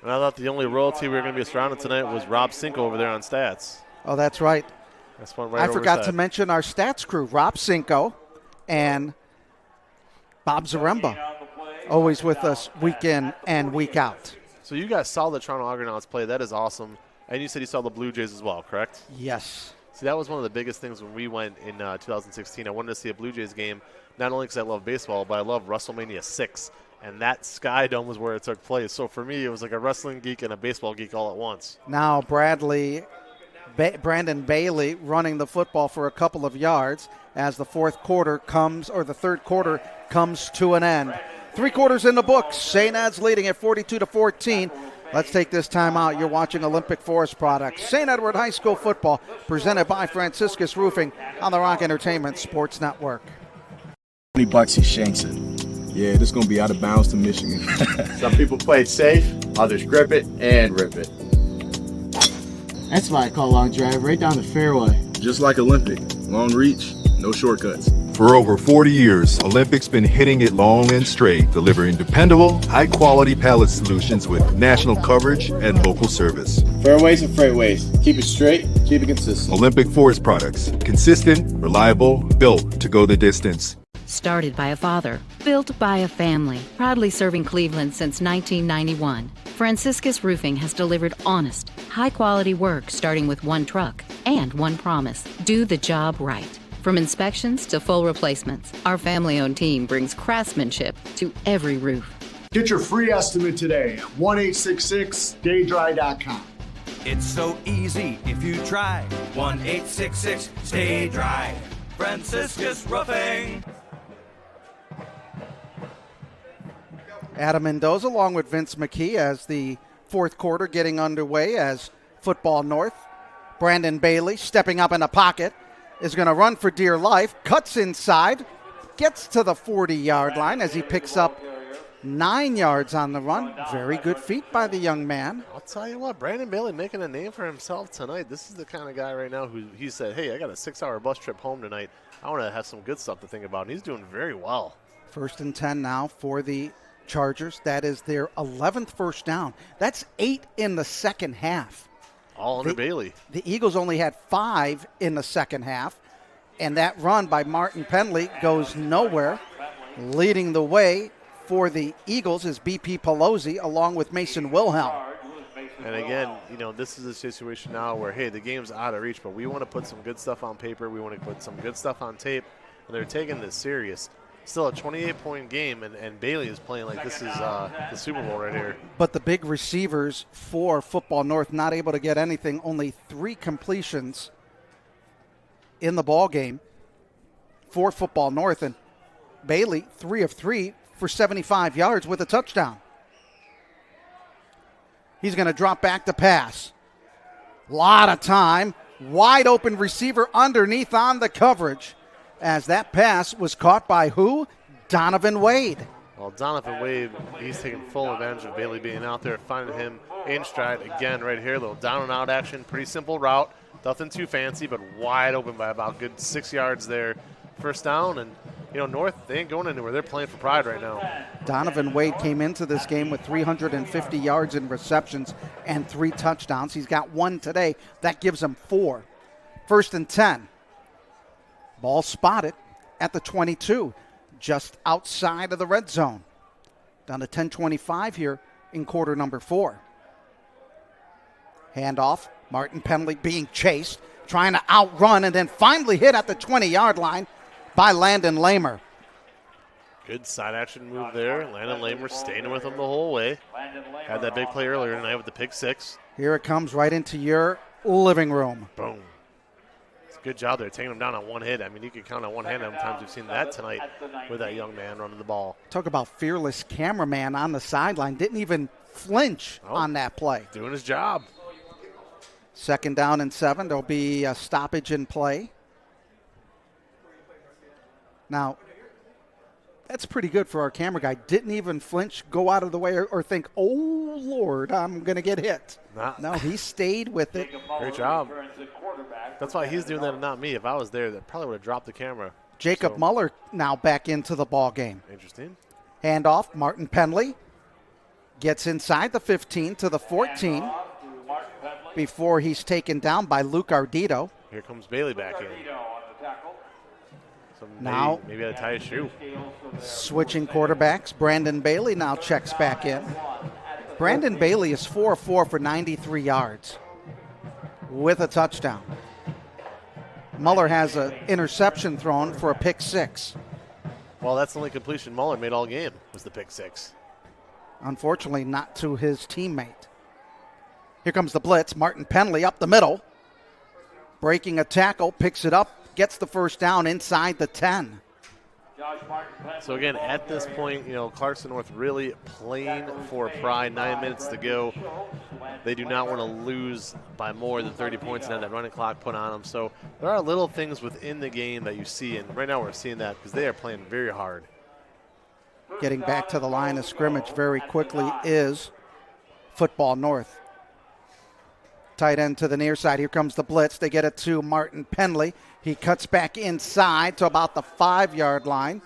And I thought the only royalty we were going to be surrounded tonight was Rob Cinco over there on stats. Oh, that's right. That's one right. I forgot to mention our stats crew, Rob Cinco and Bob Zaremba, always with us week in and week out. So you guys saw the Toronto Argonauts play. That is awesome. And you said you saw the Blue Jays as well, correct? Yes. See, that was one of the biggest things when we went in 2016. I wanted to see a Blue Jays game, not only because I love baseball, but I love WrestleMania 6. And that Sky Dome was where it took place. So for me, it was like a wrestling geek and a baseball geek all at once. Now Brandon Bailey running the football for a couple of yards as the third quarter comes to an end. 3 quarters in the books. St. Ed's leading at 42-14. Let's take this time out. You're watching Olympic Forest Products. St. Edward High School football presented by Franciscus Roofing on the Rock Entertainment Sports Network. $20 he shanks it. Yeah, this is going to be out of bounds to Michigan. Some people play it safe, others grip it and rip it. That's why I call long drive right down the fairway. Just like Olympic. Long reach, No shortcuts. For over 40 years, Olympic's been hitting it long and straight, delivering dependable, high-quality pallet solutions with national coverage and local service. Fairways and freightways. Keep it straight, keep it consistent. Olympic Forest Products. Consistent, reliable, built to go the distance. Started by a father, built by a family, proudly serving Cleveland since 1991. Franciscus Roofing has delivered honest, high-quality work starting with one truck and one promise: do the job right. From inspections to full replacements, our family-owned team brings craftsmanship to every roof. Get your free estimate today at 1-866-STAY-DRY.com. It's so easy if you try. 1-866-STAY-DRY. Franciscus Roofing. Adam Mendoza along with Vince McKee as the fourth quarter getting underway as Football North. Brandon Bailey stepping up in the pocket is going to run for dear life, cuts inside, gets to the 40-yard line as he picks up 9 yards on the run. Very good feet by the young man. I'll tell you what, Brandon Bailey making a name for himself tonight. This is the kind of guy right now who he said, hey, I got a 6-hour bus trip home tonight. I want to have some good stuff to think about, and he's doing very well. 1st and 10 now for the Chargers. That is their 11th first down. That's 8 in the second half. All under Bailey. The Eagles only had 5 in the second half, and that run by Martin Penley goes nowhere. Leading the way for the Eagles is BP Pelosi along with Mason Wilhelm. And again, this is a situation now where, hey, the game's out of reach, but we want to put some good stuff on paper. We want to put some good stuff on tape, and they're taking this serious. Still a 28-point game, and Bailey is playing like this is the Super Bowl right here. But the big receivers for Football North not able to get anything. Only 3 completions in the ball game for Football North, and Bailey 3 of 3 for 75 yards with a touchdown. He's going to drop back to pass. Lot of time. Wide open receiver underneath on the coverage, as that pass was caught by who? Donovan Wade. Well, Donovan Wade, he's taking full advantage of Bailey being out there, finding him in stride again right here. A little down and out action, pretty simple route. Nothing too fancy, but wide open by about good 6 yards there. First down, and North, they ain't going anywhere. They're playing for pride right now. Donovan Wade came into this game with 350 yards in receptions and 3 touchdowns. He's got 1 today. That gives him 4. 1st and 10. Ball spotted at the 22, just outside of the red zone. Down to 10:25 here in quarter number 4. Handoff, Martin Penley being chased, trying to outrun, and then finally hit at the 20-yard line by Landon Lamer. Good side action move there. Landon Lamer staying with him the whole way. Had that big play earlier tonight with the pick 6. Here it comes right into your living room. Boom. Good job there, taking him down on one hit. I mean, you can count on one hand how many times you've seen that tonight with that young man running the ball. Talk about fearless cameraman on the sideline. Didn't even flinch on that play. Doing his job. 2nd down and 7. There'll be a stoppage in play. Now, that's pretty good for our camera guy. Didn't even flinch, go out of the way, or think, oh, Lord, I'm going to get hit. No, he stayed with it. Great job. That's why he's doing that and not me. If I was there, that probably would have dropped the camera. Jacob Muller now back into the ball game. Interesting. Handoff, Martin Penley gets inside the 15 to the 14 before he's taken down by Luke Ardito. Here comes Bailey back in. So now, maybe had to tie his shoe. Switching quarterbacks, Brandon Bailey now checks back in. Brandon Bailey is 4-4 for 93 yards with a touchdown. Muller has an interception thrown for a pick 6. Well, that's the only completion Muller made all game, was the pick 6. Unfortunately, not to his teammate. Here comes the blitz. Martin Penley up the middle. Breaking a tackle, picks it up, gets the first down inside the 10. So again, at this point, Clarkson North really playing for pride. 9 minutes to go. They do not want to lose by more than 30 points and have that running clock put on them. So there are little things within the game that you see, and right now we're seeing that because they are playing very hard. Getting back to the line of scrimmage very quickly is Football North. Tight end to the near side. Here comes the blitz. They get it to Martin Penley. He cuts back inside to about the 5-yard line,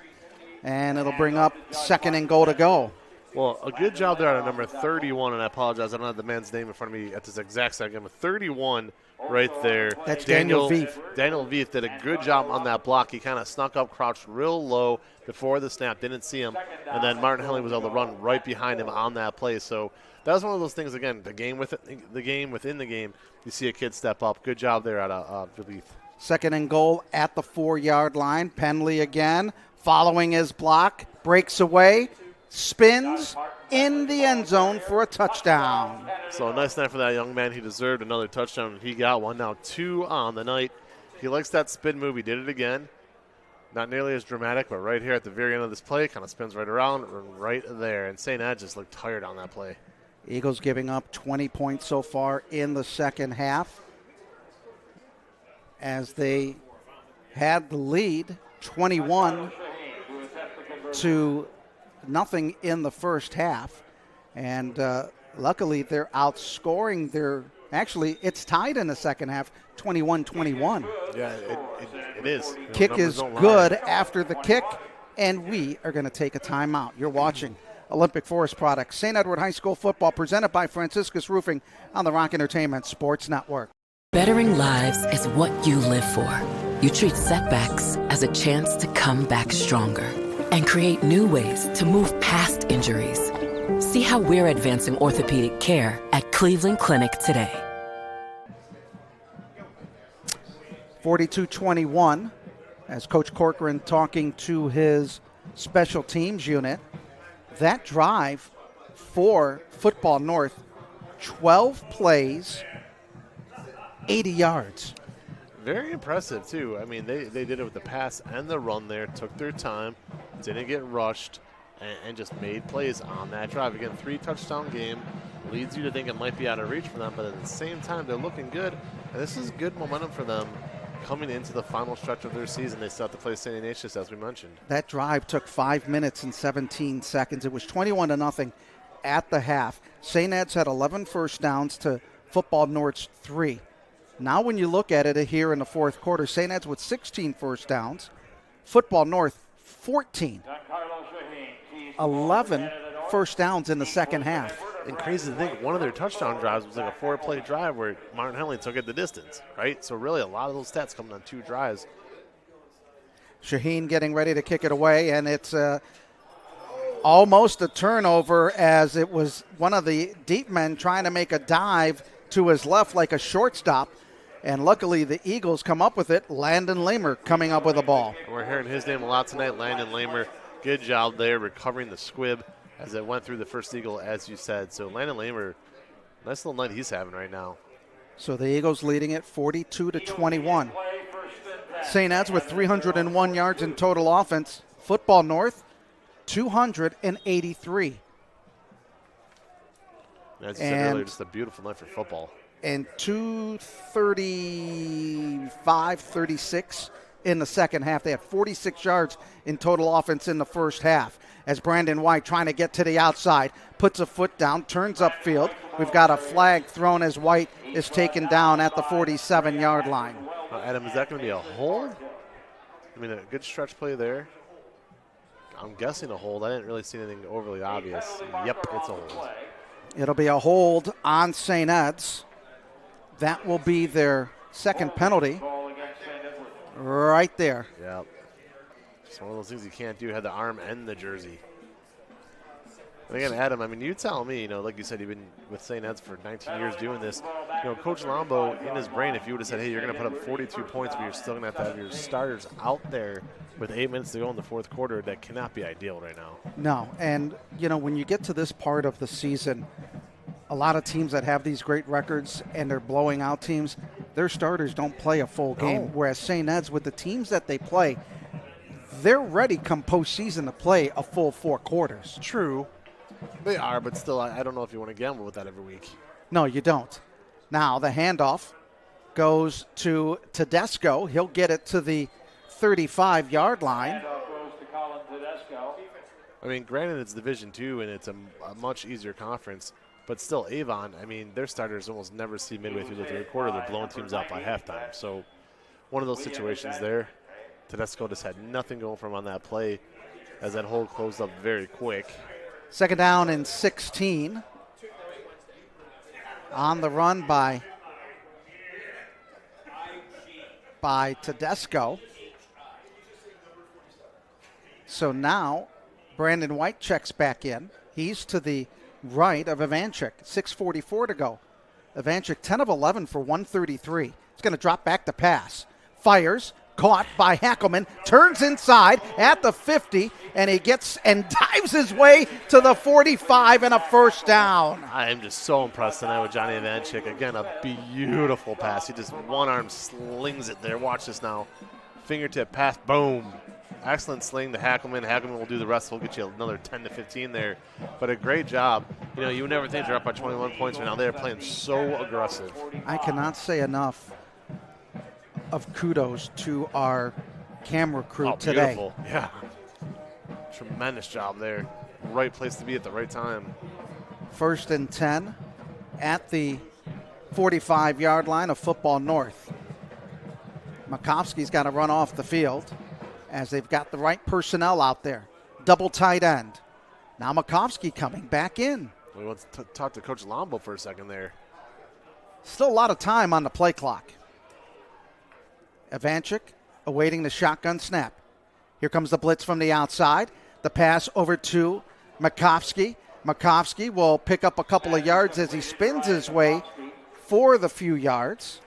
and it'll bring up 2nd and goal to go. Well, a good job there on number 31, and I apologize, I don't have the man's name in front of me at this exact second, but 31 right there. That's Daniel Veith. Daniel Veith did a good job on that block. He kind of snuck up, crouched real low before the snap, didn't see him, and then Martin Henley was able to run right behind him on that play. So that was one of those things, again, the game within the game, you see a kid step up. Good job there out of Veith. 2nd and goal at the 4-yard line. Penley again, following his block, breaks away, spins in the end zone for a touchdown. So a nice night for that young man. He deserved another touchdown, and he got one. Now 2 on the night. He likes that spin move. He did it again. Not nearly as dramatic, but right here at the very end of this play, kind of spins right around and right there. And St. Ed just looked tired on that play. Eagles giving up 20 points so far in the second half, as they had the lead 21-0 in the first half. And luckily they're outscoring actually it's tied in the second half, 21-21. Yeah, it is. Kick is good after the kick, and we are going to take a timeout. You're watching Olympic Forest Products, St. Edward High School football, presented by Franciscus Roofing on the Rock Entertainment Sports Network. Bettering lives is what you live for. You treat setbacks as a chance to come back stronger and create new ways to move past injuries. See how we're advancing orthopedic care at Cleveland Clinic today. 42-21, as Coach Corcoran talking to his special teams unit. That drive for Football North, 12 plays, 80 yards. Very impressive, too. I mean, they did it with the pass and the run there, took their time, didn't get rushed, and just made plays on that drive. Again, 3-touchdown game. Leads you to think it might be out of reach for them, but at the same time, they're looking good. And this is good momentum for them coming into the final stretch of their season. They still have to play St. Ignatius, as we mentioned. That drive took 5 minutes and 17 seconds. It was 21-0 at the half. St. Ed's had 11 first downs to Football North's 3. Now when you look at it here in the fourth quarter, St. Ed's with 16 first downs, Football North 14. 11 first downs in the second half. And crazy to think, one of their touchdown drives was like a 4-play drive where Martin Henley took it the distance, right? So really a lot of those stats coming on 2 drives. Shaheen getting ready to kick it away, and it's almost a turnover, as it was one of the deep men trying to make a dive to his left like a shortstop. And luckily the Eagles come up with it. Landon Lamer coming up with the ball. We're hearing his name a lot tonight, Landon Lamer. Good job there recovering the squib as it went through the first Eagle, as you said. So Landon Lamer, nice little night he's having right now. So the Eagles leading it 42-21. St. Ed's with 301 yards in total offense. Football North, 283. As you said earlier, just a beautiful night for football. And 235-36 in the second half. They had 46 yards in total offense in the first half. As Brandon White, trying to get to the outside, puts a foot down, turns upfield. We've got a flag thrown as White is taken down at the 47-yard line. Adam, is that going to be a hold? I mean, a good stretch play there. I'm guessing a hold. I didn't really see anything overly obvious. Yep, it's a hold. It'll be a hold on St. Ed's. That will be their second penalty. Right there. Yep. It's one of those things you can't do. Had the arm and the jersey. And again, Adam, I mean, you tell me, like you said, you've been with St. Ed's for 19 years doing this. Coach Lombo, in his brain, if you would have said, hey, you're going to put up 42 points, but you're still going to have your starters out there with 8 minutes to go in the fourth quarter, that cannot be ideal right now. No, and, when you get to this part of the season, a lot of teams that have these great records and they're blowing out teams, their starters don't play a full game, whereas St. Ed's, with the teams that they play, they're ready come postseason to play a full 4 quarters. True. They are, but still, I don't know if you want to gamble with that every week. No, you don't. Now the handoff goes to Tedesco. He'll get it to the 35-yard line. I mean, granted, it's Division II and it's a much easier conference, But still, Avon, I mean, their starters almost never see midway through the third quarter. They're blowing teams out by halftime. So one of those situations there. Tedesco just had nothing going for him on that play as that hole closed up very quick. 2nd down and 16. On the run by Tedesco. So now Brandon White checks back in. He's to the right of Ivanchik. 6:44 to go. Ivanchik 10 of 11 for 133. He's going to drop back to pass. Fires. Caught by Hackelman, turns inside at the 50, and he gets and dives his way to the 45 and a first down. I am just so impressed tonight with Johnny Ivanchik. Again, a beautiful pass. He just one arm slings it there. Watch this now. Fingertip pass, boom. Excellent sling to Hackelman. Hackelman will do the rest. We'll get you another 10 to 15 there. But a great job. You know, you would never think they're up by 21 points right now. They're playing so aggressive. I cannot say enough of kudos to our camera crew today. Beautiful. Yeah. Tremendous job there. Right place to be at the right time. 1st and 10 at the 45-yard line of Football North. Makovsky's got to run off the field as they've got the right personnel out there. Double tight end. Now Makovsky coming back in. We want to talk to Coach Lombo for a second there. Still a lot of time on the play clock. Ivanchik awaiting the shotgun snap. Here comes the blitz from the outside. The pass over to Makovsky. Makovsky will pick up a couple of yards as he spins his way for the few yards.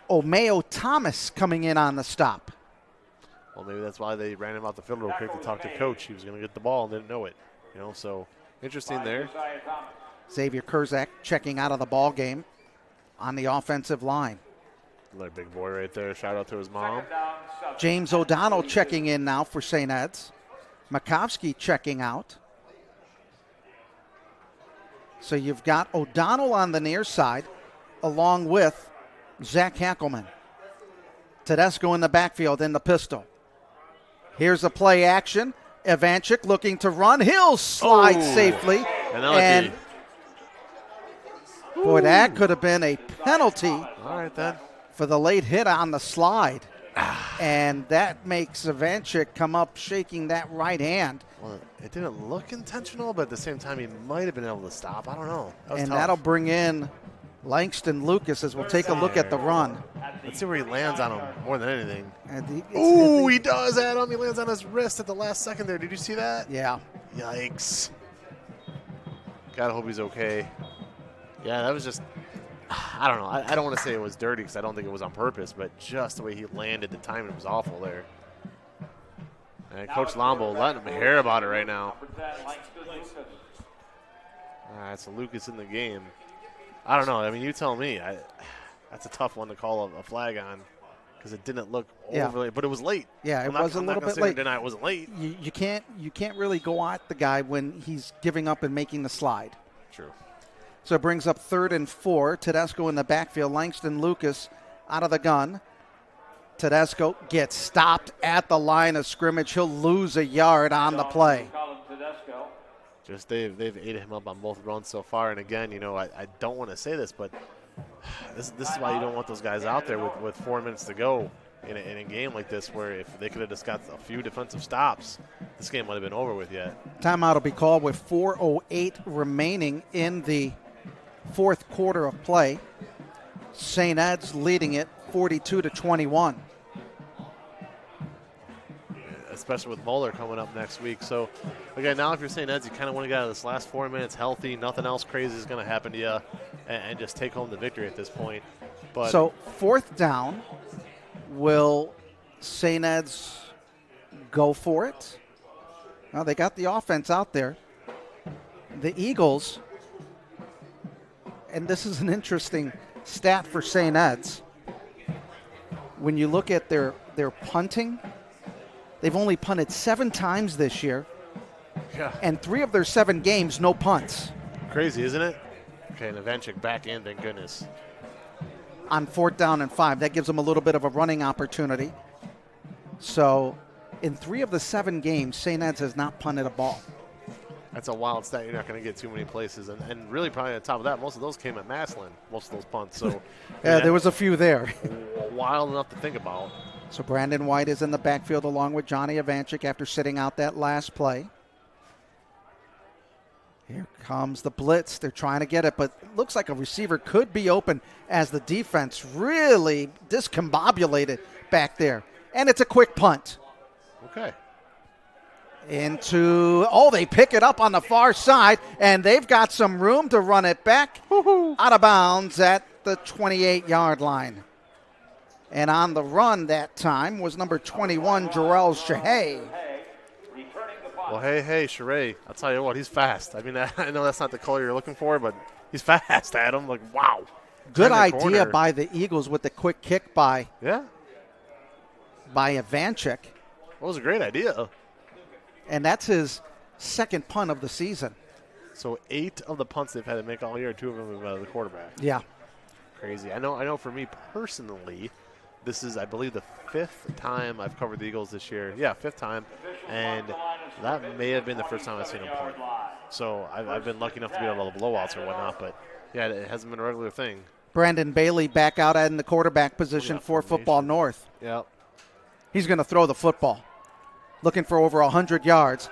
Omeo Thomas coming in on the stop. Well, maybe that's why they ran him out the field real quick to talk to Coach. He was going to get the ball and didn't know it. You know, so interesting there. Xavier Kurzak checking out of the ball game on the offensive line. Another big boy right there. Shout out to his mom. James O'Donnell checking in now for St. Ed's. Makovsky checking out. So you've got O'Donnell on the near side along with Zach Hackelman. Tedesco in the backfield in the pistol. Here's a play action. Ivanchik looking to run. He'll slide safely. And boy, that could have been a penalty. All right, then. For the late hit on the slide. And that makes Ivanchik come up shaking that right hand. Well, it didn't look intentional, but at the same time, he might have been able to stop. I don't know. And that'll bring in Langston Lucas as we'll take a look at the run. Let's see where he lands on him more than anything. Ooh, he does, Adam. He lands on his wrist at the last second there. Did you see that? Yeah. Yikes. Gotta hope he's okay. Yeah, that was just, I don't know. I don't want to say it was dirty because I don't think it was on purpose, but just the way he landed, the timing was awful there. And Coach Lombo letting him hear about it right now. All right, so Lucas in the game. I don't know. I mean, you tell me. That's a tough one to call a flag on because it didn't look overly, but it was late. Yeah, it was a little bit late. Deny it wasn't late. You can't really go at the guy when he's giving up and making the slide. True. So it brings up 3rd and 4. Tedesco in the backfield. Langston Lucas out of the gun. Tedesco gets stopped at the line of scrimmage. He'll lose a yard on the play. Just they've ate him up on both runs so far. And again, you know, I don't want to say this, but this is why you don't want those guys out there with 4 minutes to go in a game like this, where if they could have just got a few defensive stops, this game might have been over with yet. Timeout will be called with 4:08 remaining in the 4th quarter of play. St. Ed's leading it 42-21. Especially with Moeller coming up next week. So, again, now if you're St. Ed's, you kind of want to get out of this last 4 minutes healthy. Nothing else crazy is going to happen to you, and just take home the victory at this point. But so 4th down, will St. Ed's go for it? Well, they got the offense out there. The Eagles, and this is an interesting stat for St. Ed's. When you look at their punting, they've only punted 7 times this year. Yeah. And 3 of their 7 games, no punts. Crazy, isn't it? Okay, and Ivanchik back in, thank goodness. On 4th down and 5. That gives them a little bit of a running opportunity. So in 3 of the 7 games, St. Ed's has not punted a ball. That's a wild stat. You're not going to get too many places. And really probably on top of that, most of those came at Massillon, most of those punts. So yeah, there was a few there. Wild enough to think about. So Brandon White is in the backfield along with Johnny Ivanchik after sitting out that last play. Here comes the blitz. They're trying to get it, but it looks like a receiver could be open as the defense really discombobulated back there. And it's a quick punt. Okay. They pick it up on the far side, and they've got some room to run it back out of bounds at the 28-yard line. And on the run that time was number 21, Jarrell Shahay. Well, hey, Sharay, I'll tell you what, he's fast. I mean, I know that's not the color you're looking for, but he's fast, Adam. Like, wow. Good idea by the Eagles with the quick kick by Ivanchik. Well, it was a great idea. And that's his second punt of the season. So 8 of the punts they've had to make all year, 2 of them have been the quarterback. Yeah. Crazy. I know for me personally, this is, I believe, the 5th time I've covered the Eagles this year. Yeah, 5th time. And that may have been the first time I've seen them punt. So I've been lucky enough to be able to blowouts or whatnot. But, yeah, it hasn't been a regular thing. Brandon Bailey back out in the quarterback position for Football North. Yeah. He's going to throw the football. Looking for over 100 yards.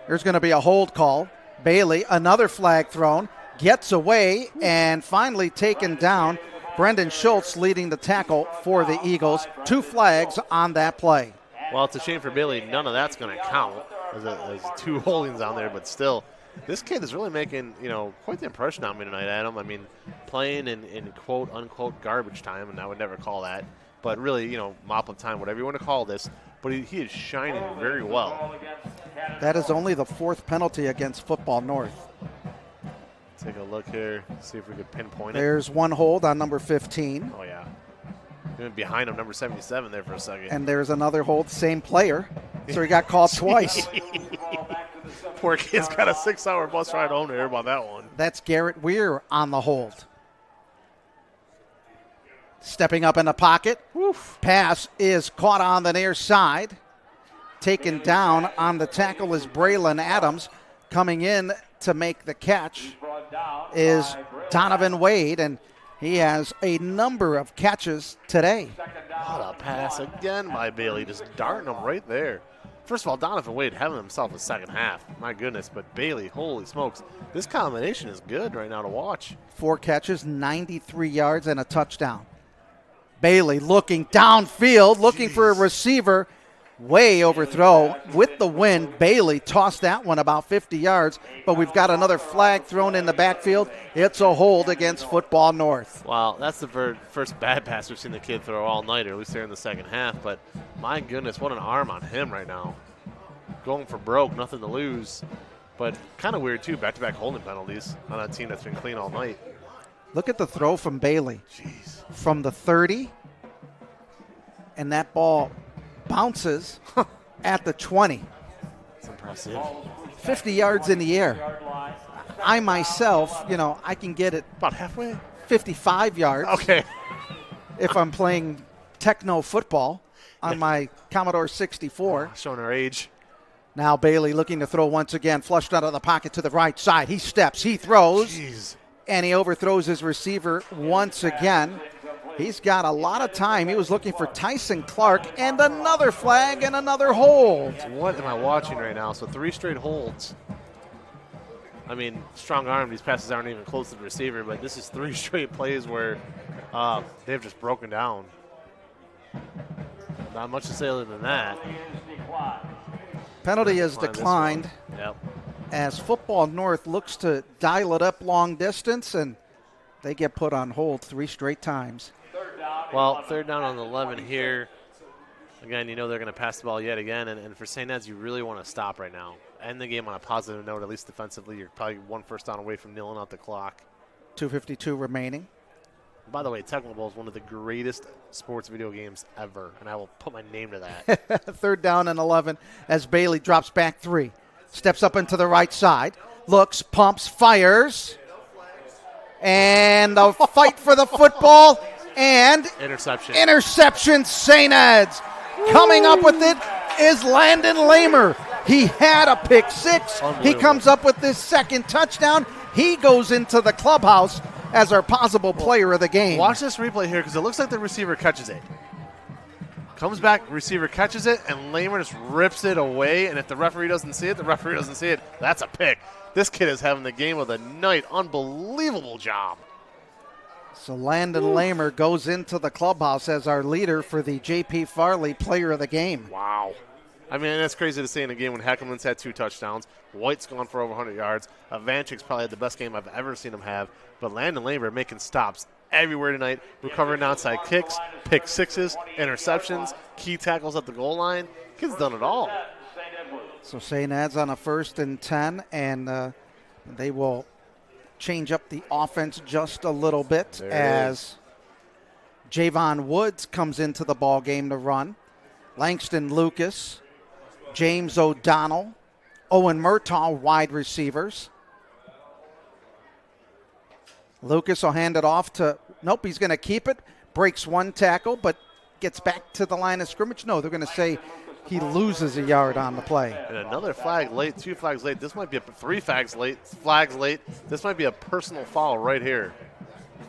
There's going to be a hold call. Bailey, another flag thrown, gets away and finally taken down. Brendan Schultz leading the tackle for the Eagles. 2 flags on that play. Well, it's a shame for Bailey. None of that's going to count. There's 2 holdings on there, but still, this kid is really making, quite the impression on me tonight, Adam. I mean, playing in quote-unquote garbage time, and I would never call that, but really, mop-up time, whatever you want to call this. But he is shining very well. That is only the 4th penalty against Football North. Take a look here, see if we could pinpoint it. There's one hold on number 15. Oh, yeah. Even behind him, number 77 there for a second. And there's another hold, same player. So he got called twice. Poor kid's got a 6-hour bus ride home to hear about that one. That's Garrett Weir on the hold. Stepping up in the pocket. Oof. Pass is caught on the near side. Taken down on the tackle is Braylon Adams. Coming in to make the catch is Donovan Wade, and he has a number of catches today. What a pass again by Bailey, just darting him right there. First of all, Donovan Wade having himself a second half. My goodness, but Bailey, holy smokes. This combination is good right now to watch. 4 catches, 93 yards, and a touchdown. Bailey looking downfield, looking for a receiver. Way overthrow with the wind. Bailey tossed that one about 50 yards, but we've got another flag thrown in the backfield. It's a hold against Football North. Wow, that's the first bad pass we've seen the kid throw all night, or at least there in the second half. But my goodness, what an arm on him right now. Going for broke, nothing to lose. But kind of weird, too, back-to-back holding penalties on a team that's been clean all night. Look at the throw from Bailey. Jeez. From the 30, and that ball bounces at the 20. That's impressive. 50 yards in the air. I myself, I can get it about halfway. 55 yards. Okay. If I'm playing techno football on my Commodore 64. Showing our age. Now Bailey looking to throw once again, flushed out of the pocket to the right side. He steps, he throws, Jeez. And he overthrows his receiver once again. He's got a lot of time. He was looking for Tyson Clark, and another flag and another hold. What am I watching right now? So 3 straight holds. I mean, strong arm, these passes aren't even close to the receiver, but this is 3 straight plays where they've just broken down. Not much to say other than that. Penalty is declined. Yep. As Football North looks to dial it up long distance, and they get put on hold 3 straight times. Well, 3rd down on 11 here. Again, they're going to pass the ball yet again, and for St. Ed's, you really want to stop right now. End the game on a positive note, at least defensively. You're probably 1 first down away from nailing out the clock. 2:52 remaining. By the way, Tecmo Bowl is one of the greatest sports video games ever, and I will put my name to that. 3rd down and 11 as Bailey drops back 3. Steps up into the right side. Looks, pumps, fires. And the fight for the football. And interception. St. Ed's. Coming up with it is Landon Lamer. He had a pick six. He comes up with this second touchdown. He goes into the clubhouse as our possible player of the game. Watch this replay here because it looks like the receiver catches it. Comes back, receiver catches it, and Lamer just rips it away. And if the referee doesn't see it, the referee doesn't see it. That's a pick. This kid is having the game of the night. Unbelievable job. So Landon Lamer goes into the clubhouse as our leader for the J.P. Farley Player of the Game. Wow. I mean, that's crazy to say in a game when Heckelman's had 2 touchdowns. White's gone for over 100 yards. Avanchik's probably had the best game I've ever seen him have. But Landon Lamer making stops everywhere tonight, recovering outside kicks, pick sixes, interceptions, key tackles at the goal line. Kid's done it all. So St. Ed's on a 1st and 10, and they will change up the offense just a little bit as Javon Woods comes into the ball game to run. Langston Lucas, James O'Donnell, Owen Murtaugh, wide receivers. Lucas will hand it off to, nope, he's going to keep it, breaks 1 tackle, but gets back to the line of scrimmage. No, they're going to say he loses a yard on the play. And another flag late, 2 flags late. This might be 3 flags late. This might be a personal foul right here,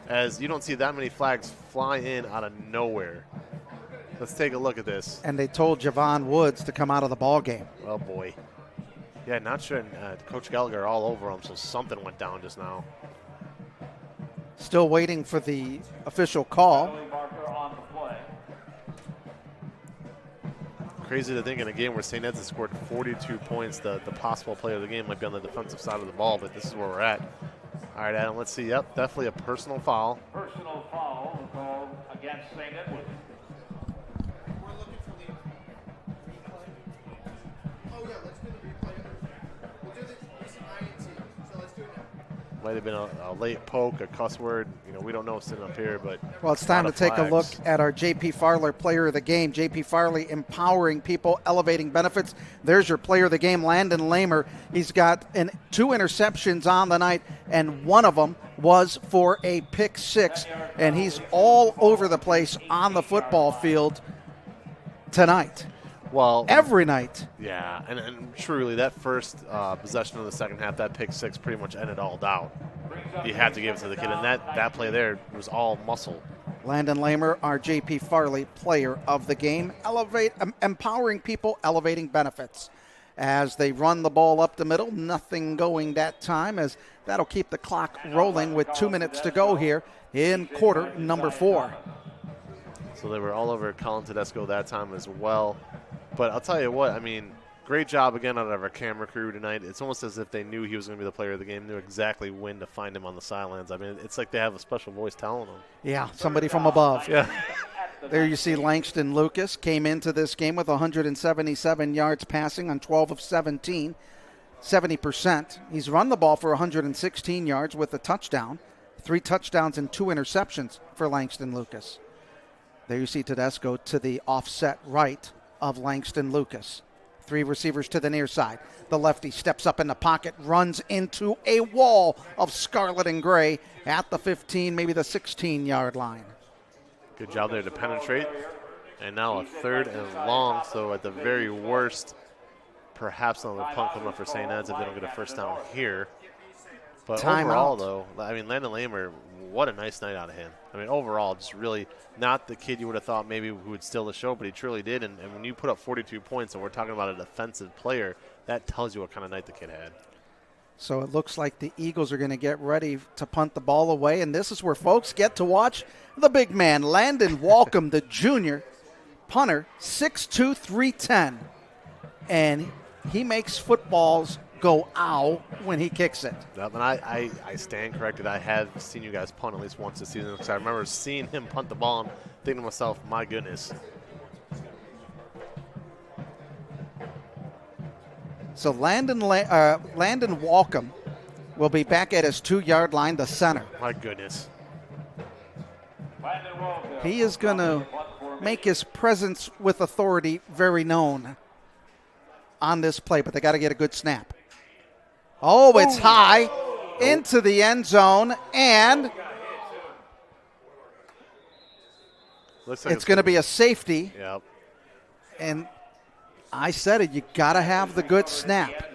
as you don't see that many flags fly in out of nowhere. Let's take a look at this. And they told Javon Woods to come out of the ball game. Oh, boy. Yeah, not sure. Coach Gallagher all over him, so something went down just now. Still waiting for the official call. Crazy to think in a game where St. Ed's has scored 42 points, the possible player of the game might be on the defensive side of the ball, but this is where we're at. All right, Adam, let's see. Yep, definitely a personal foul. Personal foul against St. Edward. Might have been a late poke, a cuss word. You know, we don't know sitting up here, but well, it's time to take a look at our J.P. Farley Player of the Game. J.P. Farley empowering people, elevating benefits. There's your Player of the Game, Landon Lamer. He's got 2 interceptions on the night, and one of them was for a pick 6, and he's all over the place on the football field tonight. Well, every night. Yeah, and truly that first possession of the second half, that pick 6 pretty much ended all doubt. You had to give it to the kid, and that play there was all muscle. Landon Lamer, our J.P. Farley Player of the Game, empowering people, elevating benefits. As they run the ball up the middle, nothing going that time, as that'll keep the clock rolling with 2 minutes to go here in quarter number 4. So they were all over Colin Tedesco that time as well. But I'll tell you what, I mean, great job again out of our camera crew tonight. It's almost as if they knew he was going to be the player of the game, knew exactly when to find him on the sidelines. I mean, it's like they have a special voice telling them. Yeah, somebody from above. Yeah. There you see Langston Lucas came into this game with 177 yards passing on 12 of 17, 70%. He's run the ball for 116 yards with a touchdown, 3 touchdowns and 2 interceptions for Langston Lucas. There you see Tedesco to the offset right of Langston Lucas. 3 receivers to the near side. The lefty steps up in the pocket, runs into a wall of scarlet and gray at the 15, maybe the 16-yard line. Good job there to penetrate. And now a 3rd and long, so at the very worst, perhaps another punt coming up for St. Ed's if they don't get a first down here. But overall, though, I mean, Landon Lamer, what a nice night out of him. I mean, overall, just really not the kid you would have thought maybe who would steal the show, but he truly did. And when you put up 42 points and we're talking about a defensive player, that tells you what kind of night the kid had. So it looks like the Eagles are going to get ready to punt the ball away, and this is where folks get to watch the big man, Landon Walcom, the junior punter, 6'2", 310. And he makes footballs go ow when he kicks it. Yep, and I stand corrected. I have seen you guys punt at least once this season because I remember seeing him punt the ball and thinking to myself, my goodness. So Landon Walcom will be back at his 2-yard line, the center. My goodness. He is going to make his presence with authority very known on this play, but they got to get a good snap. Oh, it's high into the end zone, and looks like it's going to be a safety. Yep. And I said it. You got to have the good snap.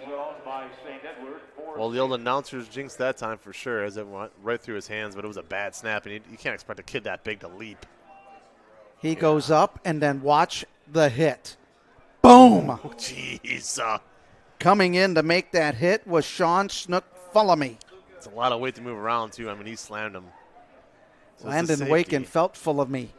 Well, the old announcers jinxed that time for sure as it went right through his hands, but it was a bad snap, and you can't expect a kid that big to leap. He goes up, and then watch the hit. Boom! Oh, jeez. Coming in to make that hit was Sean Snook-Fullamy. It's a lot of weight to move around, too. I mean, he slammed him. So Landon Waken felt full of me.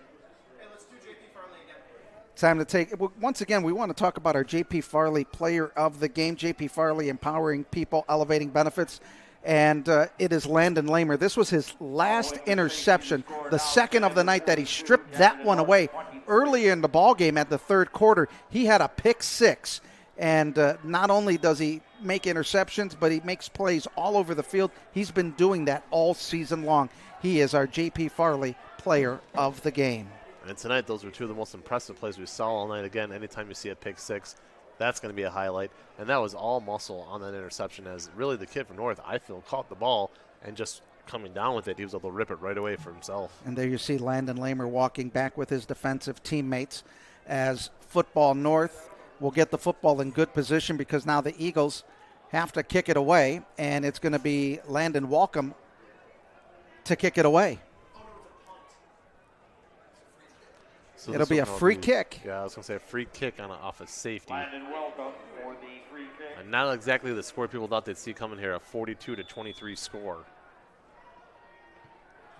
Time to take, once again, we want to talk about our J.P. Farley player of the game. J.P. Farley empowering people, elevating benefits. And it is Landon Lamer. This was his last interception, the second of the night that he stripped that one away. Earlier in the ball game at the third quarter, he had a pick six. And not only does he make interceptions, but he makes plays all over the field. He's been doing that all season long. He is our J.P. Farley player of the game. And tonight, those were two of the most impressive plays we saw all night. Again, anytime you see a pick six, that's going to be a highlight. And that was all muscle on that interception, as really the kid from North, I feel, caught the ball and just coming down with it, he was able to rip it right away for himself. And there you see Landon Lamer walking back with his defensive teammates as Football North will get the football in good position because now the Eagles have to kick it away, and it's going to be Landon Walcom to kick it away. So it'll be a free kick. Yeah, I was going to say a free kick off a safety. And not exactly the score people thought they'd see coming here, a 42-23 score.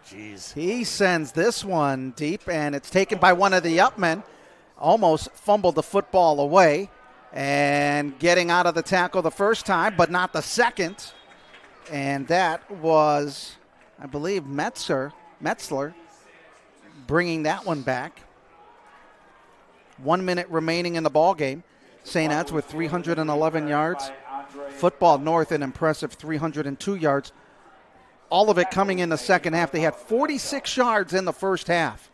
Jeez. He sends this one deep, and it's taken by one of the upmen. Almost fumbled the football away and getting out of the tackle the first time, but not the second. And that was, I believe, Metzler bringing that one back. 1 minute remaining in the ball game. St. Ed's with 311 yards. Football North an impressive 302 yards. All of it coming in the second half. They had 46 yards in the first half.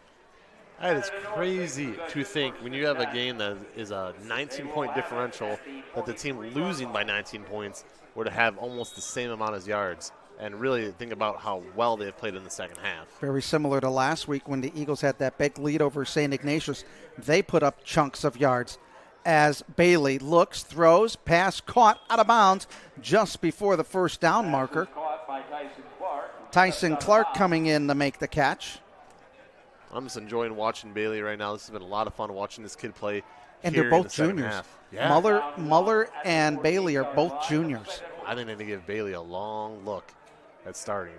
That is crazy to think when you have a game that is a 19-point differential, that the team losing by 19 points would have almost the same amount as yards. And really think about how well they've played in the second half. Very similar to last week when the Eagles had that big lead over St. Ignatius. They put up chunks of yards as Bailey looks, throws, pass caught out of bounds just before the first down marker. Tyson Clark coming in to make the catch. I'm just enjoying watching Bailey right now. This has been a lot of fun watching this kid play. And they're both juniors. Yeah. Muller and Bailey are both juniors. I think they need to give Bailey a long look at starting.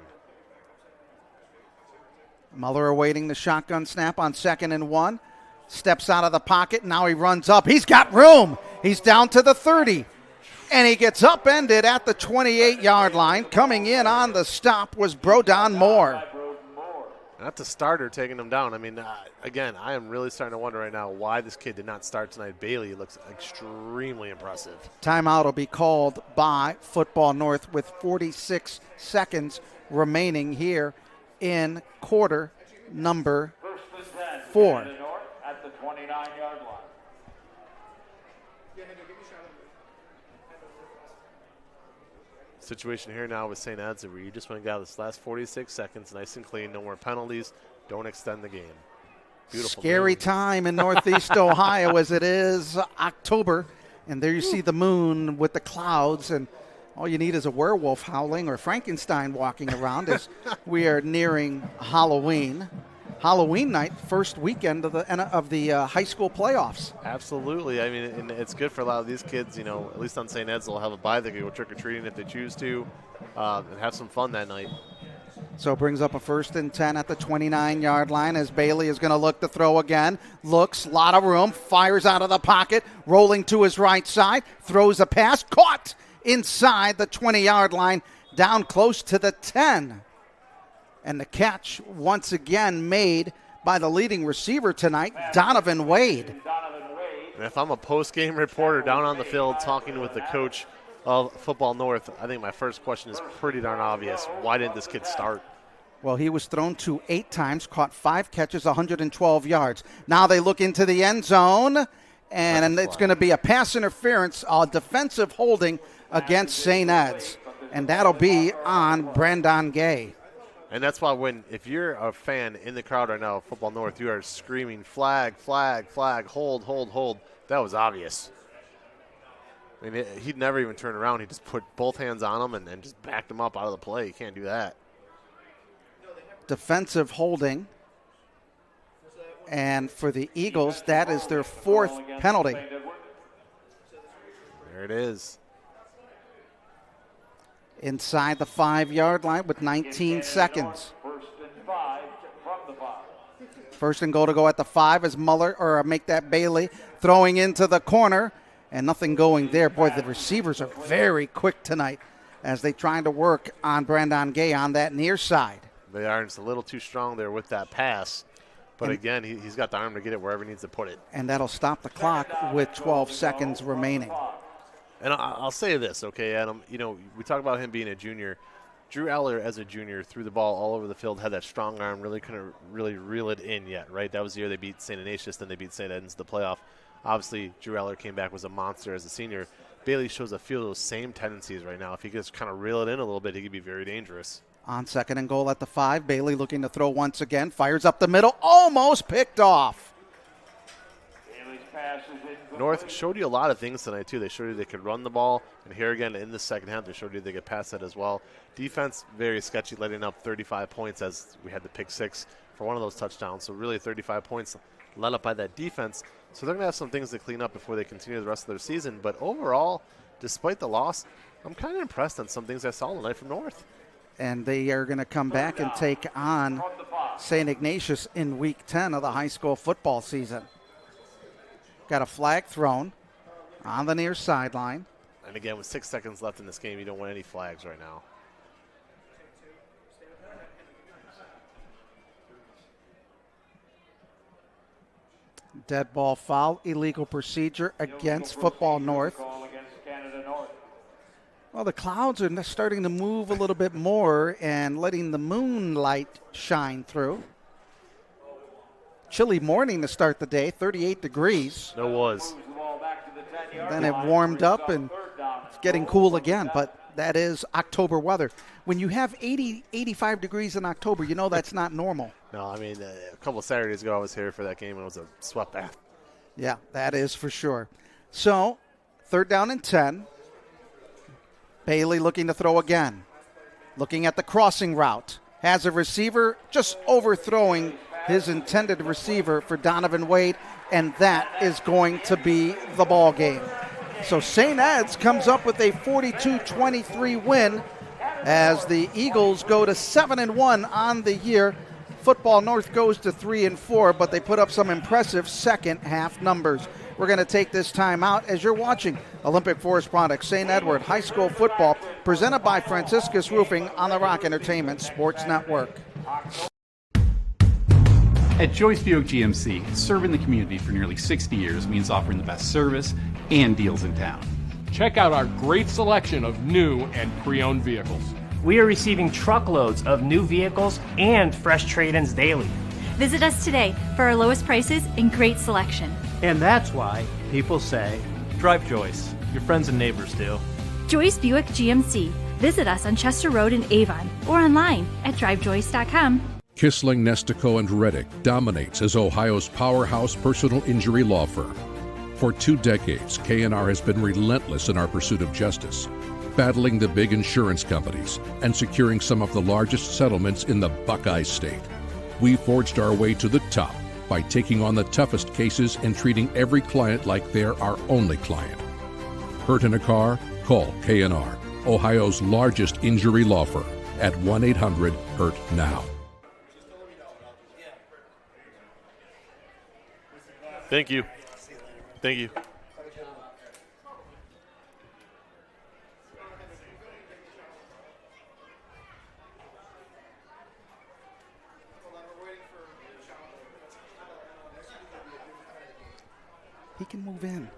Muller awaiting the shotgun snap on 2nd and 1. Steps out of the pocket. Now he runs up. He's got room. He's down to the 30. And he gets upended at the 28-yard line. Coming in on the stop was Brodon Moore. Not the starter taking him down. I mean, again, I am really starting to wonder right now why this kid did not start tonight. Bailey looks extremely impressive. Timeout will be called by Football North with 46 seconds remaining here in quarter number 4. At the 29-yard line. Situation here now with St. Ed's where you just want to get out this last 46 seconds nice and clean. No more penalties. Don't extend the game. Beautiful. Scary time in Northeast Ohio as it is October. And there you see the moon with the clouds. And all you need is a werewolf howling or Frankenstein walking around as we are nearing Halloween. Halloween night, first weekend of the high school playoffs. Absolutely. I mean, and it's good for a lot of these kids, you know, at least on St. Ed's, they'll have a bye. They can go trick-or-treating if they choose to and have some fun that night. So it brings up a 1st and 10 at the 29-yard line as Bailey is going to look to throw again. Looks, lot of room, fires out of the pocket, rolling to his right side, throws a pass, caught inside the 20-yard line, down close to the 10. And the catch once again made by the leading receiver tonight, Donovan Wade. And if I'm a post-game reporter down on the field talking with the coach of Football North, I think my first question is pretty darn obvious. Why didn't this kid start? Well, he was thrown to 8 times, caught 5 catches, 112 yards. Now they look into the end zone, and it's going to be a pass interference, a defensive holding against St. Ed's. And that'll be on Brandon Gay. And that's why if you're a fan in the crowd right now of Football North, you are screaming, flag, flag, flag, hold, hold, hold. That was obvious. I mean, he'd never even turn around. He just put both hands on him and just backed him up out of the play. You can't do that. Defensive holding. And for the Eagles, that is their 4th penalty. There it is. Inside the 5-yard line with 19 seconds. First and goal to go at the 5 as make that Bailey throwing into the corner. And nothing going there. Boy, the receivers are very quick tonight as they trying to work on Brandon Gay on that near side. They are just a little too strong there with that pass. But again, he's got the arm to get it wherever he needs to put it. And that'll stop the clock with 12 seconds remaining. And I'll say this, okay, Adam. You know, we talk about him being a junior. Drew Eller, as a junior, threw the ball all over the field, had that strong arm, really couldn't really reel it in yet, right? That was the year they beat St. Ignatius, then they beat St. Edmunds in the playoff. Obviously, Drew Eller came back, was a monster as a senior. Bailey shows a few of those same tendencies right now. If he could just kind of reel it in a little bit, he could be very dangerous. On second and goal at the 5, Bailey looking to throw once again. Fires up the middle, almost picked off. North showed you a lot of things tonight, too. They showed you they could run the ball, and here again in the second half, they showed you they could pass that as well. Defense, very sketchy, letting up 35 points as we had the pick 6 for one of those touchdowns. So really 35 points led up by that defense. So they're going to have some things to clean up before they continue the rest of their season. But overall, despite the loss, I'm kind of impressed on some things I saw tonight from North. And they are going to come back and take on St. Ignatius in Week 10 of the high school football season. Got a flag thrown on the near sideline. And again, with 6 seconds left in this game, you don't want any flags right now. Dead ball foul, illegal procedure against Football North. Well, the clouds are starting to move a little bit more and letting the moonlight shine through. Chilly morning to start the day, 38 degrees. It was. Then it warmed up and it's getting cool again, but that is October weather. When you have 80, 85 degrees in October, you know that's not normal. No, I mean, a couple of Saturdays ago I was here for that game and it was a sweat bath. Yeah, that is for sure. So, 3rd down and 10. Bailey looking to throw again. Looking at the crossing route. Has a receiver just overthrowing his intended receiver for Donovan Wade, and that is going to be the ball game. So St. Ed's comes up with a 42-23 win as the Eagles go to 7-1 on the year. Football North goes to 3-4, but they put up some impressive second half numbers. We're going to take this time out as you're watching Olympic Forest Products St. Edward High School Football presented by Franciscus Roofing on the Rock Entertainment Sports Network. At Joyce Buick GMC, serving the community for nearly 60 years means offering the best service and deals in town. Check out our great selection of new and pre-owned vehicles. We are receiving truckloads of new vehicles and fresh trade-ins daily. Visit us today for our lowest prices and great selection. And that's why people say, drive Joyce. Your friends and neighbors do. Joyce Buick GMC. Visit us on Chester Road in Avon or online at drivejoyce.com. Kissling, Nestico, and Reddick dominates as Ohio's powerhouse personal injury law firm. For 2 decades, K&R has been relentless in our pursuit of justice, battling the big insurance companies and securing some of the largest settlements in the Buckeye State. We forged our way to the top by taking on the toughest cases and treating every client like they're our only client. Hurt in a car? Call K&R, Ohio's largest injury law firm, at 1-800-HURT-NOW. Thank you. Thank you. He can move in.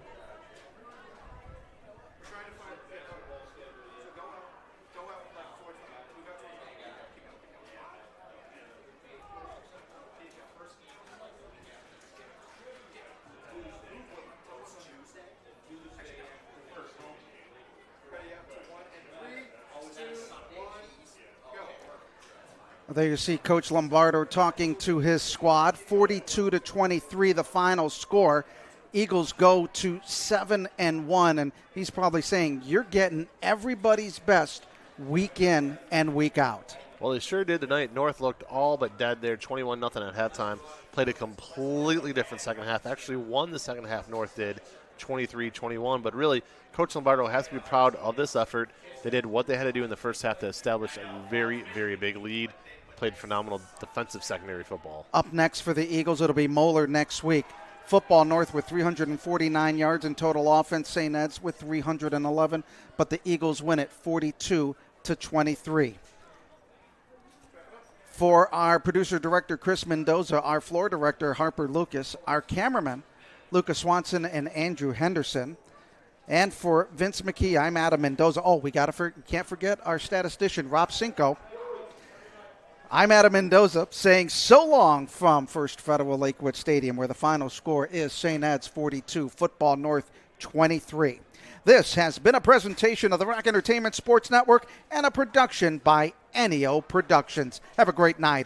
There you see Coach Lombardo talking to his squad. 42-23 the final score. Eagles go to 7-1, and he's probably saying, you're getting everybody's best week in and week out. Well, they sure did tonight. North looked all but dead there, 21-0 at halftime. Played a completely different second half. Actually won the second half, North did, 23-21. But really, Coach Lombardo has to be proud of this effort. They did what they had to do in the first half to establish a very, very big lead. Played phenomenal defensive secondary football. Up next for the Eagles, it'll be Moeller next week. Football North with 349 yards in total offense. St. Ed's with 311, but the Eagles win it 42-23. For our producer-director, Chris Mendoza, our floor director, Harper Lucas, our cameraman, Lucas Swanson and Andrew Henderson, and for Vince McKee, I'm Adam Mendoza. Oh, we can't forget our statistician, Rob Cinco. I'm Adam Mendoza saying so long from First Federal Lakewood Stadium, where the final score is St. Ed's 42, Football North 23. This has been a presentation of the Rock Entertainment Sports Network and a production by Ennio Productions. Have a great night.